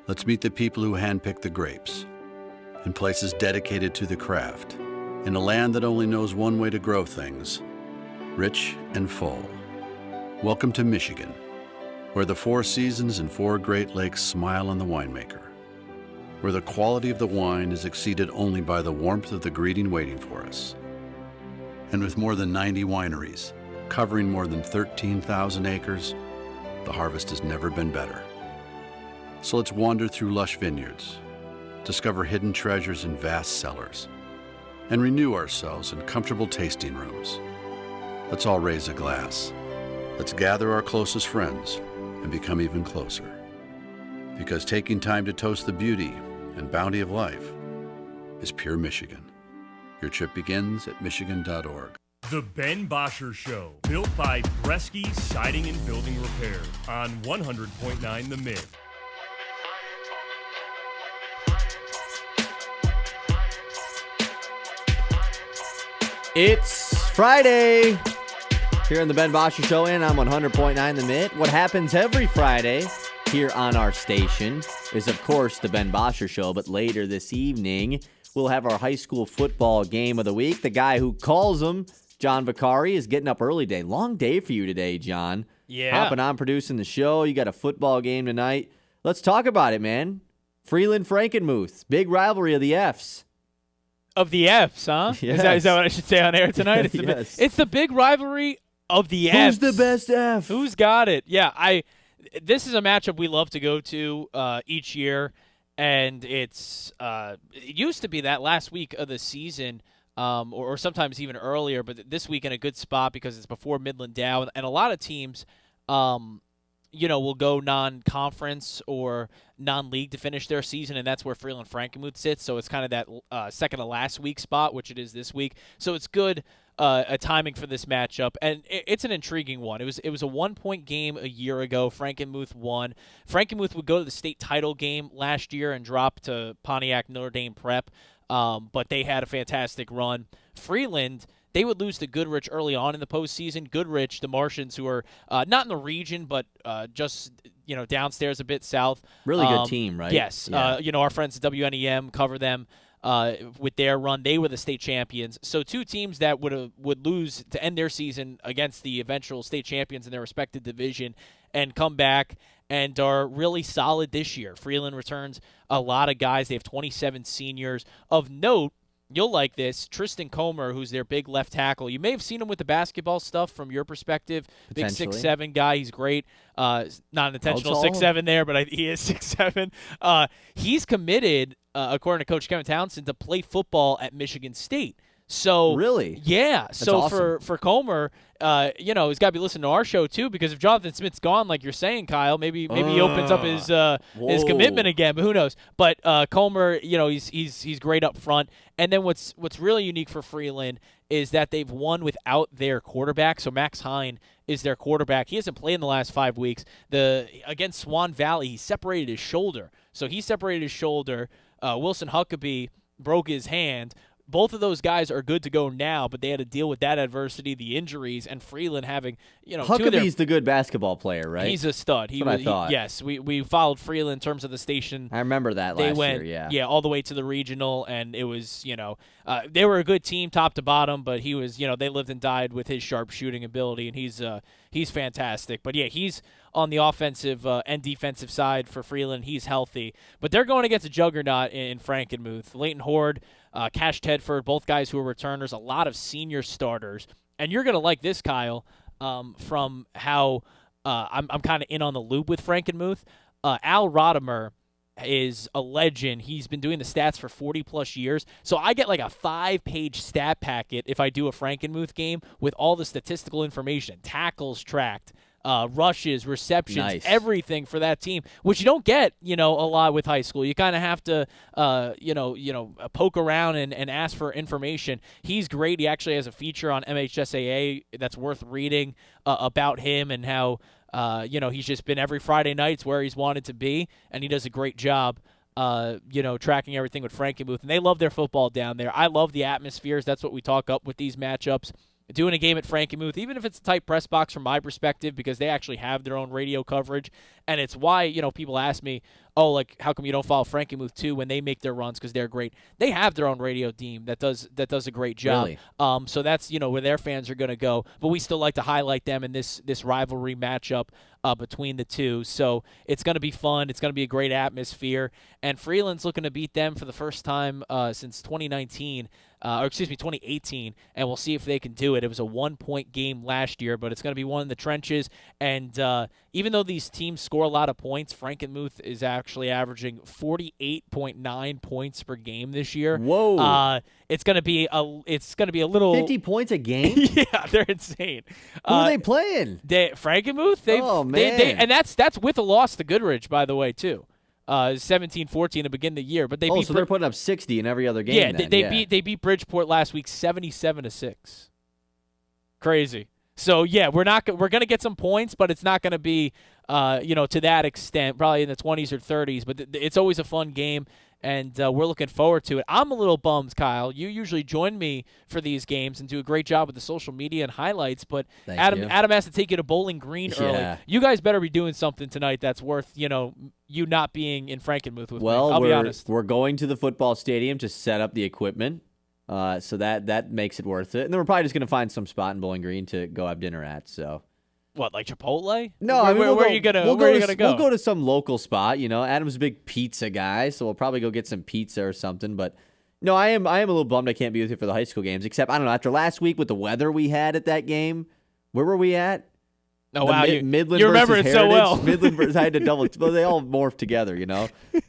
Let's meet the people who handpick the grapes in places dedicated to the craft, in a land that only knows one way to grow things, rich and full. Welcome to Michigan, where the 4 seasons and 4 Great Lakes smile on the winemaker, where the quality of the wine is exceeded only by the warmth of the greeting waiting for us. And with more than 90 wineries, covering more than 13,000 acres, the harvest has never been better. So let's wander through lush vineyards, discover hidden treasures in vast cellars, and renew ourselves in comfortable tasting rooms. Let's all raise a glass. Let's gather our closest friends and become even closer. Because taking time to toast the beauty and bounty of life is pure Michigan. Your trip begins at michigan.org. The Ben Bosscher Show, built by Bresky Siding and Building Repair on 100.9 The Mitt. It's Friday here on the Ben Bosscher Show, and I'm 100.9 The Mitt. What happens every Friday here on our station is, of course, the Ben Bosscher Show, but later this evening, we'll have our high school football game of the week. The guy who calls them, John Vicari, is getting up early today. Long day for you today, John. Yeah. Hopping on, producing the show. You got a football game tonight. Let's talk about it, man. Freeland Frankenmuth, big rivalry of the Fs. Of the Fs, huh? Yes. Is that what I should say on air tonight? It's, Yes. It's the big rivalry of the Fs. Who's the best F? Who's got it? Yeah, this is a matchup we love to go to each year, and it used to be that last week of the season, or sometimes even earlier, but this week in a good spot because it's before Midland Dow, and a lot of teams, will go non-conference or non-league to finish their season, and that's where Freeland Frankenmuth sits. So it's kind of that second to last week spot, which it is this week. So it's good a timing for this matchup, and it's an intriguing one. It was a 1-point game a year ago. Frankenmuth won. Frankenmuth would go to the state title game last year and drop to Pontiac Notre Dame Prep, but they had a fantastic run. Freeland, they would lose to Goodrich early on in the postseason. Goodrich, the Martians, who are not in the region, but just downstairs a bit south. Really good team, right? Yes. Yeah. Our friends at WNEM cover them with their run. They were the state champions. So two teams that would lose to end their season against the eventual state champions in their respective division and come back and are really solid this year. Freeland returns a lot of guys. They have 27 seniors. Of note, you'll like this, Tristan Comer, who's their big left tackle. You may have seen him with the basketball stuff from your perspective. Big 6'7" guy. He's great. Not an intentional 6'7" there, but he is 6'7". He's committed, according to Coach Kevin Townsend, to play football at Michigan State. So really, yeah. That's so awesome. for Comer, he's got to be listening to our show too, because if Jonathan Smith's gone, like you're saying, Kyle, maybe he opens up his commitment again. But who knows? But Comer, he's great up front. And then what's really unique for Freeland is that they've won without their quarterback. So Max Hine is their quarterback. He hasn't played in the last 5 weeks. Against Swan Valley, he separated his shoulder. So he separated his shoulder. Wilson Huckabee broke his hand. Both of those guys are good to go now, but they had to deal with that adversity, the injuries, and Freeland having, Huckabee's the good basketball player, right? He's a stud. That's what I thought. Yes, we followed Freeland in terms of the station. I remember that last year, yeah. Yeah, all the way to the regional, and it was, they were a good team top to bottom, but he was, they lived and died with his sharp shooting ability, and he's fantastic. But yeah, he's on the offensive and defensive side for Freeland. He's healthy. But they're going against a juggernaut in Frankenmuth. Leighton Horde, Cash Tedford, both guys who are returners, a lot of senior starters. And you're going to like this, Kyle, from how I'm kind of in on the loop with Frankenmuth. Al Rodimer is a legend. He's been doing the stats for 40-plus years. So I get like a 5-page stat packet if I do a Frankenmuth game with all the statistical information, tackles tracked, rushes, receptions, everything for that team, which you don't get, a lot with high school. You kind of have to, poke around and ask for information. He's great. He actually has a feature on MHSAA that's worth reading about him and how, he's just been every Friday nights where he's wanted to be, and he does a great job, tracking everything with Frankenmuth. And they love their football down there. I love the atmospheres. That's what we talk up with these matchups. Doing a game at Frankenmuth, even if it's a tight press box from my perspective, because they actually have their own radio coverage, and it's why, people ask me, oh, like, how come you don't follow Frankenmuth too when they make their runs, because they're great. They have their own radio team that does a great job. Really? So that's, where their fans are going to go, but we still like to highlight them in this rivalry matchup between the two. So it's going to be fun. It's going to be a great atmosphere, and Freeland's looking to beat them for the first time since 2018, and we'll see if they can do it. It was a 1-point game last year, but it's going to be one in the trenches, and even though these teams score a lot of points, Frankenmuth is actually averaging 48.9 points per game this year. Whoa! It's going to be a little 50 points a game. Yeah, they're insane. Who are they playing? Frankenmuth. Oh man! And that's with a loss to Goodrich, by the way, too. 17-14 to begin the year, but they beat. So they're putting up 60 in every other game. Yeah, they beat Bridgeport last week 77-6. Crazy. So yeah, we're gonna get some points, but it's not gonna be to that extent. Probably in the 20s or 30s, but it's always a fun game, and we're looking forward to it. I'm a little bummed, Kyle. You usually join me for these games and do a great job with the social media and highlights, but Adam has to take you to Bowling Green early. You guys better be doing something tonight that's worth you not being in Frankenmuth with me. I'll be honest. We're going to the football stadium to set up the equipment, so that makes it worth it. And then we're probably just going to find some spot in Bowling Green to go have dinner at. So. What, like Chipotle? No, where are you gonna go? We'll go to some local spot. Adam's a big pizza guy, so we'll probably go get some pizza or something. But no, I am a little bummed I can't be with you for the high school games. Except I don't know. After last week with the weather we had at that game, where were we at? Oh wow, Midland you remember versus it Heritage. so well. Midland versus I had to double. Well, they all morphed together,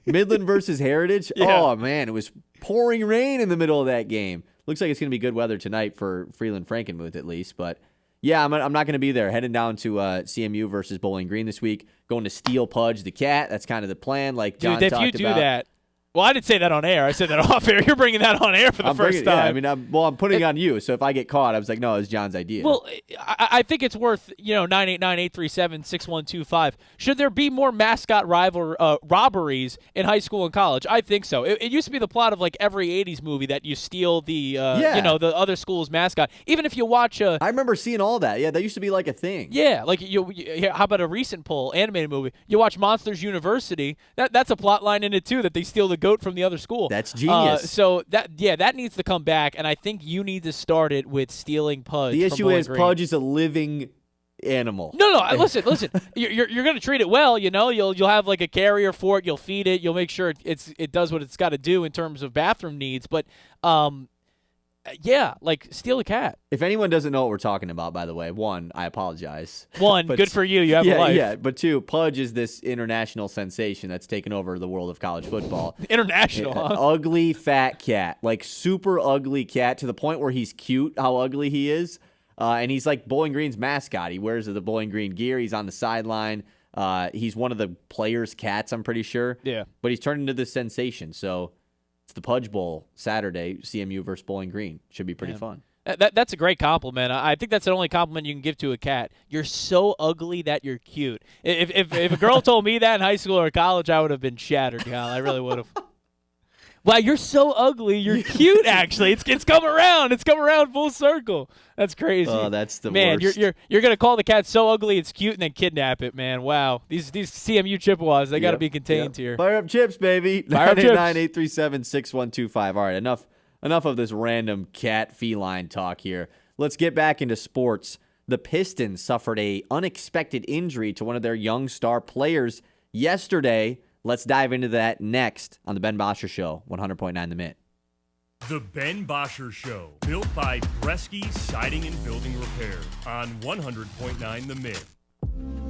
Midland versus Heritage. Yeah. Oh man, it was pouring rain in the middle of that game. Looks like it's going to be good weather tonight for Freeland Frankenmuth at least, but. Yeah, I'm not going to be there. Heading down to CMU versus Bowling Green this week. Going to Steel Pudge the Cat. That's kind of the plan, like John talked about. Dude, if you do that, well, I didn't say that on air. I said that off air. You're bringing that on air for the first time. Yeah, I'm putting it on you. So if I get caught, I was like, no, it was John's idea. Well, I think it's worth 989-837-6125. Should there be more mascot robberies in high school and college? I think so. It used to be the plot of like every '80s movie that you steal the the other school's mascot. Even if you watch I remember seeing all that. Yeah, that used to be like a thing. Yeah, like how about a recent animated movie? You watch Monsters University. That's a plot line in it too, that they steal the goat from the other school. That's genius. So that needs to come back, and I think you need to start it with stealing Pudge. The issue is Pudge is a living animal. No. Listen. You're going to treat it well. You know, you'll have like a carrier for it. You'll feed it. You'll make sure it does what it's got to do in terms of bathroom needs. But yeah, like steal a cat. If anyone doesn't know what we're talking about, by the way, one, I apologize. One, good for you. You have a life. Yeah, but two, Pudge is this international sensation that's taken over the world of college football. International, huh? Ugly, fat cat. Like super ugly cat to the point where he's cute, how ugly he is. And he's like Bowling Green's mascot. He wears the Bowling Green gear. He's on the sideline. He's one of the players' cats, I'm pretty sure. Yeah. But he's turned into this sensation, so... It's the Pudge Bowl Saturday, CMU versus Bowling Green. Should be pretty fun. That's a great compliment. I think that's the only compliment you can give to a cat. You're so ugly that you're cute. If a girl told me that in high school or college, I would have been shattered, Kyle. I really would have. Wow, you're so ugly. You're cute, actually. It's come around. It's come around full circle. That's crazy. Oh, that's the worst. Man, you're gonna call the cat so ugly it's cute and then kidnap it, man. Wow. These CMU Chippewas, they got to be contained here. Fire up chips, baby. Fire up chips. 989-837-6125. All right, enough of this random cat feline talk here. Let's get back into sports. The Pistons suffered a unexpected injury to one of their young star players yesterday. Let's dive into that next on the Ben Bosscher Show, 100.9 The Mitt. The Ben Bosscher Show, built by Bresky Siding and Building Repair on 100.9 The Mitt.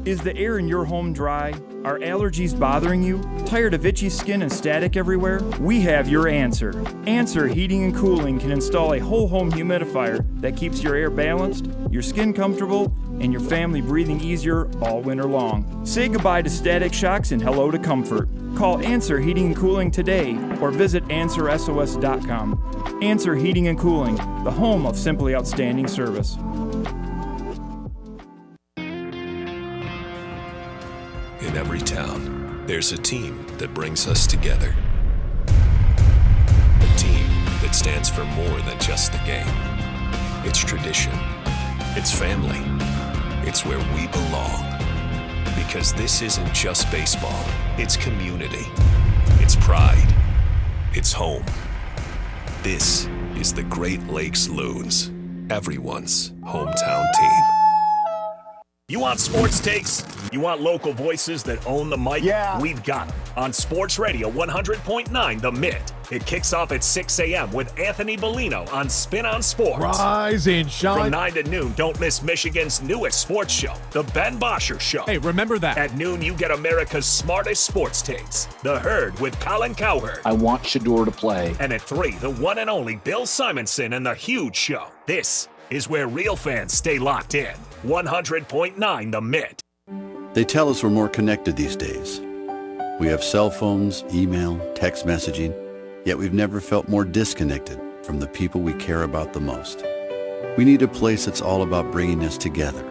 Is the air in your home dry? Are allergies bothering you? Tired of itchy skin and static everywhere? We have your answer. Answer Heating and Cooling can install a whole home humidifier that keeps your air balanced, your skin comfortable, and your family breathing easier all winter long. Say goodbye to static shocks and hello to comfort. Call Answer Heating and Cooling today or visit AnswerSOS.com. Answer Heating and Cooling, the home of simply outstanding service. In every town, there's a team that brings us together. A team that stands for more than just the game. It's tradition. It's family. It's where we belong. Because this isn't just baseball. It's community. It's pride. It's home. This is the Great Lakes Loons, everyone's hometown team. You want sports takes? You want local voices that own the mic? Yeah. We've got them on Sports Radio 100.9 The Mitt. It kicks off at 6 a.m. with Anthony Bellino on Spin on Sports. Rise and shine. From 9 to noon, don't miss Michigan's newest sports show, The Ben Bosscher Show. Hey, remember that. At noon, you get America's smartest sports takes, The Herd with Colin Cowherd. I want Shador to play. And at 3, the one and only Bill Simonson and The Huge Show. This is where real fans stay locked in. 100.9 The Mitt. They tell us we're more connected these days. We have cell phones, email, text messaging, yet we've never felt more disconnected from the people we care about the most. We need a place that's all about bringing us together.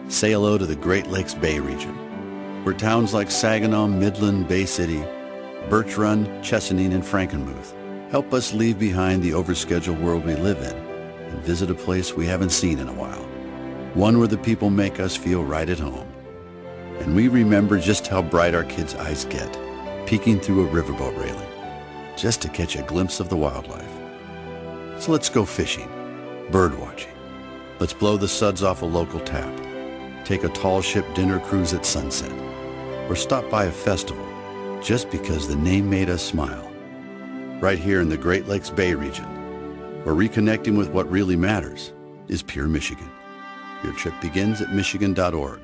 Say hello to the Great Lakes Bay region, where towns like Saginaw, Midland, Bay City, Birch Run, Chesaning, and Frankenmuth help us leave behind the overscheduled world we live in and visit a place we haven't seen in a while. One where the people make us feel right at home. And we remember just how bright our kids' eyes get, peeking through a riverboat railing, just to catch a glimpse of the wildlife. So let's go fishing, bird watching. Let's blow the suds off a local tap, take a tall ship dinner cruise at sunset, or stop by a festival just because the name made us smile. Right here in the Great Lakes Bay region, where reconnecting with what really matters is pure Michigan. Your trip begins at Michigan.org.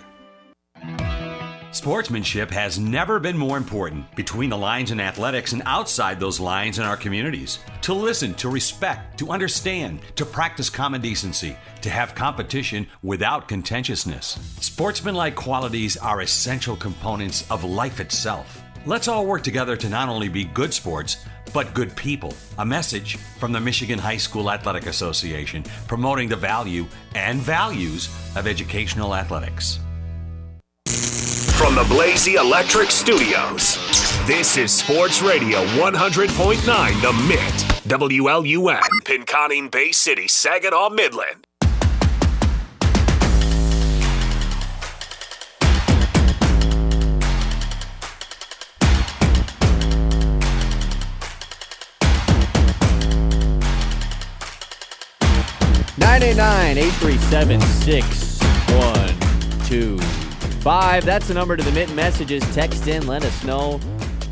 Sportsmanship has never been more important between the lines in athletics and outside those lines in our communities. To listen, to respect, to understand, to practice common decency, to have competition without contentiousness. Sportsmanlike qualities are essential components of life itself. Let's all work together to not only be good sports, but good people. A message from the Michigan High School Athletic Association, promoting the value and values of educational athletics. From the Blazy Electric Studios, this is Sports Radio 100.9 The Mitt, WLUN, Pinconning, Bay City, Saginaw, Midland. (989-837-6125). 612-612-1025. That's the number to the Mitten Messages. Text in, let us know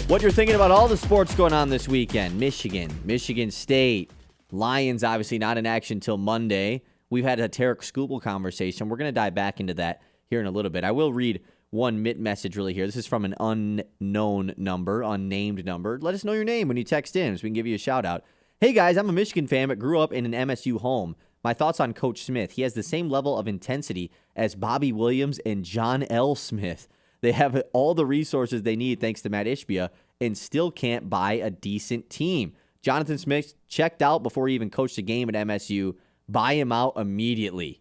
what you're thinking about all the sports going on this weekend. Michigan State, Lions obviously not in action until Monday. We've had a Tarik Skubal conversation. We're going to dive back into that here in a little bit. I will read one Mitten message really here. This is from an unnamed number. Let us know your name when you text in so we can give you a shout out. Hey guys, I'm a Michigan fan but grew up in an MSU home. My thoughts on Coach Smith. He has the same level of intensity as Bobby Williams and John L. Smith. They have all the resources they need thanks to Matt Ishbia and still can't buy a decent team. Jonathan Smith checked out before he even coached a game at MSU. Buy him out immediately.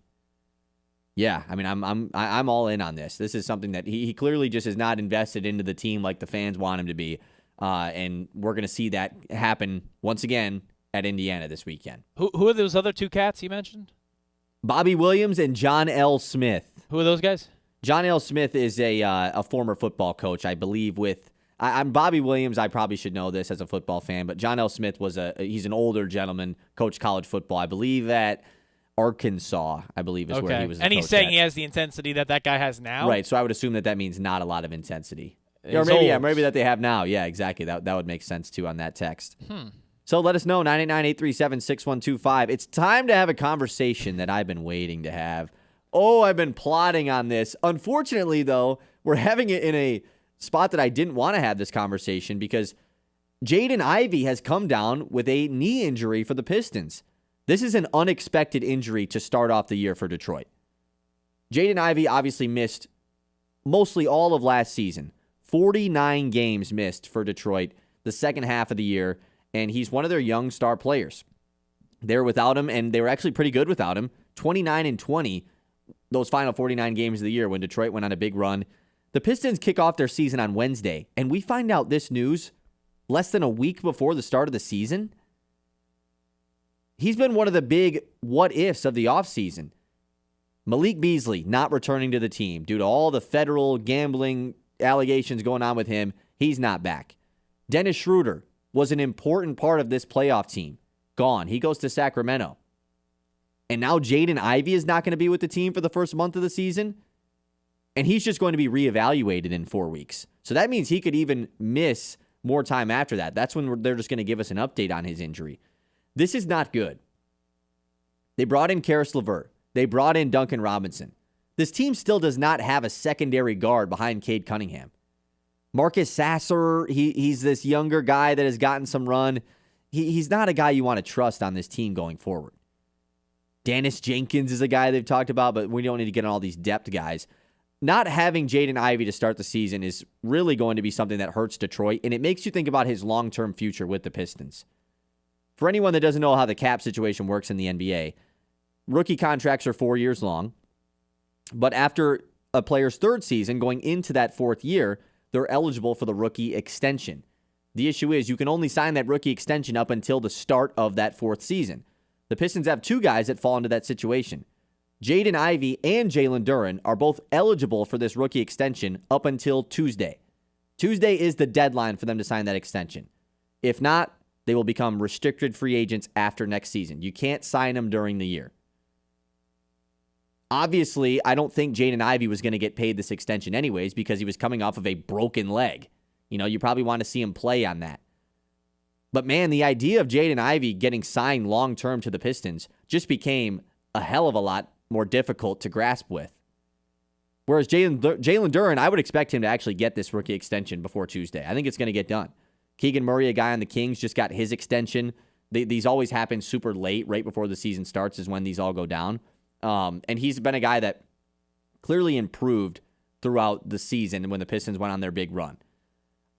Yeah, I mean, I'm all in on this. This is something that he clearly just is not invested into the team like the fans want him to be, and we're going to see that happen once again at Indiana this weekend. Who are those other two cats you mentioned? Bobby Williams and John L. Smith. Who are those guys? John L. Smith is a former football coach, I believe. I'm Bobby Williams. I probably should know this as a football fan, but John L. Smith he's an older gentleman, coached college football. I believe at Arkansas, where he was. And he's saying he has the intensity that guy has now. Right. So I would assume that means not a lot of intensity, or maybe that they have now. Yeah, exactly. That would make sense too on that text. So let us know 989-837-6125. It's time to have a conversation that I've been waiting to have. Oh, I've been plotting on this. Unfortunately, though, we're having it in a spot that I didn't want to have this conversation because Jaden Ivey has come down with a knee injury for the Pistons. This is an unexpected injury to start off the year for Detroit. Jaden Ivey obviously missed mostly all of last season. 49 games missed for Detroit the second half of the year, and he's one of their young star players. They're without him, and they were actually pretty good without him. 29-20, those final 49 games of the year when Detroit went on a big run. The Pistons kick off their season on Wednesday, and we find out this news less than a week before the start of the season. He's been one of the big what-ifs of the offseason. Malik Beasley not returning to the team due to all the federal gambling allegations going on with him. He's not back. Dennis Schroeder was an important part of this playoff team. Gone. He goes to Sacramento. And now Jaden Ivey is not going to be with the team for the first month of the season. And he's just going to be reevaluated in 4 weeks. So that means he could even miss more time after that. That's when they're just going to give us an update on his injury. This is not good. They brought in Karis LeVert. They brought in Duncan Robinson. This team still does not have a secondary guard behind Cade Cunningham. Marcus Sasser, he's this younger guy that has gotten some run. He's not a guy you want to trust on this team going forward. Dennis Jenkins is a guy they've talked about, but we don't need to get on all these depth guys. Not having Jaden Ivey to start the season is really going to be something that hurts Detroit, and it makes you think about his long-term future with the Pistons. For anyone that doesn't know how the cap situation works in the NBA, rookie contracts are 4 years long, but after a player's third season, going into that fourth year, they're eligible for the rookie extension. The issue is you can only sign that rookie extension up until the start of that fourth season. The Pistons have two guys that fall into that situation. Jaden Ivey and Jalen Duren are both eligible for this rookie extension up until Tuesday. Tuesday is the deadline for them to sign that extension. If not, they will become restricted free agents after next season. You can't sign them during the year. Obviously, I don't think Jaden Ivey was going to get paid this extension anyways because he was coming off of a broken leg. You probably want to see him play on that. But man, the idea of Jaden Ivey getting signed long-term to the Pistons just became a hell of a lot more difficult to grasp with. Whereas Jalen Duren, I would expect him to actually get this rookie extension before Tuesday. I think it's going to get done. Keegan Murray, a guy on the Kings, just got his extension. These always happen super late, right before the season starts is when these all go down. And he's been a guy that clearly improved throughout the season when the Pistons went on their big run.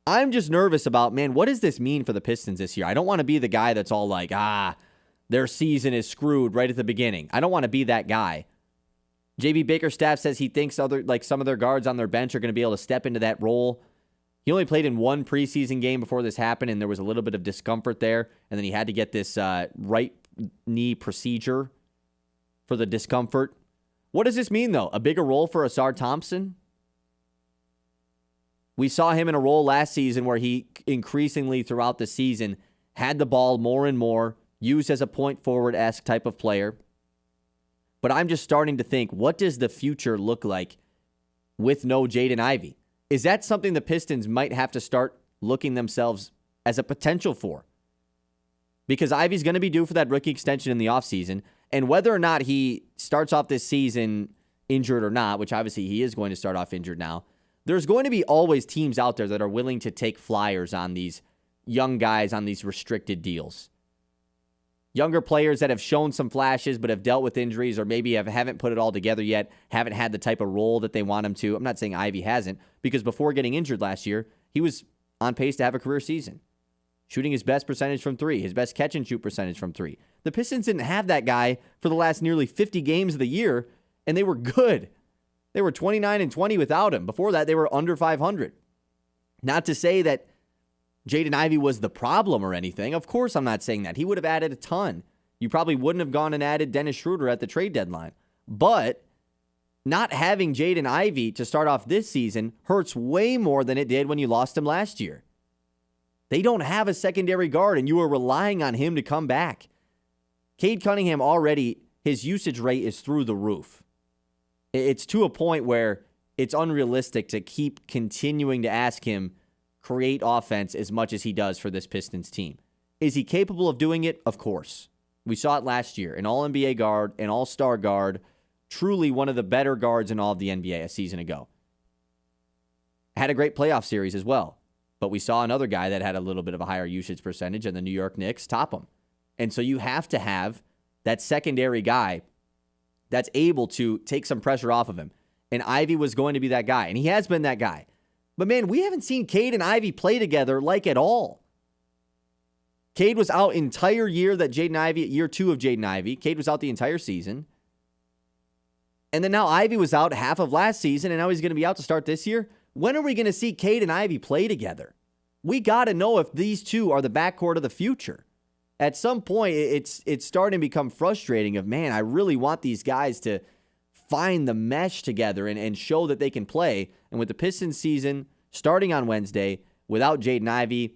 I'm just nervous about, man, what does this mean for the Pistons this year? I don't want to be the guy that's all like, their season is screwed right at the beginning. I don't want to be that guy. J.B. Bickerstaff says he thinks some of their guards on their bench are going to be able to step into that role. He only played in one preseason game before this happened, and there was a little bit of discomfort there, and then he had to get this right knee procedure for the discomfort. What does this mean, though? A bigger role for Asar Thompson? We saw him in a role last season where he increasingly throughout the season had the ball more and more, used as a point forward-esque type of player. But I'm just starting to think, what does the future look like with no Jaden Ivey. Is that something the Pistons might have to start looking themselves as a potential for? Because Ivey's going to be due for that rookie extension in the offseason, and whether or not he starts off this season injured or not, which obviously he is going to start off injured now, there's going to be always teams out there that are willing to take flyers on these young guys on these restricted deals. Younger players that have shown some flashes but have dealt with injuries or maybe haven't put it all together yet, haven't had the type of role that they want him to. I'm not saying Ivey hasn't, because before getting injured last year, he was on pace to have a career season, shooting his best percentage from three, his best catch-and-shoot percentage from three. The Pistons didn't have that guy for the last nearly 50 games of the year, and they were good. They were 29-20 without him. Before that, they were under 500. Not to say that Jaden Ivey was the problem or anything. Of course I'm not saying that. He would have added a ton. You probably wouldn't have gone and added Dennis Schroeder at the trade deadline. But not having Jaden Ivey to start off this season hurts way more than it did when you lost him last year. They don't have a secondary guard, and you are relying on him to come back. Cade Cunningham already, his usage rate is through the roof. It's to a point where it's unrealistic to keep continuing to ask him create offense as much as he does for this Pistons team. Is he capable of doing it? Of course. We saw it last year. An All-NBA guard, an All-Star guard, truly one of the better guards in all of the NBA a season ago. Had a great playoff series as well. But we saw another guy that had a little bit of a higher usage percentage, and the New York Knicks top him. And so you have to have that secondary guy that's able to take some pressure off of him. And Ivey was going to be that guy, and he has been that guy. But man, we haven't seen Cade and Ivey play together like at all. Cade was out entire year that Jaden Ivey, year 2 of Jaden Ivey. Cade was out the entire season. And then now Ivey was out half of last season, and now he's going to be out to start this year. When are we going to see Cade and Ivey play together? We got to know if these two are the backcourt of the future. At some point, it's starting to become frustrating of, man, I really want these guys to find the mesh together and show that they can play. And with the Pistons season starting on Wednesday, without Jaden Ivey,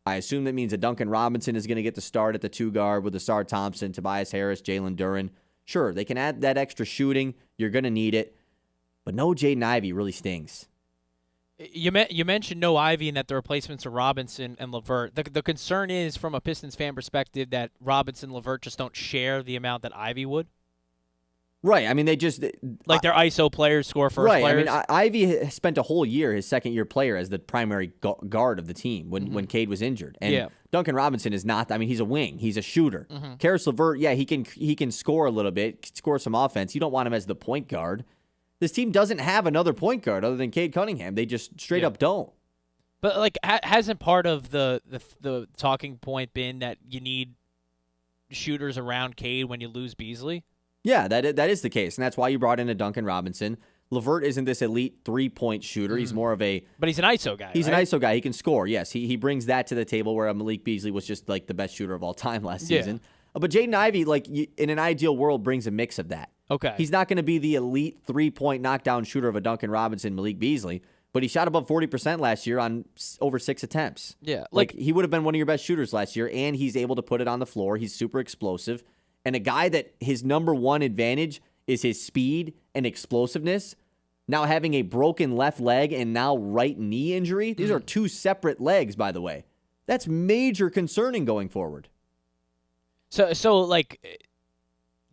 I assume that means that Duncan Robinson is going to get the start at the 2 guard with Asar Thompson, Tobias Harris, Jalen Duren. Sure, they can add that extra shooting. You're going to need it. But no Jaden Ivey really stings. You mentioned no Ivey and that the replacements are Robinson and LeVert. The concern is, from a Pistons fan perspective, that Robinson and LeVert just don't share the amount that Ivey would. Right. I mean, they just... Like their ISO players score first players. I mean, Ivey spent a whole year, his second-year player, as the primary guard of the team when Cade was injured. And Duncan Robinson is not... I mean, he's a wing. He's a shooter. Karis LeVert, yeah, he can score a little bit, score some offense. You don't want him as the point guard. This team doesn't have another point guard other than Cade Cunningham. They just straight up don't. But like, hasn't part of the talking point been that you need shooters around Cade when you lose Beasley? Yeah, that is the case, and that's why you brought in a Duncan Robinson. LeVert isn't this elite three-point shooter. He's more of a... But he's an ISO guy, He's right? an ISO guy. He can score, yes. He brings that to the table, where Malik Beasley was just like the best shooter of all time last season. But Jaden Ivey, like, in an ideal world, brings a mix of that. Okay. He's not going to be the elite three-point knockdown shooter of a Duncan Robinson, Malik Beasley, but he shot above 40% last year on over 6 attempts. Yeah. Like, he would have been one of your best shooters last year, and he's able to put it on the floor. He's super explosive. And a guy that his number one advantage is his speed and explosiveness. Now having a broken left leg and now right knee injury, these are 2 separate legs, by the way. That's major concerning going forward. So like,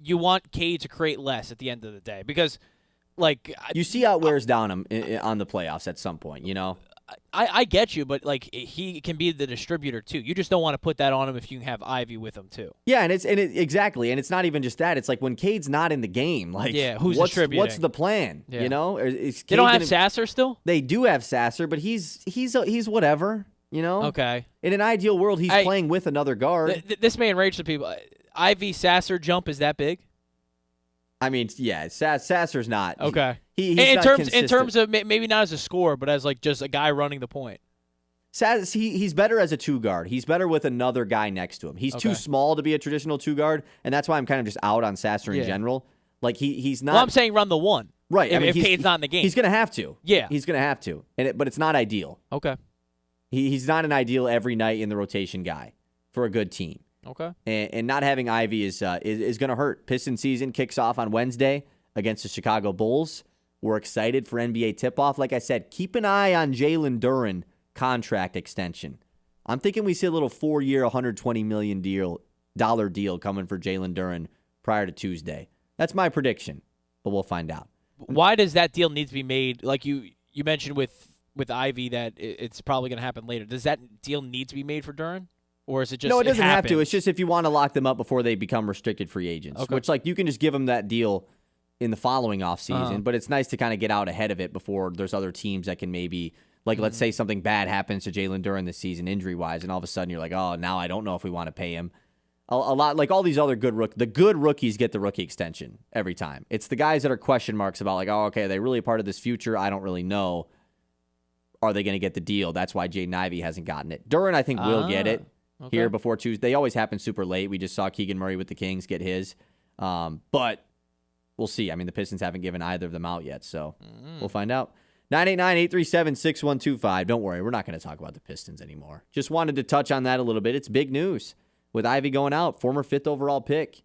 you want Cade to create less at the end of the day, because, like, you see how it wears down him on the playoffs at some point, you know? I get you, but like, he can be the distributor too. You just don't want to put that on him if you can have Ivey with him too. Yeah, exactly, and it's not even just that. It's like when Cade's not in the game, like, who's distributing? What's the plan? Yeah. You know, they don't have Sasser still. They do have Sasser, but he's whatever. You know. Okay. In an ideal world, he's playing with another guard. This may enrage the people. Ivey Sasser jump is that big? I mean, yeah, Sasser's not. Okay. He's in not terms consistent. in terms of maybe not as a scorer, but as like just a guy running the point. He's better as a 2 guard. He's better with another guy next to him. He's too small to be a traditional 2 guard, and that's why I'm kind of just out on Sasser in general. Like he's not. Well, I'm saying run the 1. Right. If Cade's not in the game, he's going to have to. Yeah. He's going to have to. But it's not ideal. Okay. He's not an ideal every night in the rotation guy for a good team. Okay. And not having Ivey is going to hurt. Piston season kicks off on Wednesday against the Chicago Bulls. We're excited for NBA tip-off. Like I said, keep an eye on Jalen Duren contract extension. I'm thinking we see a little 4-year, $120 million deal coming for Jalen Duren prior to Tuesday. That's my prediction, but we'll find out. Why does that deal need to be made? Like you mentioned with Ivy that it's probably going to happen later. Does that deal need to be made for Duren? Or is it just No, it doesn't have to. It's just if you want to lock them up before they become restricted free agents, which like you can just give them that deal in the following offseason, but it's nice to kind of get out ahead of it before there's other teams that can maybe, like let's say something bad happens to Jalen Duren this season injury-wise, and all of a sudden you're like, oh, now I don't know if we want to pay him. A lot, like all these other good rookies get the rookie extension every time. It's the guys that are question marks about like, oh, okay, are they really a part of this future? I don't really know. Are they going to get the deal? That's why Jaden Ivey hasn't gotten it. Duren, I think, will get it here before Tuesday. They always happen super late. We just saw Keegan Murray with the Kings get his. But we'll see. I mean, the Pistons haven't given either of them out yet, so we'll find out. 989-837-6125. Don't worry, we're not going to talk about the Pistons anymore. Just wanted to touch on that a little bit. It's big news with Ivey going out, former 5th overall pick.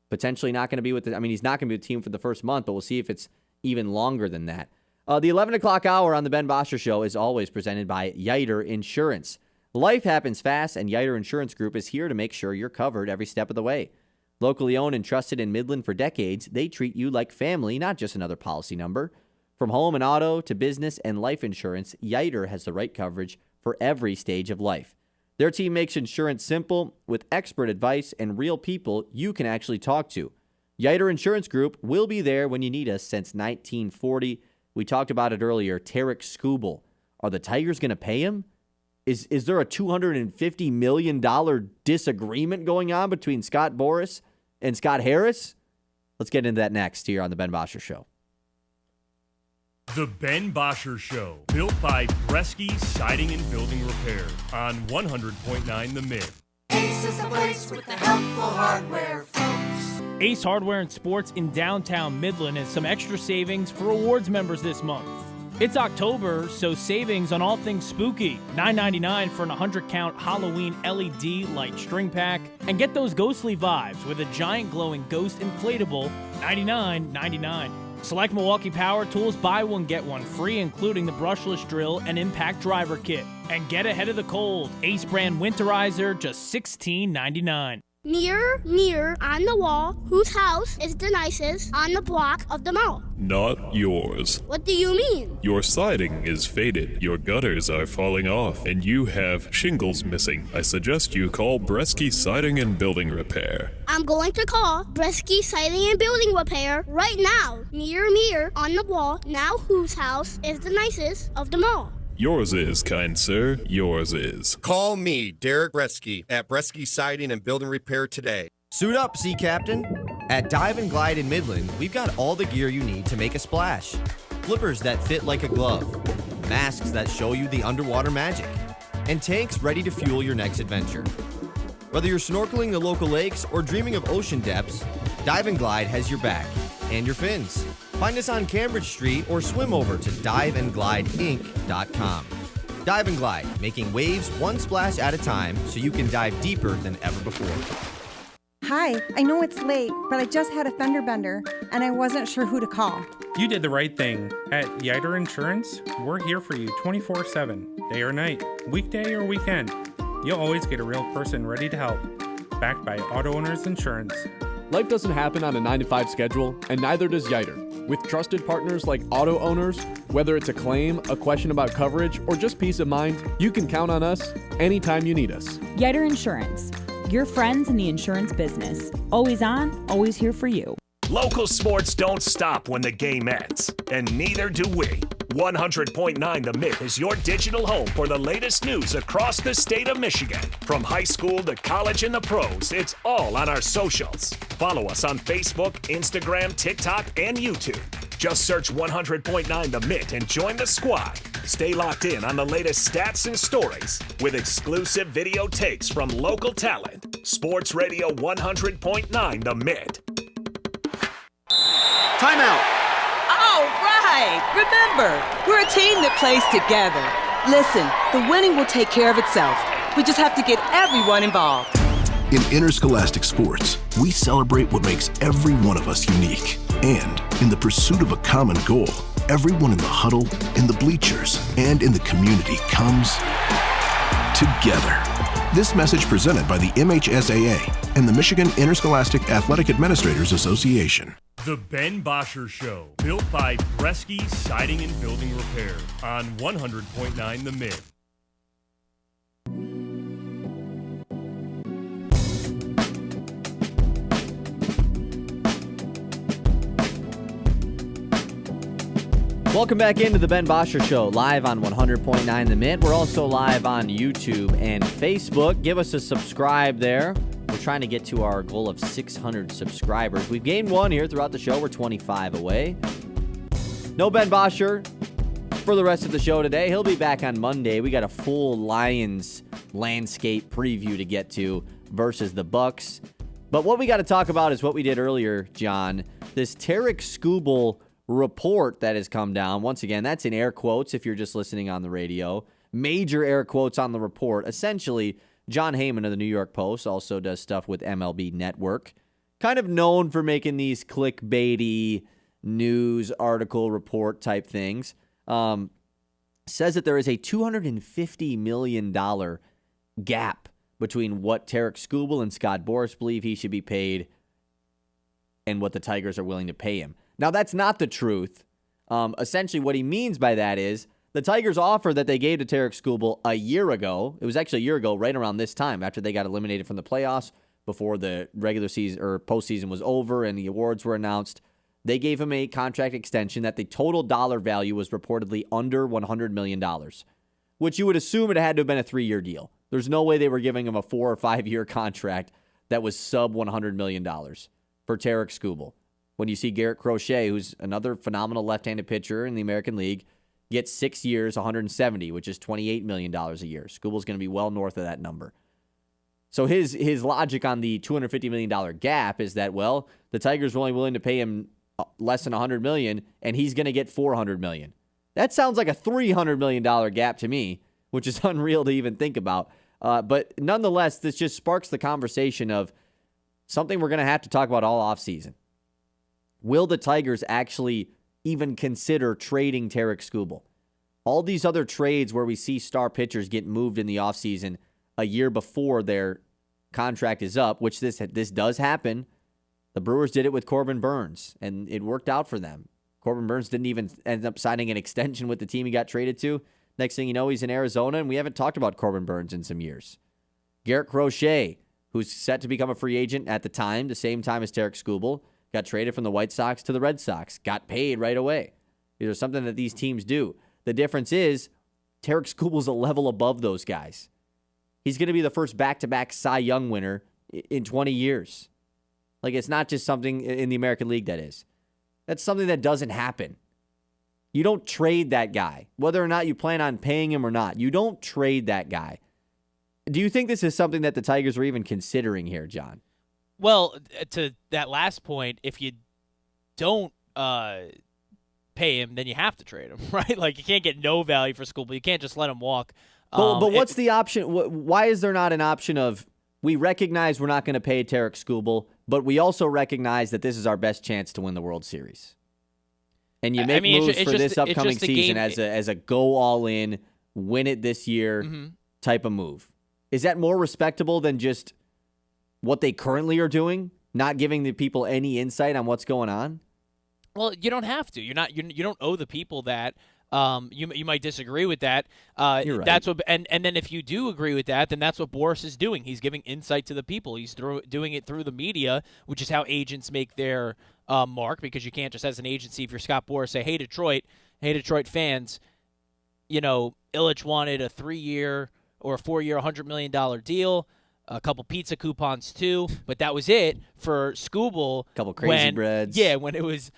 Potentially not going to be with the, I mean, he's not going to be with the team for the first month, but we'll see if it's even longer than that. The 11 o'clock hour on the Ben Bosscher Show is always presented by Yiter Insurance. Life happens fast, and Yiter Insurance Group is here to make sure you're covered every step of the way. Locally owned and trusted in Midland for decades, they treat you like family, not just another policy number. From home and auto to business and life insurance, Yiter has the right coverage for every stage of life. Their team makes insurance simple with expert advice and real people you can actually talk to. Yiter Insurance Group will be there when you need us since 1940. We talked about it earlier. Tarik Skubal. Are the Tigers going to pay him? Is there a $250 million disagreement going on between Scott Boras and Scott Harris? Let's get into that next here on the Ben Bosscher Show. The Ben Bosscher Show, built by Bresky Siding and Building Repair on 100.9 The Mid. Ace is the place with the helpful hardware, folks. Ace Hardware and Sports in downtown Midland has some extra savings for awards members this month. It's October, so savings on all things spooky. $9.99 for an 100-count Halloween LED light string pack. And get those ghostly vibes with a giant glowing ghost inflatable, $99.99. Select Milwaukee Power Tools, buy one, get one free, including the brushless drill and impact driver kit. And get ahead of the cold. Ace brand winterizer, just $16.99. Mirror on the wall, whose house is the nicest on the block of the mall? Not yours. What do you mean? Your siding is faded, your gutters are falling off, and you have shingles missing. I suggest you call Bresky Siding and Building Repair. I'm going to call Bresky Siding and Building Repair right now. Mirror on the wall, now whose house is the nicest of them all? Yours is, kind sir, yours is. Call me, Derek Bresky, at Bresky Siding and Building Repair today. Suit up, Sea Captain. At Dive and Glide in Midland, we've got all the gear you need to make a splash. Flippers that fit like a glove, masks that show you the underwater magic, and tanks ready to fuel your next adventure. Whether you're snorkeling the local lakes or dreaming of ocean depths, Dive and Glide has your back and your fins. Find us on Cambridge Street or swim over to diveandglideinc.com. Dive and Glide, making waves one splash at a time so you can dive deeper than ever before. Hi, I know it's late, but I just had a fender bender and I wasn't sure who to call. You did the right thing. At Yiter Insurance, we're here for you 24/7, day or night, weekday or weekend. You'll always get a real person ready to help. Backed by Auto Owners Insurance. Life doesn't happen on a 9-to-5 schedule, and neither does Yiter. With trusted partners like Auto Owners, whether it's a claim, a question about coverage, or just peace of mind, you can count on us anytime you need us. Yiter Insurance, your friends in the insurance business. Always on, always here for you. Local sports don't stop when the game ends, and neither do we. 100.9 The Mid is your digital home for the latest news across the state of Michigan. From high school to college and the pros, it's all on our socials. Follow us on Facebook, Instagram, TikTok, and YouTube. Just search 100.9 The Mid and join the squad. Stay locked in on the latest stats and stories with exclusive video takes from local talent. Sports Radio 100.9 The Mid. Timeout. All right. Remember, we're a team that plays together. Listen, the winning will take care of itself. We just have to get everyone involved. In interscholastic sports, we celebrate what makes every one of us unique. And in the pursuit of a common goal, everyone in the huddle, in the bleachers, and in the community comes together. This message presented by the MHSAA and the Michigan Interscholastic Athletic Administrators Association. The Ben Bosscher Show, built by Bresky Siding and Building Repair on 100.9 The Mid. Welcome back into the Ben Bosscher Show, live on 100.9 The Mint. We're also live on YouTube and Facebook. Give us a subscribe there. We're trying to get to our goal of 600 subscribers. We've gained one here throughout the show. We're 25 away. No Ben Bosscher for the rest of the show today. He'll be back on Monday. We got a full Lions landscape preview to get to versus the Bucks. But what we got to talk about is what we did earlier, John. This Tarik Skubal report that has come down. Once again, that's in air quotes if you're just listening on the radio. Major air quotes on the report. Essentially, John Heyman of the New York Post also does stuff with MLB Network. Kind of known for making these clickbaity news article report type things. Says that there is a $250 million gap between what Tarik Skubal and Scott Boras believe he should be paid and what the Tigers are willing to pay him. Now, that's not the truth. Essentially, what he means by that is the Tigers' offer that they gave to Tarik Skubal a year ago, it was actually a year ago, right around this time, after they got eliminated from the playoffs, before the regular season or postseason was over and the awards were announced. They gave him a contract extension that the total dollar value was reportedly under $100 million, which you would assume it had to have been a 3-year deal. There's no way they were giving him a 4 or 5 year contract that was sub $100 million for Tarik Skubal. When you see Garrett Crochet, who's another phenomenal left-handed pitcher in the American League, get 6 years, 170, which is $28 million a year. Skubal's going to be well north of that number. So his logic on the $250 million gap is that, well, the Tigers are only willing to pay him less than $100 million, and he's going to get $400 million. That sounds like a $300 million gap to me, which is unreal to even think about. But nonetheless, this just sparks the conversation of something we're going to have to talk about all offseason. Will the Tigers actually even consider trading Tarik Skubal? All these other trades where we see star pitchers get moved in the offseason a year before their contract is up, which this does happen. The Brewers did it with Corbin Burns, and it worked out for them. Corbin Burns didn't even end up signing an extension with the team he got traded to. Next thing you know, he's in Arizona, and we haven't talked about Corbin Burns in some years. Garrett Crochet, who's set to become a free agent at the same time as Tarik Skubal, got traded from the White Sox to the Red Sox, got paid right away. These are something that these teams do. The difference is Tarik Skubal's a level above those guys. He's going to be the first back-to-back Cy Young winner in 20 years. Like, it's not just something in the American League that is. That's something that doesn't happen. You don't trade that guy, whether or not you plan on paying him or not. You don't trade that guy. Do you think this is something that the Tigers are even considering here, John? Well, to that last point, if you don't pay him, then you have to trade him, right? Like, you can't get no value for Skubal. You can't just let him walk. But what's the option? Why is there not an option of, we recognize we're not going to pay Tarik Skubal, but we also recognize that this is our best chance to win the World Series? And you make moves for this upcoming season as a go all in, win it this year type of move. Is that more respectable than just what they currently are doing, not giving the people any insight on what's going on? Well, you don't have to. You don't owe the people that. You might disagree with that. You're right. That's what, and then if you do agree with that, then that's what Boras is doing. He's giving insight to the people. He's doing it through the media, which is how agents make their mark. Because you can't just, as an agency, if you're Scott Boras, say, "Hey Detroit fans, Illich wanted a 3-year or a 4-year, $100 million deal." A couple pizza coupons, too, but that was it for Skubal. A couple crazy breads. Yeah, when it was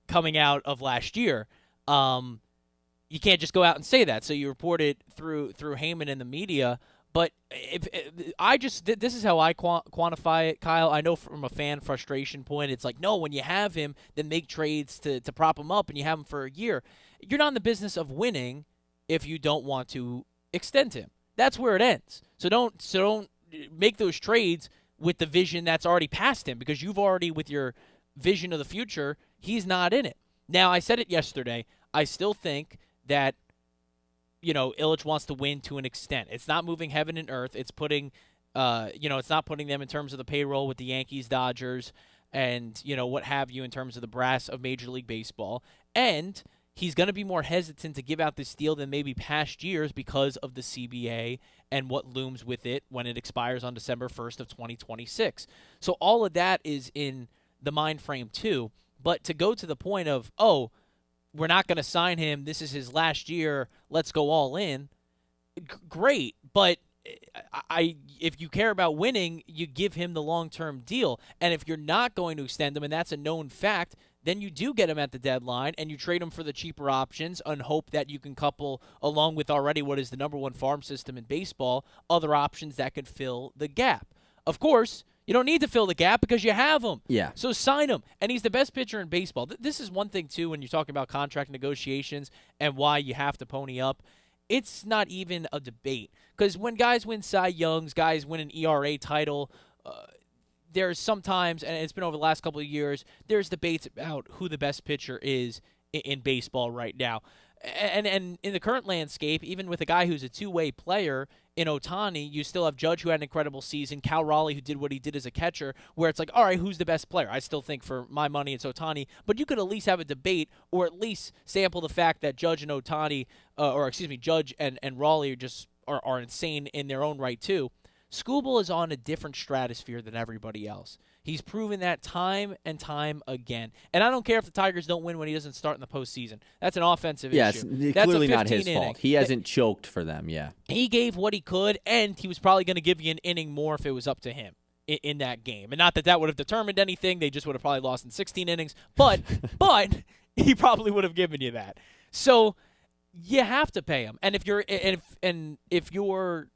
coming out of last year. You can't just go out and say that, so you report it through Heyman and the media. But this is how I quantify it, Kyle. I know from a fan frustration point, it's like, no, when you have him, then make trades to prop him up, and you have him for a year. You're not in the business of winning if you don't want to extend him. That's where it ends. So don't make those trades with the vision that's already past him, because you've already, with your vision of the future, he's not in it. Now, I said it yesterday. I still think that, Ilitch wants to win to an extent. It's not moving heaven and earth. It's putting, it's not putting them in terms of the payroll with the Yankees, Dodgers, and, what have you in terms of the brass of Major League Baseball. And he's going to be more hesitant to give out this deal than maybe past years because of the CBA and what looms with it when it expires on December 1st of 2026. So all of that is in the mind frame too. But to go to the point of, we're not going to sign him, this is his last year, let's go all in, great. But if you care about winning, you give him the long-term deal. And if you're not going to extend him, and that's a known fact, then you do get him at the deadline and you trade him for the cheaper options and hope that you can couple, along with already what is the number one farm system in baseball, other options that could fill the gap. Of course, you don't need to fill the gap because you have him. Yeah. So sign him. And he's the best pitcher in baseball. This is one thing, too, when you're talking about contract negotiations and why you have to pony up. It's not even a debate. Because when guys win Cy Youngs, guys win an ERA title, there's sometimes, and it's been over the last couple of years, there's debates about who the best pitcher is in baseball right now. And in the current landscape, even with a guy who's a two-way player in Ohtani, you still have Judge, who had an incredible season, Cal Raleigh, who did what he did as a catcher, where it's like, all right, who's the best player? I still think for my money it's Ohtani, but you could at least have a debate or at least sample the fact that Judge and Ohtani, Judge and Raleigh are insane in their own right too. Skubal is on a different stratosphere than everybody else. He's proven that time and time again. And I don't care if the Tigers don't win when he doesn't start in the postseason. That's an offensive issue. Yes, clearly not his fault. He hasn't choked for them, yeah. He gave what he could, and he was probably going to give you an inning more if it was up to him in that game. And not that would have determined anything. They just would have probably lost in 16 innings. But he probably would have given you that. So you have to pay him. And if you're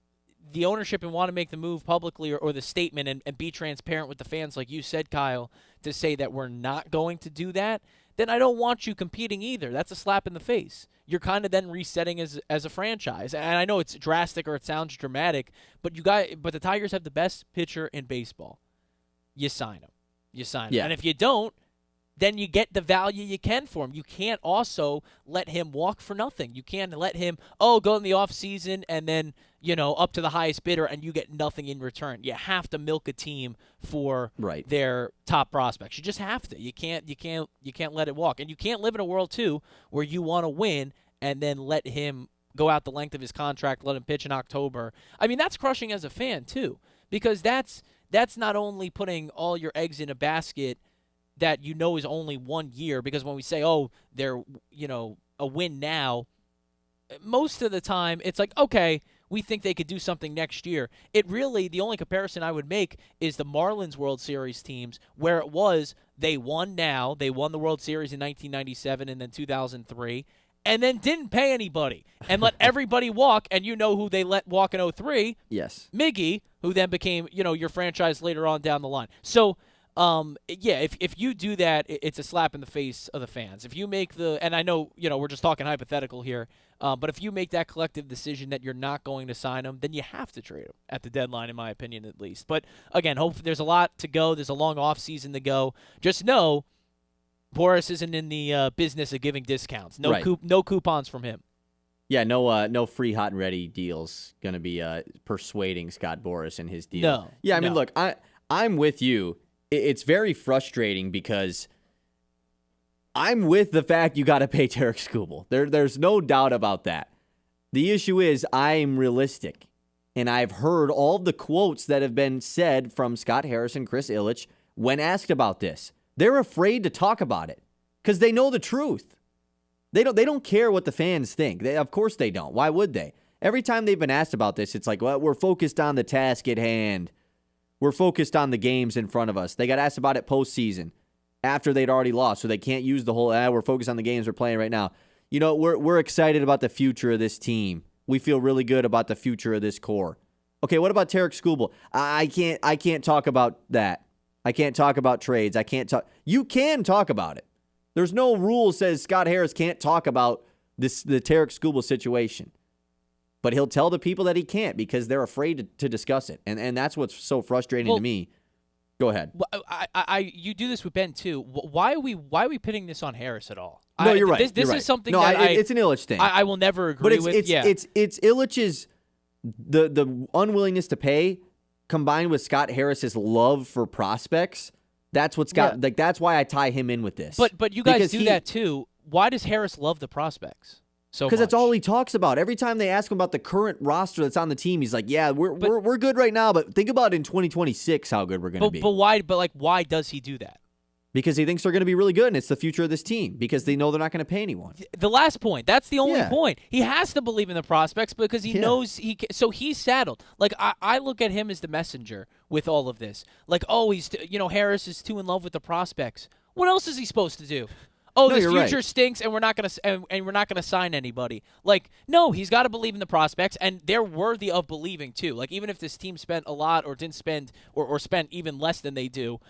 the ownership and want to make the move publicly or the statement and be transparent with the fans, like you said, Kyle, to say that we're not going to do that, then I don't want you competing either. That's a slap in the face. You're kind of then resetting as a franchise. And I know it's drastic or it sounds dramatic, but the Tigers have the best pitcher in baseball. You sign him. Yeah. And if you don't, then you get the value you can for him. You can't also let him walk for nothing. You can't let him, go in the offseason and then, up to the highest bidder and you get nothing in return. You have to milk a team for their top prospects. You just have to. You can't let it walk. And you can't live in a world, too, where you want to win and then let him go out the length of his contract, let him pitch in October. I mean, that's crushing as a fan, too, because that's not only putting all your eggs in a basket that is only 1 year, because when we say, they're, a win now, most of the time it's like, okay, we think they could do something next year. The only comparison I would make is the Marlins World Series teams, where it was they won now. They won the World Series in 1997 and then 2003, and then didn't pay anybody and let everybody walk, and who they let walk in 03? Yes. Miggy, who then became, your franchise later on down the line. So, if you do that, it's a slap in the face of the fans. If you make and I know, we're just talking hypothetical here, but if you make that collective decision that you're not going to sign him, then you have to trade him at the deadline, in my opinion, at least. But again, hopefully there's a lot to go. There's a long off season to go. Just know Boris isn't in the business of giving discounts. No coupons from him. Yeah, no free hot and ready deals going to be persuading Scott Boras and his deal. No. Yeah, I mean, look, I'm with you. It's very frustrating because I'm with the fact you got to pay Tarik Skubal. There's no doubt about that. The issue is I'm realistic, and I've heard all the quotes that have been said from Scott Harris and Chris Ilitch when asked about this. They're afraid to talk about it because they know the truth. They don't care what the fans think. Of course they don't. Why would they? Every time they've been asked about this, it's like, well, we're focused on the task at hand. We're focused on the games in front of us. They got asked about it postseason after they'd already lost, so they can't use the whole, we're focused on the games we're playing right now. We're excited about the future of this team. We feel really good about the future of this core. Okay, what about Tarik Skubal? I can't talk about that. I can't talk about trades. You can talk about it. There's no rule that says Scott Harris can't talk about the Tarik Skubal situation. But he'll tell the people that he can't because they're afraid to discuss it. And that's what's so frustrating to me. Go ahead. You do this with Ben too. Why are we pitting this on Harris at all? No, you're right. This you're is something right. that it's an Ilitch thing. I will never agree with. It's Ilitch's the unwillingness to pay combined with Scott Harris's love for prospects. That's what's got that's why I tie him in with this. But you guys do that too. Why does Harris love the prospects? Because that's all he talks about. Every time they ask him about the current roster that's on the team, he's like, "Yeah, we're good right now, but think about in 2026 how good we're going to be." But why does he do that? Because he thinks they're going to be really good, and it's the future of this team. Because they know they're not going to pay anyone. The last point. That's the only point. He has to believe in the prospects because he knows he. So he's saddled. Like I look at him as the messenger with all of this. Like, Harris is too in love with the prospects. What else is he supposed to do? This future stinks, and we're not gonna sign anybody. Like, no, he's got to believe in the prospects, and they're worthy of believing too. Like, even if this team spent a lot or didn't spend or spent even less than they do,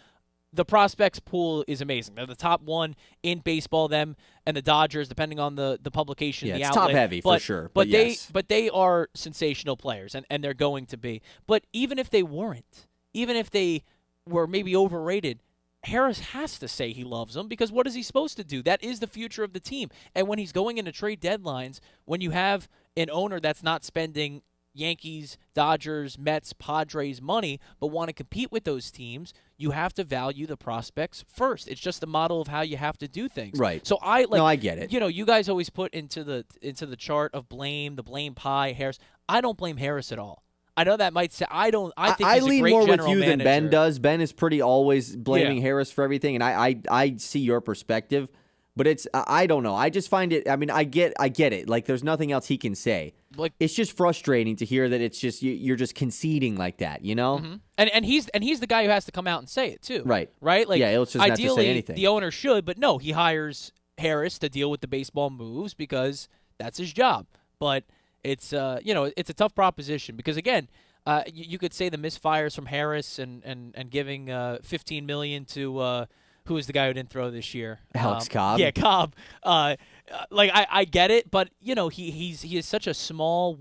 the prospects pool is amazing. They're the top one in baseball. Them and the Dodgers, depending on the publication, the it's outlet. top heavy for sure. But they are sensational players, and they're going to be. But even if they weren't, even if they were maybe overrated, Harris has to say he loves them because what is he supposed to do? That is the future of the team. And when he's going into trade deadlines, when you have an owner that's not spending Yankees, Dodgers, Mets, Padres money, but want to compete with those teams, you have to value the prospects first. It's just the model of how you have to do things. Right. So I get it. You guys always put into the chart of the blame pie, Harris. I don't blame Harris at all. I know that might say I think I he's a lean great more with general you manager. than Ben does. Ben is pretty always blaming Harris for everything, and I see your perspective, but it's I don't know. I just find it. I mean, I get it. Like, there's nothing else he can say. Like, it's just frustrating to hear that it's just you're just conceding like that, you know. Mm-hmm. And he's the guy who has to come out and say it too. Right. Like, it's just ideally, not to say anything. The owner should, but no, he hires Harris to deal with the baseball moves because that's his job. But it's it's a tough proposition because again. You could say the misfires from Harris and giving $15 million to who was the guy who didn't throw this year? Alex Cobb. Yeah, Cobb. I get it, but he has such a small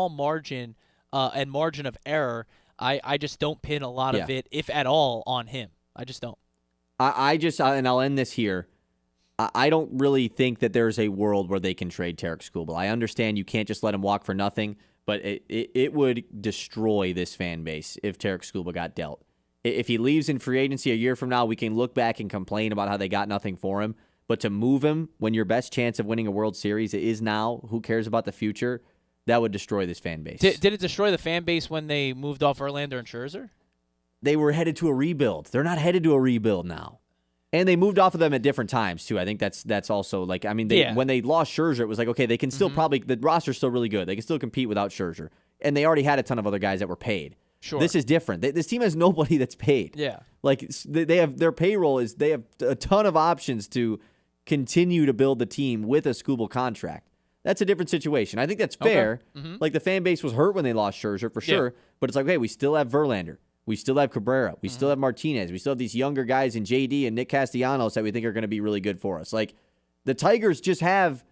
margin and margin of error. I just don't pin a lot of it, if at all, on him. I just don't. And I'll end this here. I don't really think that there's a world where they can trade Tarik Skubal. I understand you can't just let him walk for nothing. But it would destroy this fan base if Tarik Skubal got dealt. If he leaves in free agency a year from now, we can look back and complain about how they got nothing for him. But to move him when your best chance of winning a World Series is now, who cares about the future? That would destroy this fan base. Did it destroy the fan base when they moved off Verlander and Scherzer? They were headed to a rebuild. They're not headed to a rebuild now. And they moved off of them at different times, too. I think that's also, like, I mean, when they lost Scherzer, it was like, okay, they can still probably, the roster's still really good. They can still compete without Scherzer. And they already had a ton of other guys that were paid. Sure. This is different. This team has nobody that's paid. Yeah. Like, they have their payroll they have a ton of options to continue to build the team with a Skubal contract. That's a different situation. I think that's fair. Okay. Mm-hmm. Like, the fan base was hurt when they lost Scherzer, for sure. But it's like, okay, we still have Verlander. We still have Cabrera. We still have Martinez. We still have these younger guys in JD and Nick Castellanos that we think are going to be really good for us. Like, the Tigers just have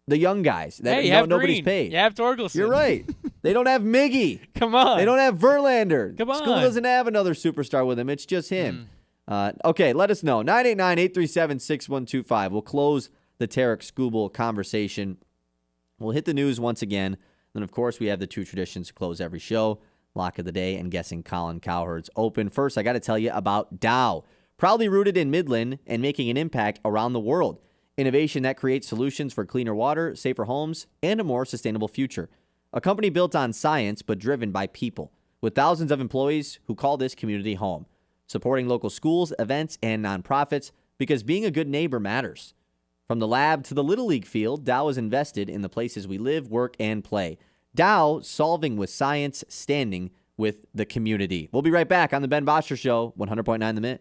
the young guys that nobody's Green. paid. You have Torkelson. You're right. They don't have Miggy. Come on. They don't have Verlander. Come on. Skubal doesn't have another superstar with him. It's just him. Okay, let us know. 989-837-6125. We'll close the Tarik Skubal conversation. We'll hit the news once again. Then, of course, we have the two traditions to close every show. Lock of the day and guessing Colin Cowherd's Open. First, I got to tell you about Dow. Proudly rooted in Midland and making an impact around the world. Innovation that creates solutions for cleaner water, safer homes, and a more sustainable future. A company built on science but driven by people, with thousands of employees who call this community home. Supporting local schools, events, and nonprofits because being a good neighbor matters. From the lab to the Little League field, Dow is invested in the places we live, work, and play. Dow, solving with science, standing with the community. We'll be right back on the Ben Bosscher Show, 100.9 The Mint.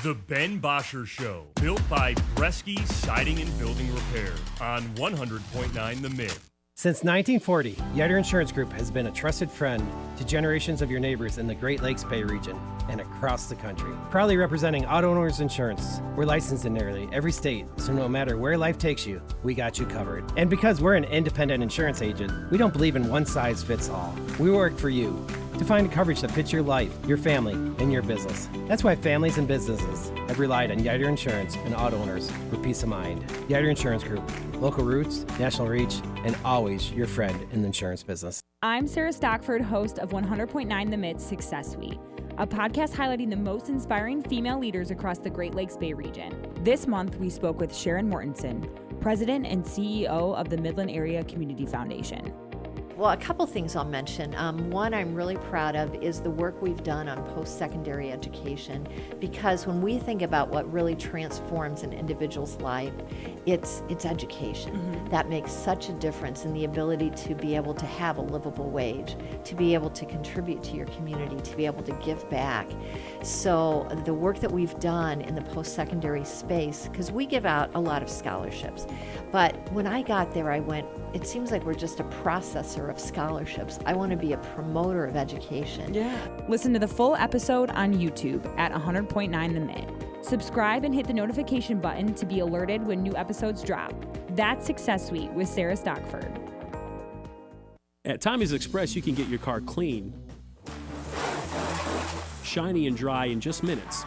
The Ben Bosscher Show, built by Bresky Siding and Building Repair on 100.9 The Mint. Since 1940, Yiter Insurance Group has been a trusted friend to generations of your neighbors in the Great Lakes Bay region and across the country. Proudly representing auto owners insurance, we're licensed in nearly every state, so no matter where life takes you, we got you covered. And because we're an independent insurance agent, we don't believe in one size fits all. We work for you. to find coverage that fits your life, your family, and your business. That's why families and businesses have relied on Yider Insurance and auto owners with peace of mind. Yider Insurance Group, local roots, national reach, and always your friend in the insurance business. I'm Sarah Stockford, host of 100.9 The Mid Success Suite, a podcast highlighting the most inspiring female leaders across the Great Lakes Bay region. This month, we spoke with Sharon Mortensen, President and CEO of the Midland Area Community Foundation. Well, a couple things I'll mention. One I'm really proud of is the work we've done on post-secondary education, because when we think about what really transforms an individual's life, it's education. Mm-hmm. That makes such a difference in the ability to be able to have a livable wage, to be able to contribute to your community, to be able to give back. So the work that we've done in the post-secondary space, because we give out a lot of scholarships, but when I got there, I went, it seems like we're just a processor of scholarships. I want to be a promoter of education. Yeah. Listen to the full episode on YouTube at 100.9 The Mid. Subscribe and hit the notification button to be alerted when new episodes drop. That's Success Suite with Sarah Stockford. At Tommy's Express, you can get your car clean, shiny and dry in just minutes.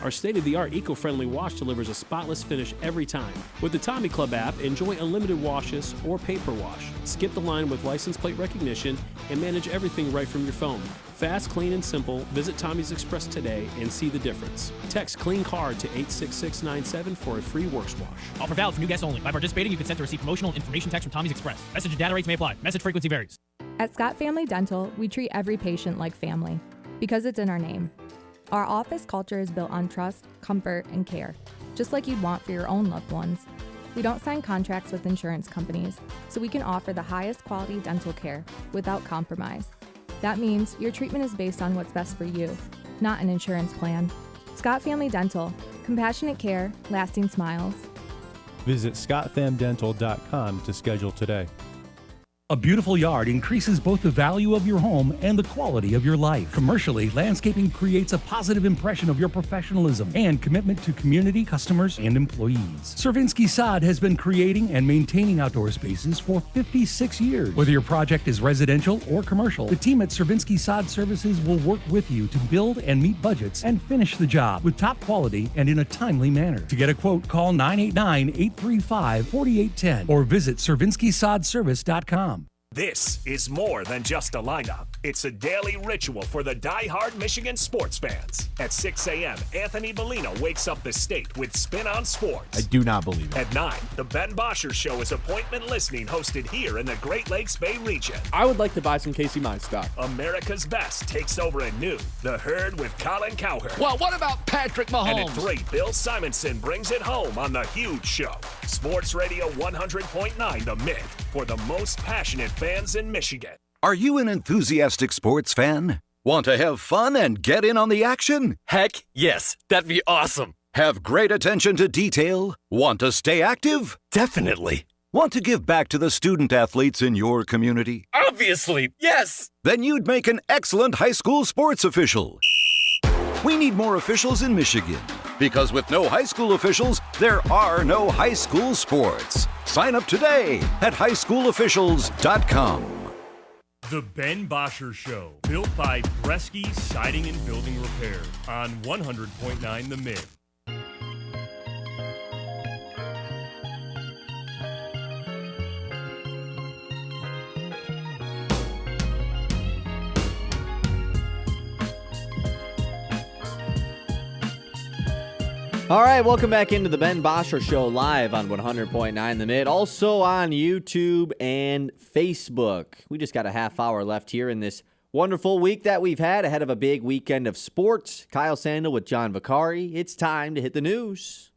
Our state-of-the-art eco-friendly wash delivers a spotless finish every time. With the Tommy Club app, enjoy unlimited washes or paper wash. Skip the line with license plate recognition and manage everything right from your phone. Fast, clean, and simple. Visit Tommy's Express today and see the difference. Text Clean Card to 86697 for a free works wash. Offer valid for new guests only. By participating, you consent to receive promotional information text from Tommy's Express. Message and data rates may apply. Message frequency varies. At Scott Family Dental, we treat every patient like family because it's in our name. Our office culture is built on trust, comfort, and care, just like you'd want for your own loved ones. We don't sign contracts with insurance companies, so we can offer the highest quality dental care without compromise. That means your treatment is based on what's best for you, not an insurance plan. Scott Family Dental, compassionate care, lasting smiles. Visit scottfamdental.com to schedule today. A beautiful yard increases both the value of your home and the quality of your life. Commercially, landscaping creates a positive impression of your professionalism and commitment to community, customers, and employees. Cervinsky Sod has been creating and maintaining outdoor spaces for 56 years. Whether your project is residential or commercial, the team at Cervinsky Sod Services will work with you to build and meet budgets and finish the job with top quality and in a timely manner. To get a quote, call 989-835-4810 or visit cervinskysodservice.com. This is more than just a lineup. It's a daily ritual for the die-hard Michigan sports fans. At 6 a.m., Anthony Bellino wakes up the state with Spin on Sports. I do not believe it. At 9, the Ben Bosscher Show is appointment listening hosted here in the Great Lakes Bay region. I would like to buy some Casey Mine stock. America's Best takes over at noon. The Herd with Colin Cowherd. Well, what about Patrick Mahomes? And at 3, Bill Simonson brings it home on The Huge Show. Sports Radio 100.9 The Mid for the most passionate fans in Michigan. Are you an enthusiastic sports fan? Want to have fun and get in on the action? Heck, yes. That'd be awesome. Have great attention to detail? Want to stay active? Definitely. Want to give back to the student athletes in your community? Obviously, yes. Then you'd make an excellent high school sports official. We need more officials in Michigan, because with no high school officials, there are no high school sports. Sign up today at highschoolofficials.com. The Ben Bosscher Show, built by Bresky Siding and Building Repair on 100.9 The Mid. All right, welcome back into the Ben Bosscher Show live on 100.9 The Mid, also on YouTube and Facebook. We just got a half hour left here in this wonderful week that we've had ahead of a big weekend of sports. Kyle Sandel with John Vicari. It's time to hit the news.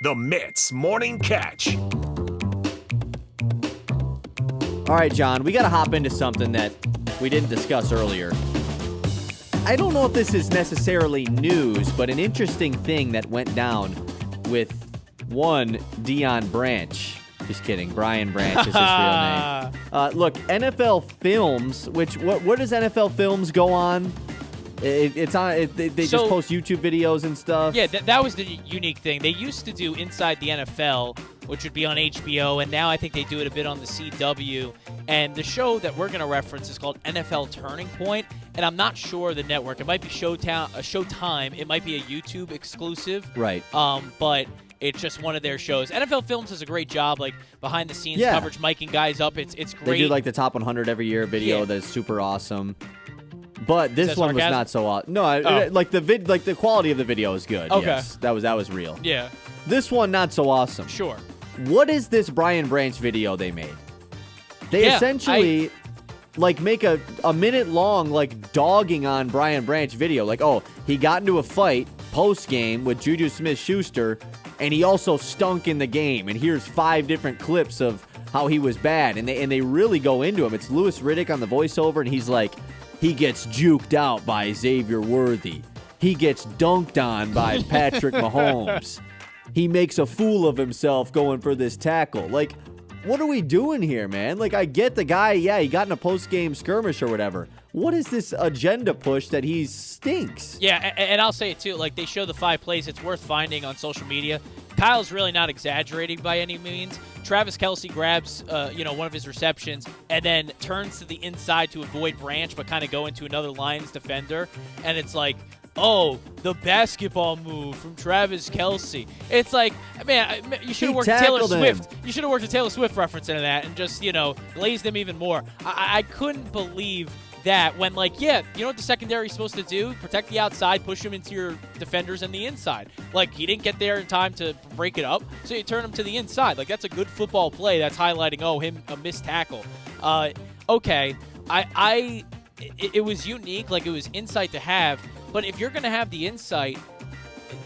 The Mitts Morning Catch. All right, John, we got to hop into something that we didn't discuss earlier. I don't know if this is necessarily news, but an interesting thing that went down with one Deion Branch. Just kidding. Brian Branch is his real name. Look, NFL Films, which, where does NFL Films go on? It's on. They just post YouTube videos and stuff. Yeah, that was the unique thing. They used to do Inside the NFL, which would be on HBO, and now I think they do it a bit on the CW. And the show that we're going to reference is called NFL Turning Point, and I'm not sure the network. It might be Showtime. It might be a YouTube exclusive. Right. But it's just one of their shows. NFL Films does a great job, like behind the scenes coverage, miking guys up. It's great. They do like the top 100 every year video that's super awesome. But this one was not so awesome. No, like the quality of the video is good. Okay. Yes, that was real. Yeah. This one not so awesome. Sure. What is this Brian Branch video they made? They essentially like make a minute long like dogging on Brian Branch video. Like, oh, he got into a fight post game with Juju Smith-Schuster, and he also stunk in the game. And here's 5 different clips of how he was bad, and they really go into him. It's Louis Riddick on the voiceover, and he's like, he gets juked out by Xavier Worthy. He gets dunked on by Patrick Mahomes. He makes a fool of himself going for this tackle. Like, what are we doing here, man? Like, I get the guy, he got in a post-game skirmish or whatever. What is this agenda push that he stinks? Yeah, and I'll say it too. Like, they show the 5 plays. It's worth finding on social media. Kyle's really not exaggerating by any means. Travis Kelce grabs, one of his receptions and then turns to the inside to avoid Branch, but kind of go into another Lions defender. And it's like, oh, the basketball move from Travis Kelce. It's like, man, you should have worked a Taylor Swift. You should have worked a Taylor Swift reference into that and just, glazed them even more. I couldn't believe that when, like, you know what the secondary is supposed to do? Protect the outside, push them into your defenders on the inside. Like, he didn't get there in time to break it up, so you turn him to the inside. Like, that's a good football play that's highlighting, a missed tackle. Okay, it was unique, like, it was insight to have, but if you're going to have the insight,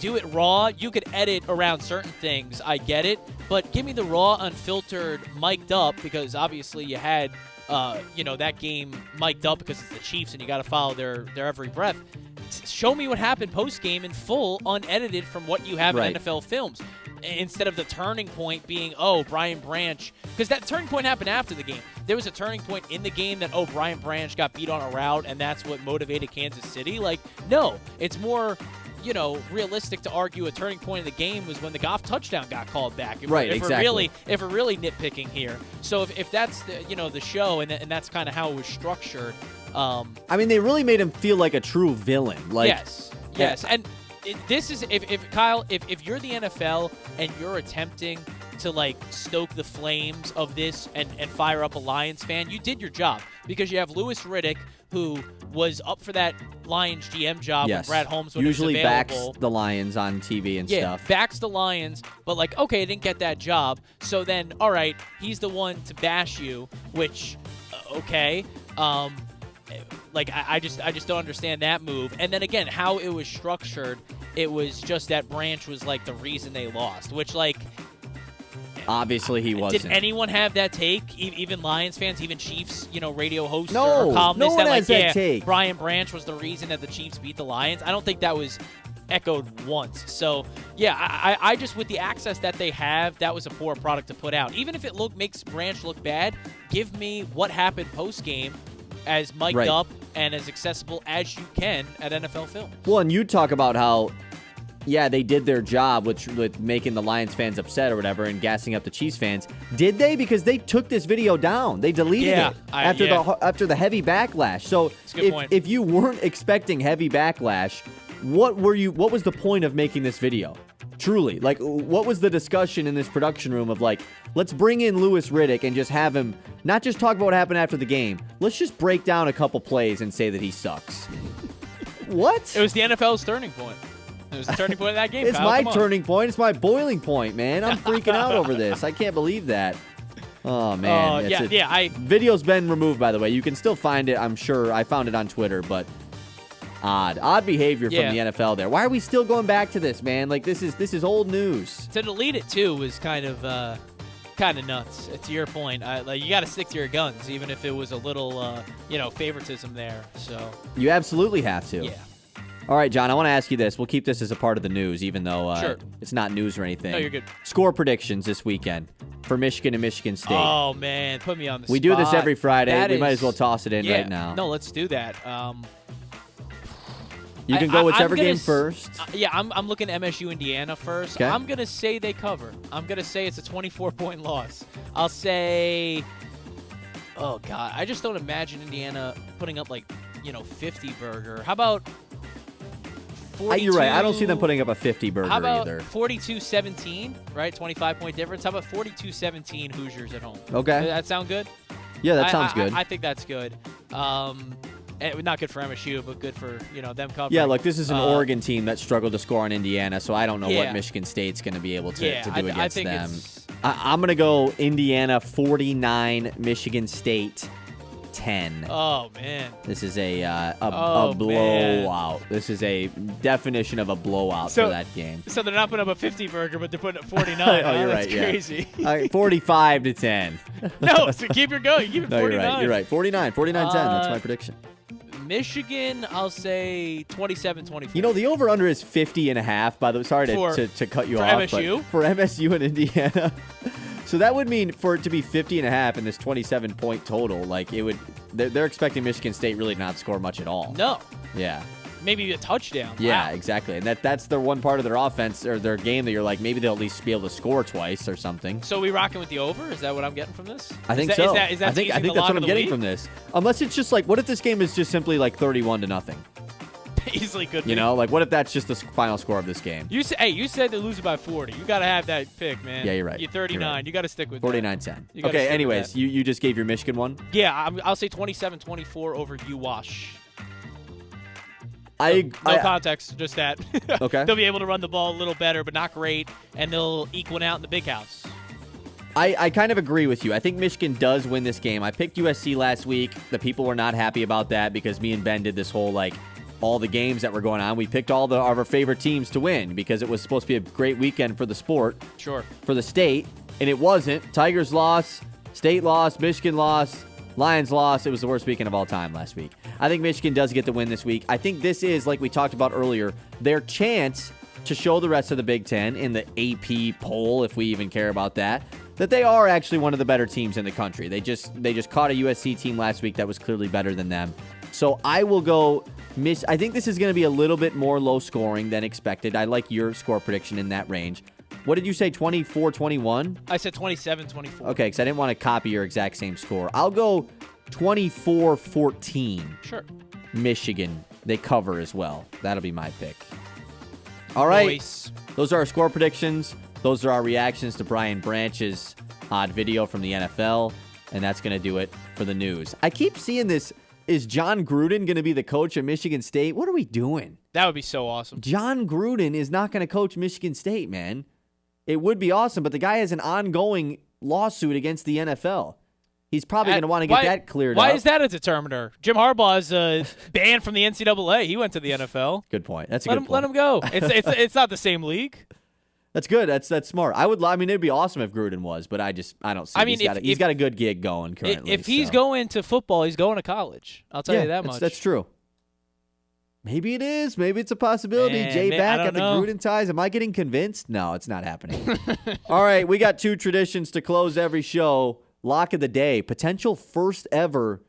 do it raw. You could edit around certain things, I get it, but give me the raw, unfiltered, mic'd up, because obviously you had that game mic'd up because it's the Chiefs and you got to follow their every breath. Show me what happened post-game in full, unedited from what you have in NFL Films. Instead of the turning point being, Brian Branch. Because that turning point happened after the game. There was a turning point in the game that, Brian Branch got beat on a route and that's what motivated Kansas City. Like, no. It's more realistic to argue a turning point in the game was when the Goff touchdown got called back. If we're really nitpicking here. So if that's the show and that's kind of how it was structured. They really made him feel like a true villain. Like, yes. And this is if Kyle, if you're the NFL and you're attempting to like stoke the flames of this and fire up a Lions fan, you did your job because you have Louis Riddick, who was up for that Lions GM job when Brad Holmes was usually available. Backs the Lions on TV and stuff. Backs the Lions, but like, okay, didn't get that job. So then, all right, he's the one to bash you, which, okay. I just don't understand that move. And then again, how it was structured, it was just that Branch was like the reason they lost, which like, obviously he wasn't. Did anyone have that take? Even Lions fans, even Chiefs, radio hosts or columnists no one has that take. Brian Branch was the reason that the Chiefs beat the Lions. I don't think that was echoed once. So, I just, with the access that they have, that was a poor product to put out. Even if it makes Branch look bad, give me what happened post-game as mic'd up and as accessible as you can at NFL Films. Well, and you talk about how they did their job with making the Lions fans upset or whatever and gassing up the Chiefs fans. Did they? Because they took this video down. They deleted it after the heavy backlash. So if you weren't expecting heavy backlash, what was the point of making this video? Truly, like, what was the discussion in this production room of like, let's bring in Louis Riddick and just have him not just talk about what happened after the game. Let's just break down a couple plays and say that he sucks. What? It was the NFL's turning point. It was the turning point of that game. It's Kyle. my turning point. It's my boiling point, man. I'm freaking out over this. I can't believe that. Oh, man. Video's been removed, by the way. You can still find it, I'm sure. I found it on Twitter, but odd behavior from the NFL there. Why are we still going back to this, man? Like, this is old news. To delete it too was kind of nuts. To your point, you got to stick to your guns, even if it was a little favoritism there. So you absolutely have to. Yeah. All right, John, I want to ask you this. We'll keep this as a part of the news, even though sure. It's not news or anything. No, you're good. Score predictions this weekend for Michigan and Michigan State. Oh, man, put me on the spot. We do this every Friday. We might as well toss it in right now. No, let's do that. You can go whichever game first. I'm looking at MSU Indiana first. Okay. I'm going to say they cover. I'm going to say it's a 24-point loss. I'll say, oh, God, I just don't imagine Indiana putting up 50 burger. How about 42? You're right. I don't see them putting up a 50 burger How about either. 42-17, right? 25-point difference. How about 42-17 Hoosiers at home? Okay. Does that sound good? Yeah, that sounds good. I think that's good. Not good for MSU, but good for them covering. Yeah, look, this is an Oregon team that struggled to score on Indiana, so I don't know what Michigan State's going to be able to do against them. I'm going to go Indiana 49, Michigan State 10. Oh, man. This is a blowout. This is a definition of a blowout for that game. So they're not putting up a 50 burger, but they're putting up 49. Oh, you're That's right. Crazy. Yeah. 45-10. No, so keep it going. Keep it 49. You're right. 49, 49-10. That's my prediction. Michigan, I'll say 27-24. The over-under is 50.5, by the way. Sorry to cut you off. MSU? For MSU and Indiana. So that would mean for it to be 50.5 in this 27-point total, they're expecting Michigan State really not to score much at all. No. Yeah. Maybe a touchdown. Yeah, wow. exactly. And that's the one part of their offense or their game that you're like, maybe they'll at least be able to score twice or something. So we rocking with the over? Is that what I'm getting from this? I think so. Is that I think that's what I'm getting from this. Unless it's just what if this game is just simply 31-0? Easily could be. What if that's just the final score of this game? You said they're losing by 40. You got to have that pick, man. Yeah, you're right. You're 39. You're right. You got to stick with 49-10. Okay, anyways, you just gave your Michigan one? Yeah, I'll say 27-24 over UWash. No context, just that. Okay. They'll be able to run the ball a little better, but not great, and they'll eke one out in the big house. I kind of agree with you. I think Michigan does win this game. I picked USC last week. The people were not happy about that because me and Ben did this whole, all the games that were going on. We picked all of our favorite teams to win because it was supposed to be a great weekend for the sport. Sure. For the state, and it wasn't. Tigers lost, State lost, Michigan lost, Lions lost. It was the worst weekend of all time last week. I think Michigan does get the win this week. I think this is, like we talked about earlier, their chance to show the rest of the Big Ten in the AP poll, if we even care about that they are actually one of the better teams in the country. They just caught a USC team last week that was clearly better than them. So I will go I think this is going to be a little bit more low scoring than expected. I like your score prediction in that range. What did you say, 24-21? I said 27-24. Okay, because I didn't want to copy your exact same score. I'll go 24-14. Sure. Michigan. They cover as well. That'll be my pick. All right. Nice. Those are our score predictions. Those are our reactions to Brian Branch's odd video from the NFL. And that's going to do it for the news. I keep seeing this. Is John Gruden going to be the coach of Michigan State? What are we doing? That would be so awesome. John Gruden is not going to coach Michigan State, man. It would be awesome, but the guy has an ongoing lawsuit against the NFL. He's probably going to want to get that cleared up. Why is that a determiner? Jim Harbaugh's banned from the NCAA. He went to the NFL. Good point. That's a good point. Let him go. It's not the same league. That's good. That's smart. It'd be awesome if Gruden was, but I don't see. He's got a good gig going currently. If he's going to football, he's going to college. I'll tell you that much. That's true. Maybe it is. Maybe it's a possibility. Jay back at the Gruden ties. Am I getting convinced? No, it's not happening. All right, we got two traditions to close every show. Lock of the day. Potential first ever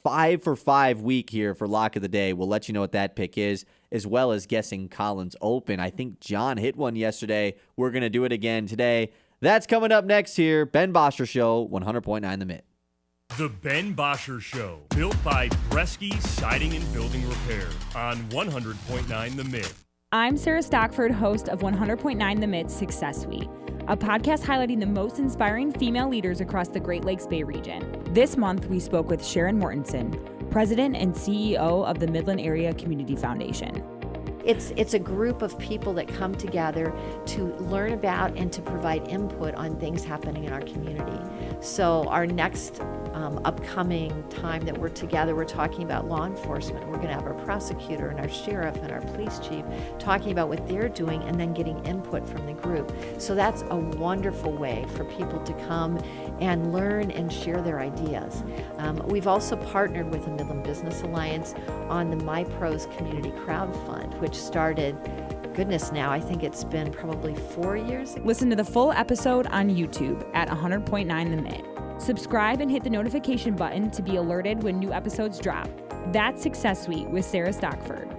5-for-5 week here for Lock of the Day. We'll let you know what that pick is, as well as guessing Collins Open. I think John hit one yesterday. We're going to do it again today. That's coming up next here. Ben Bosscher Show, 100.9 The Mitt. The Ben Bosscher Show, built by Bresky Siding and Building Repair on 100.9 The Mitt. I'm Sarah Stockford, host of 100.9 The Mitt Success Suite, a podcast highlighting the most inspiring female leaders across the Great Lakes Bay region. This month, we spoke with Sharon Mortensen, President and CEO of the Midland Area Community Foundation. It's a group of people that come together to learn about and to provide input on things happening in our community. So our next upcoming time that we're together, we're talking about law enforcement. We're going to have our prosecutor and our sheriff and our police chief talking about what they're doing and then getting input from the group. So that's a wonderful way for people to come and learn and share their ideas. We've also partnered with the Midland Business Alliance on the My Pros Community Crowd Fund, which started, goodness now, I think it's been probably 4 years. Listen to the full episode on YouTube at 100.9 The Mitt. Subscribe and hit the notification button to be alerted when new episodes drop. That's Success Suite with Sarah Stockford.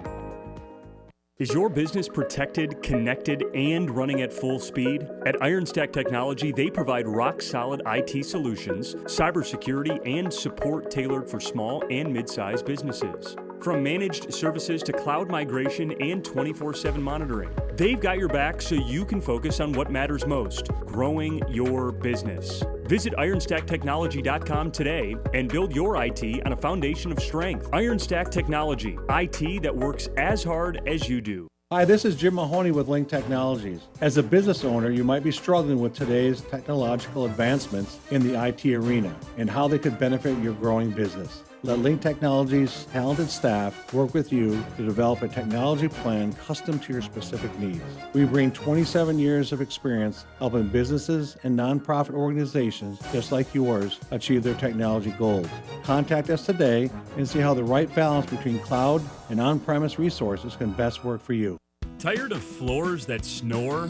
Is your business protected, connected, and running at full speed? At Ironstack Technology, they provide rock-solid IT solutions, cybersecurity, and support tailored for small and mid-sized businesses. From managed services to cloud migration and 24/7 monitoring, they've got your back so you can focus on what matters most, growing your business. Visit IronstackTechnology.com today and build your IT on a foundation of strength. Ironstack Technology, IT that works as hard as you do. Hi, this is Jim Mahoney with Link Technologies. As a business owner, you might be struggling with today's technological advancements in the IT arena and how they could benefit your growing business. Let Link Technologies' talented staff work with you to develop a technology plan custom to your specific needs. We bring 27 years of experience helping businesses and nonprofit organizations just like yours achieve their technology goals. Contact us today and see how the right balance between cloud and on-premise resources can best work for you. Tired of floors that snore?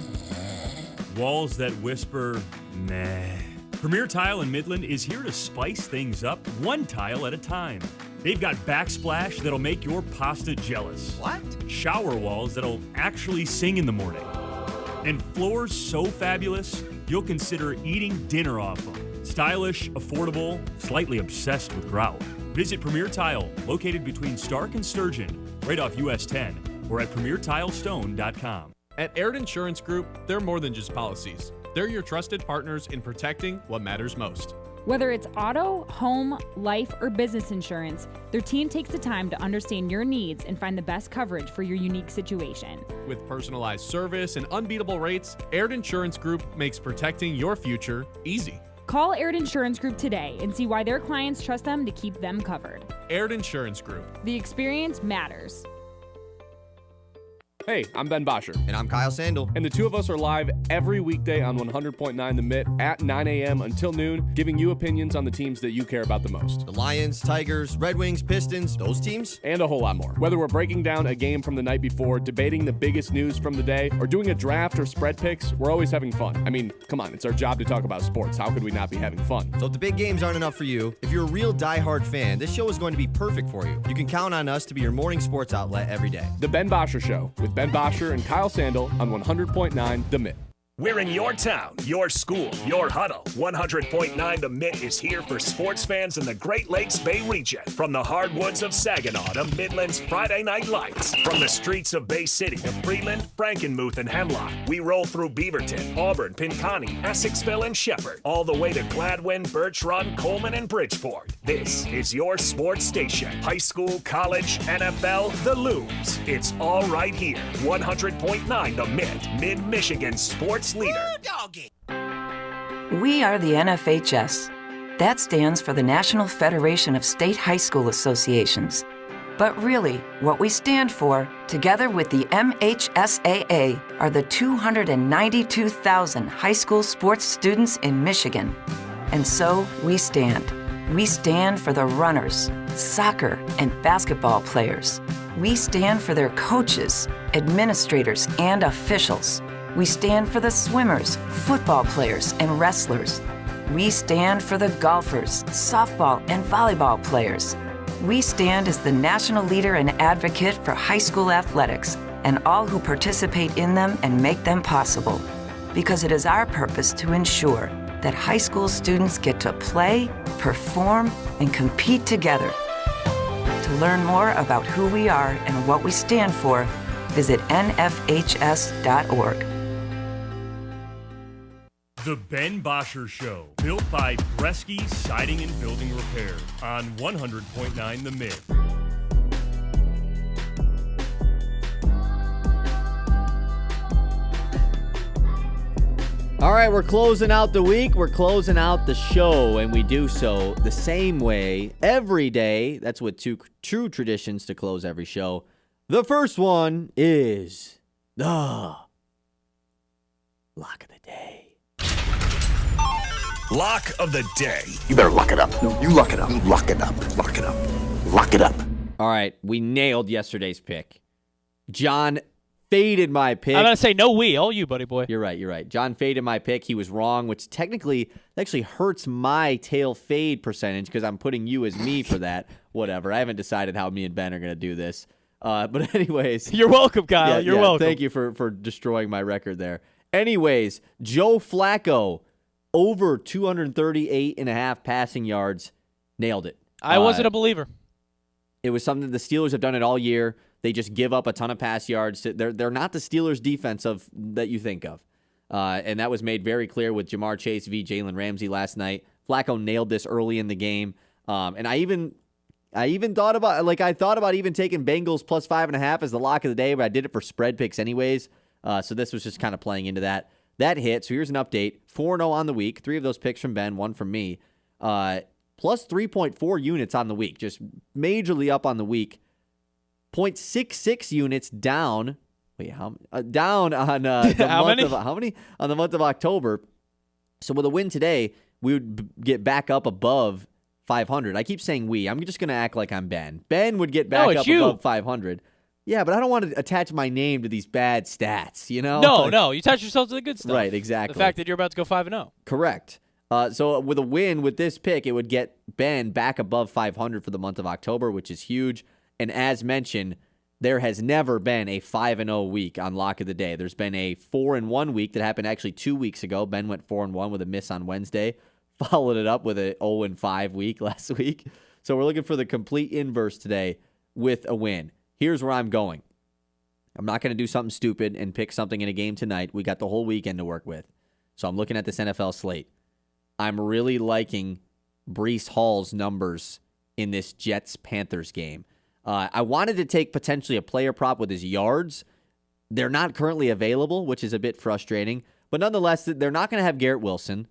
Walls that whisper, meh? Premier Tile in Midland is here to spice things up one tile at a time. They've got backsplash that'll make your pasta jealous. What? Shower walls that'll actually sing in the morning. And floors so fabulous, you'll consider eating dinner off them. Stylish, affordable, slightly obsessed with grout. Visit Premier Tile, located between Stark and Sturgeon, right off US 10, or at PremierTileStone.com. At Aird Insurance Group, they're more than just policies. They're your trusted partners in protecting what matters most. Whether it's auto, home, life, or business insurance, their team takes the time to understand your needs and find the best coverage for your unique situation. With personalized service and unbeatable rates, Aird Insurance Group makes protecting your future easy. Call Aird Insurance Group today and see why their clients trust them to keep them covered. Aird Insurance Group. The experience matters. Hey, I'm Ben Bosscher. And I'm Kyle Sandel. And the two of us are live every weekday on 100.9 The Mitt at 9 a.m. until noon, giving you opinions on the teams that you care about the most. The Lions, Tigers, Red Wings, Pistons, those teams. And a whole lot more. Whether we're breaking down a game from the night before, debating the biggest news from the day, or doing a draft or spread picks, we're always having fun. I mean, come on, it's our job to talk about sports. How could we not be having fun? So if the big games aren't enough for you, if you're a real diehard fan, this show is going to be perfect for you. You can count on us to be your morning sports outlet every day. The Ben Bosscher Show with Ben Bosscher and Kyle Sandel on 100.9 The Mitt. We're in your town, your school, your huddle. 100.9 The Mitt is here for sports fans in the Great Lakes Bay region. From the hardwoods of Saginaw to Midland's Friday Night Lights. From the streets of Bay City to Freeland, Frankenmuth, and Hemlock. We roll through Beaverton, Auburn, Pinconning, Essexville, and Shepherd. All the way to Gladwin, Birch Run, Coleman, and Bridgeport. This is your sports station. High school, college, NFL, the Looms. It's all right here. 100.9 The Mitt, Mid-Michigan sports leader. We are the NFHS. That stands for the National Federation of State High School Associations. But really, what we stand for, together with the MHSAA, are the 292,000 high school sports students in Michigan. And so we stand. We stand for the runners, soccer, and basketball players. We stand for their coaches, administrators, and officials. We stand for the swimmers, football players, and wrestlers. We stand for the golfers, softball, and volleyball players. We stand as the national leader and advocate for high school athletics and all who participate in them and make them possible. Because it is our purpose to ensure that high school students get to play, perform, and compete together. To learn more about who we are and what we stand for, visit nfhs.org. The Ben Bosscher Show, built by Bresky Siding and Building Repair on 100.9 The Mitt. All right, we're closing out the week. We're closing out the show, and we do so the same way every day. That's with two true traditions to close every show. The first one is the lock of the day. Lock of the day. You better lock it up. No, you lock it up. Lock it up. Lock it up. Lock it up. All right, we nailed yesterday's pick. John faded my pick. I'm going to say no we, all you, buddy boy. You're right. John faded my pick. He was wrong, which technically actually hurts my tail fade percentage because I'm putting you as me for that. Whatever. I haven't decided how me and Ben are going to do this. But anyways. You're welcome, Kyle. You're welcome. Thank you for destroying my record there. Anyways, Joe Flacco, over 238.5 passing yards. Nailed it. I wasn't a believer. It was something the Steelers have done it all year. They just give up a ton of pass yards. They're not the Steelers' defense that you think of. And that was made very clear with Jamar Chase v. Jalen Ramsey last night. Flacco nailed this early in the game. And I even thought about even taking Bengals plus 5.5 as the lock of the day, but I did it for spread picks anyways. So this was just kind of playing into that. That hit. So here's an update. 4-0 on the week. 3 of those picks from Ben, 1 from me. Plus 3.4 units on the week. Just majorly up on the week. 0.66 units down. Wait, down on how many? On the month of October. So with a win today, we would get back up above 500. I keep saying we. I'm just going to act like I'm Ben. Ben would get back up above 500. Yeah, but I don't want to attach my name to these bad stats, you know? No. You attach yourself to the good stuff. Right, exactly. The fact that you're about to go 5-0. Correct. So with a win with this pick, it would get Ben back above 500 for the month of October, which is huge. And as mentioned, there has never been a 5-0 week on Lock of the Day. There's been a 4-1 week that happened actually 2 weeks ago. Ben went 4-1 with a miss on Wednesday, followed it up with a 0-5 week last week. So we're looking for the complete inverse today with a win. Here's where I'm going. I'm not going to do something stupid and pick something in a game tonight. We got the whole weekend to work with. So I'm looking at this NFL slate. I'm really liking Breece Hall's numbers in this Jets-Panthers game. I wanted to take potentially a player prop with his yards. They're not currently available, which is a bit frustrating. But nonetheless, they're not going to have Garrett Wilson.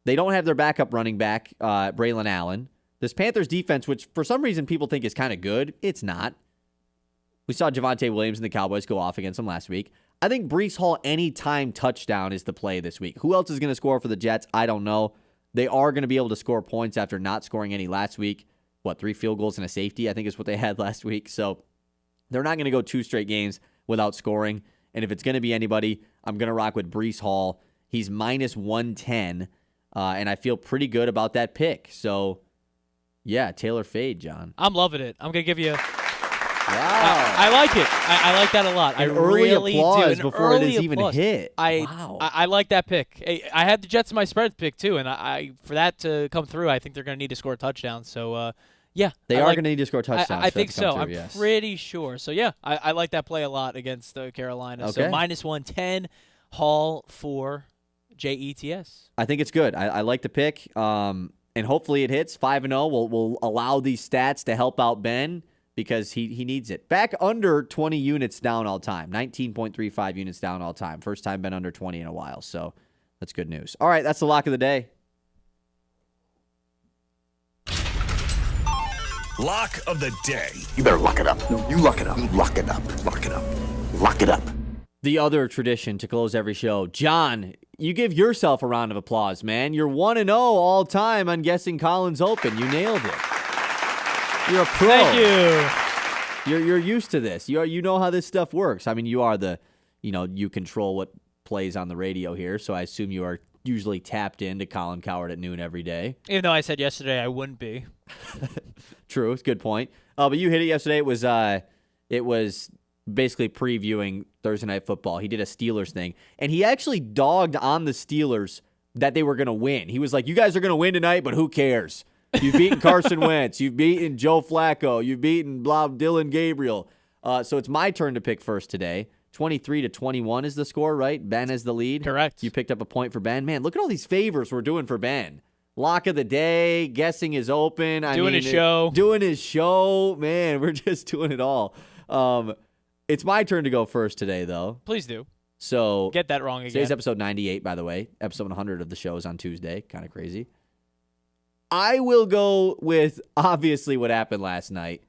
They don't have their backup running back, Braylon Allen. This Panthers defense, which for some reason people think is kind of good, it's not. We saw Javonte Williams and the Cowboys go off against them last week. I think Breece Hall anytime touchdown is the play this week. Who else is going to score for the Jets? I don't know. They are going to be able to score points after not scoring any last week. 3 field goals and a safety, I think is what they had last week. So they're not going to go 2 straight games without scoring. And if it's going to be anybody, I'm going to rock with Breece Hall. He's minus 110, and I feel pretty good about that pick. So, yeah, Taylor fade, John. I'm loving it. I'm going to give you... Wow. I like it. I like that a lot. An I early really applause do. before it is even hit. Wow. I like that pick. I had the Jets in my spread pick, too, and I for that to come through, I think they're going to need to score a touchdown. So, yeah. They are going to need to score touchdowns. I think so. Through, I'm pretty sure. So, yeah, I like that play a lot against Carolina. Okay. So, minus 110, Hall for JETS. I think it's good. I like the pick, and hopefully it hits. 5-0 will allow these stats to help out Ben because he needs it. Back under 20 units down all time. 19.35 units down all time. First time been under 20 in a while, so that's good news. All right, that's the lock of the day. Lock of the day. You better lock it up. No, you lock it up. You lock it up. Lock it up. Lock it up. The other tradition to close every show. John, you give yourself a round of applause, man. You're 1-0 all time on Guessing Collins Open. You nailed it. You're a pro. Thank you. You're used to this. You know how this stuff works. I mean, you are you control what plays on the radio here, so I assume you are usually tapped into Colin Coward at noon every day. Even though I said yesterday I wouldn't be. True, it's a good point. But you hit it yesterday. It was basically previewing Thursday Night Football. He did a Steelers thing, and he actually dogged on the Steelers that they were going to win. He was like, "You guys are going to win tonight, but who cares? You've beaten Carson Wentz. You've beaten Joe Flacco. You've beaten Dylan Gabriel." So it's my turn to pick first today. 23-21 is the score, right? Ben has the lead. Correct. You picked up a point for Ben. Man, look at all these favors we're doing for Ben. Lock of the day, guessing is open. Doing his show. Doing his show. Man, we're just doing it all. It's my turn to go first today, though. Please do. So get that wrong again. Today's episode 98, by the way. Episode 100 of the show is on Tuesday. Kind of crazy. I will go with, obviously, what happened last night.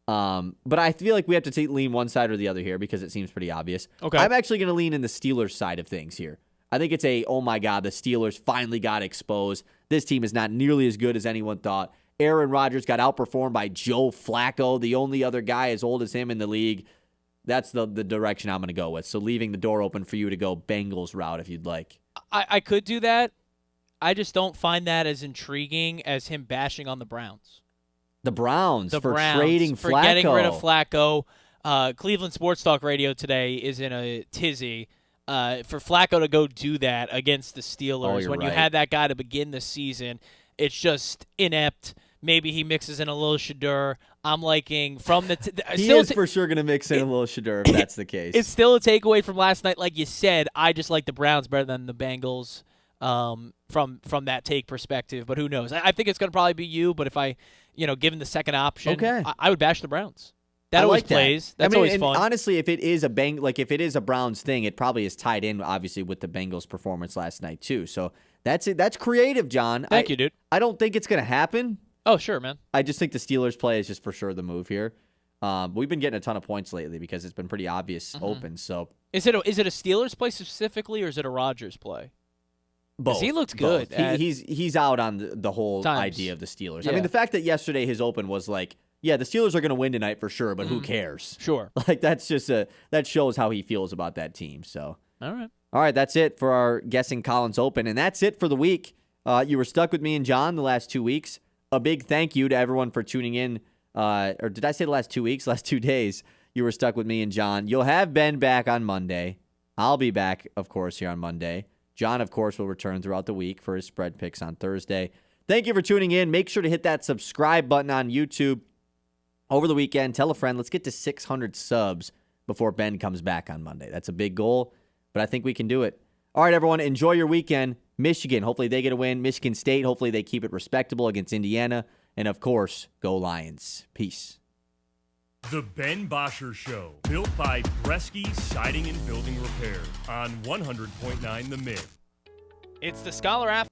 But I feel like we have to lean one side or the other here because it seems pretty obvious. Okay. I'm actually going to lean in the Steelers side of things here. I think it's oh my God, the Steelers finally got exposed. This team is not nearly as good as anyone thought. Aaron Rodgers got outperformed by Joe Flacco, the only other guy as old as him in the league. That's the direction I'm going to go with. So leaving the door open for you to go Bengals route if you'd like. I could do that. I just don't find that as intriguing as him bashing on the Browns. The Browns The for Browns, trading for Flacco. getting rid of Flacco. Cleveland Sports Talk Radio today is in a tizzy. For Flacco to go do that against the Steelers when you had that guy to begin the season, it's just inept. Maybe he mixes in a little Shedeur. I'm liking from the he is for sure going to mix in a little Shedeur if that's the case. It's still a takeaway from last night. Like you said, I just like the Browns better than the Bengals from that take perspective. But who knows? I think it's going to probably be you. But if I, given the second option, I would bash the Browns. That always plays. That's always fun. Honestly, if it is a Browns thing, it probably is tied in obviously with the Bengals' performance last night too. So that's it. That's creative, John. Thank you, dude. I don't think it's going to happen. Oh, sure, man. I just think the Steelers play is just for sure the move here. We've been getting a ton of points lately because it's been pretty obvious open. So is it a Steelers play specifically, or is it a Rodgers play? Both. He looks good. He's out on the whole idea of the Steelers. Yeah. I mean, the fact that yesterday his open was like, yeah, the Steelers are going to win tonight for sure, but who cares? Sure. Like that's just that shows how he feels about that team. So all right, that's it for our Guessing Collins Open, and that's it for the week. You were stuck with me and John the last 2 weeks. A big thank you to everyone for tuning in. Or did I say the last 2 weeks? Last 2 days, you were stuck with me and John. You'll have Ben back on Monday. I'll be back, of course, here on Monday. John, of course, will return throughout the week for his spread picks on Thursday. Thank you for tuning in. Make sure to hit that subscribe button on YouTube over the weekend. Tell a friend. Let's get to 600 subs before Ben comes back on Monday. That's a big goal, but I think we can do it. All right, everyone, enjoy your weekend. Michigan, hopefully they get a win. Michigan State, hopefully they keep it respectable against Indiana. And, of course, go Lions. Peace. The Ben Bosscher Show, built by Bresky Siding and Building Repair on 100.9 The Mid. It's the Scholar app.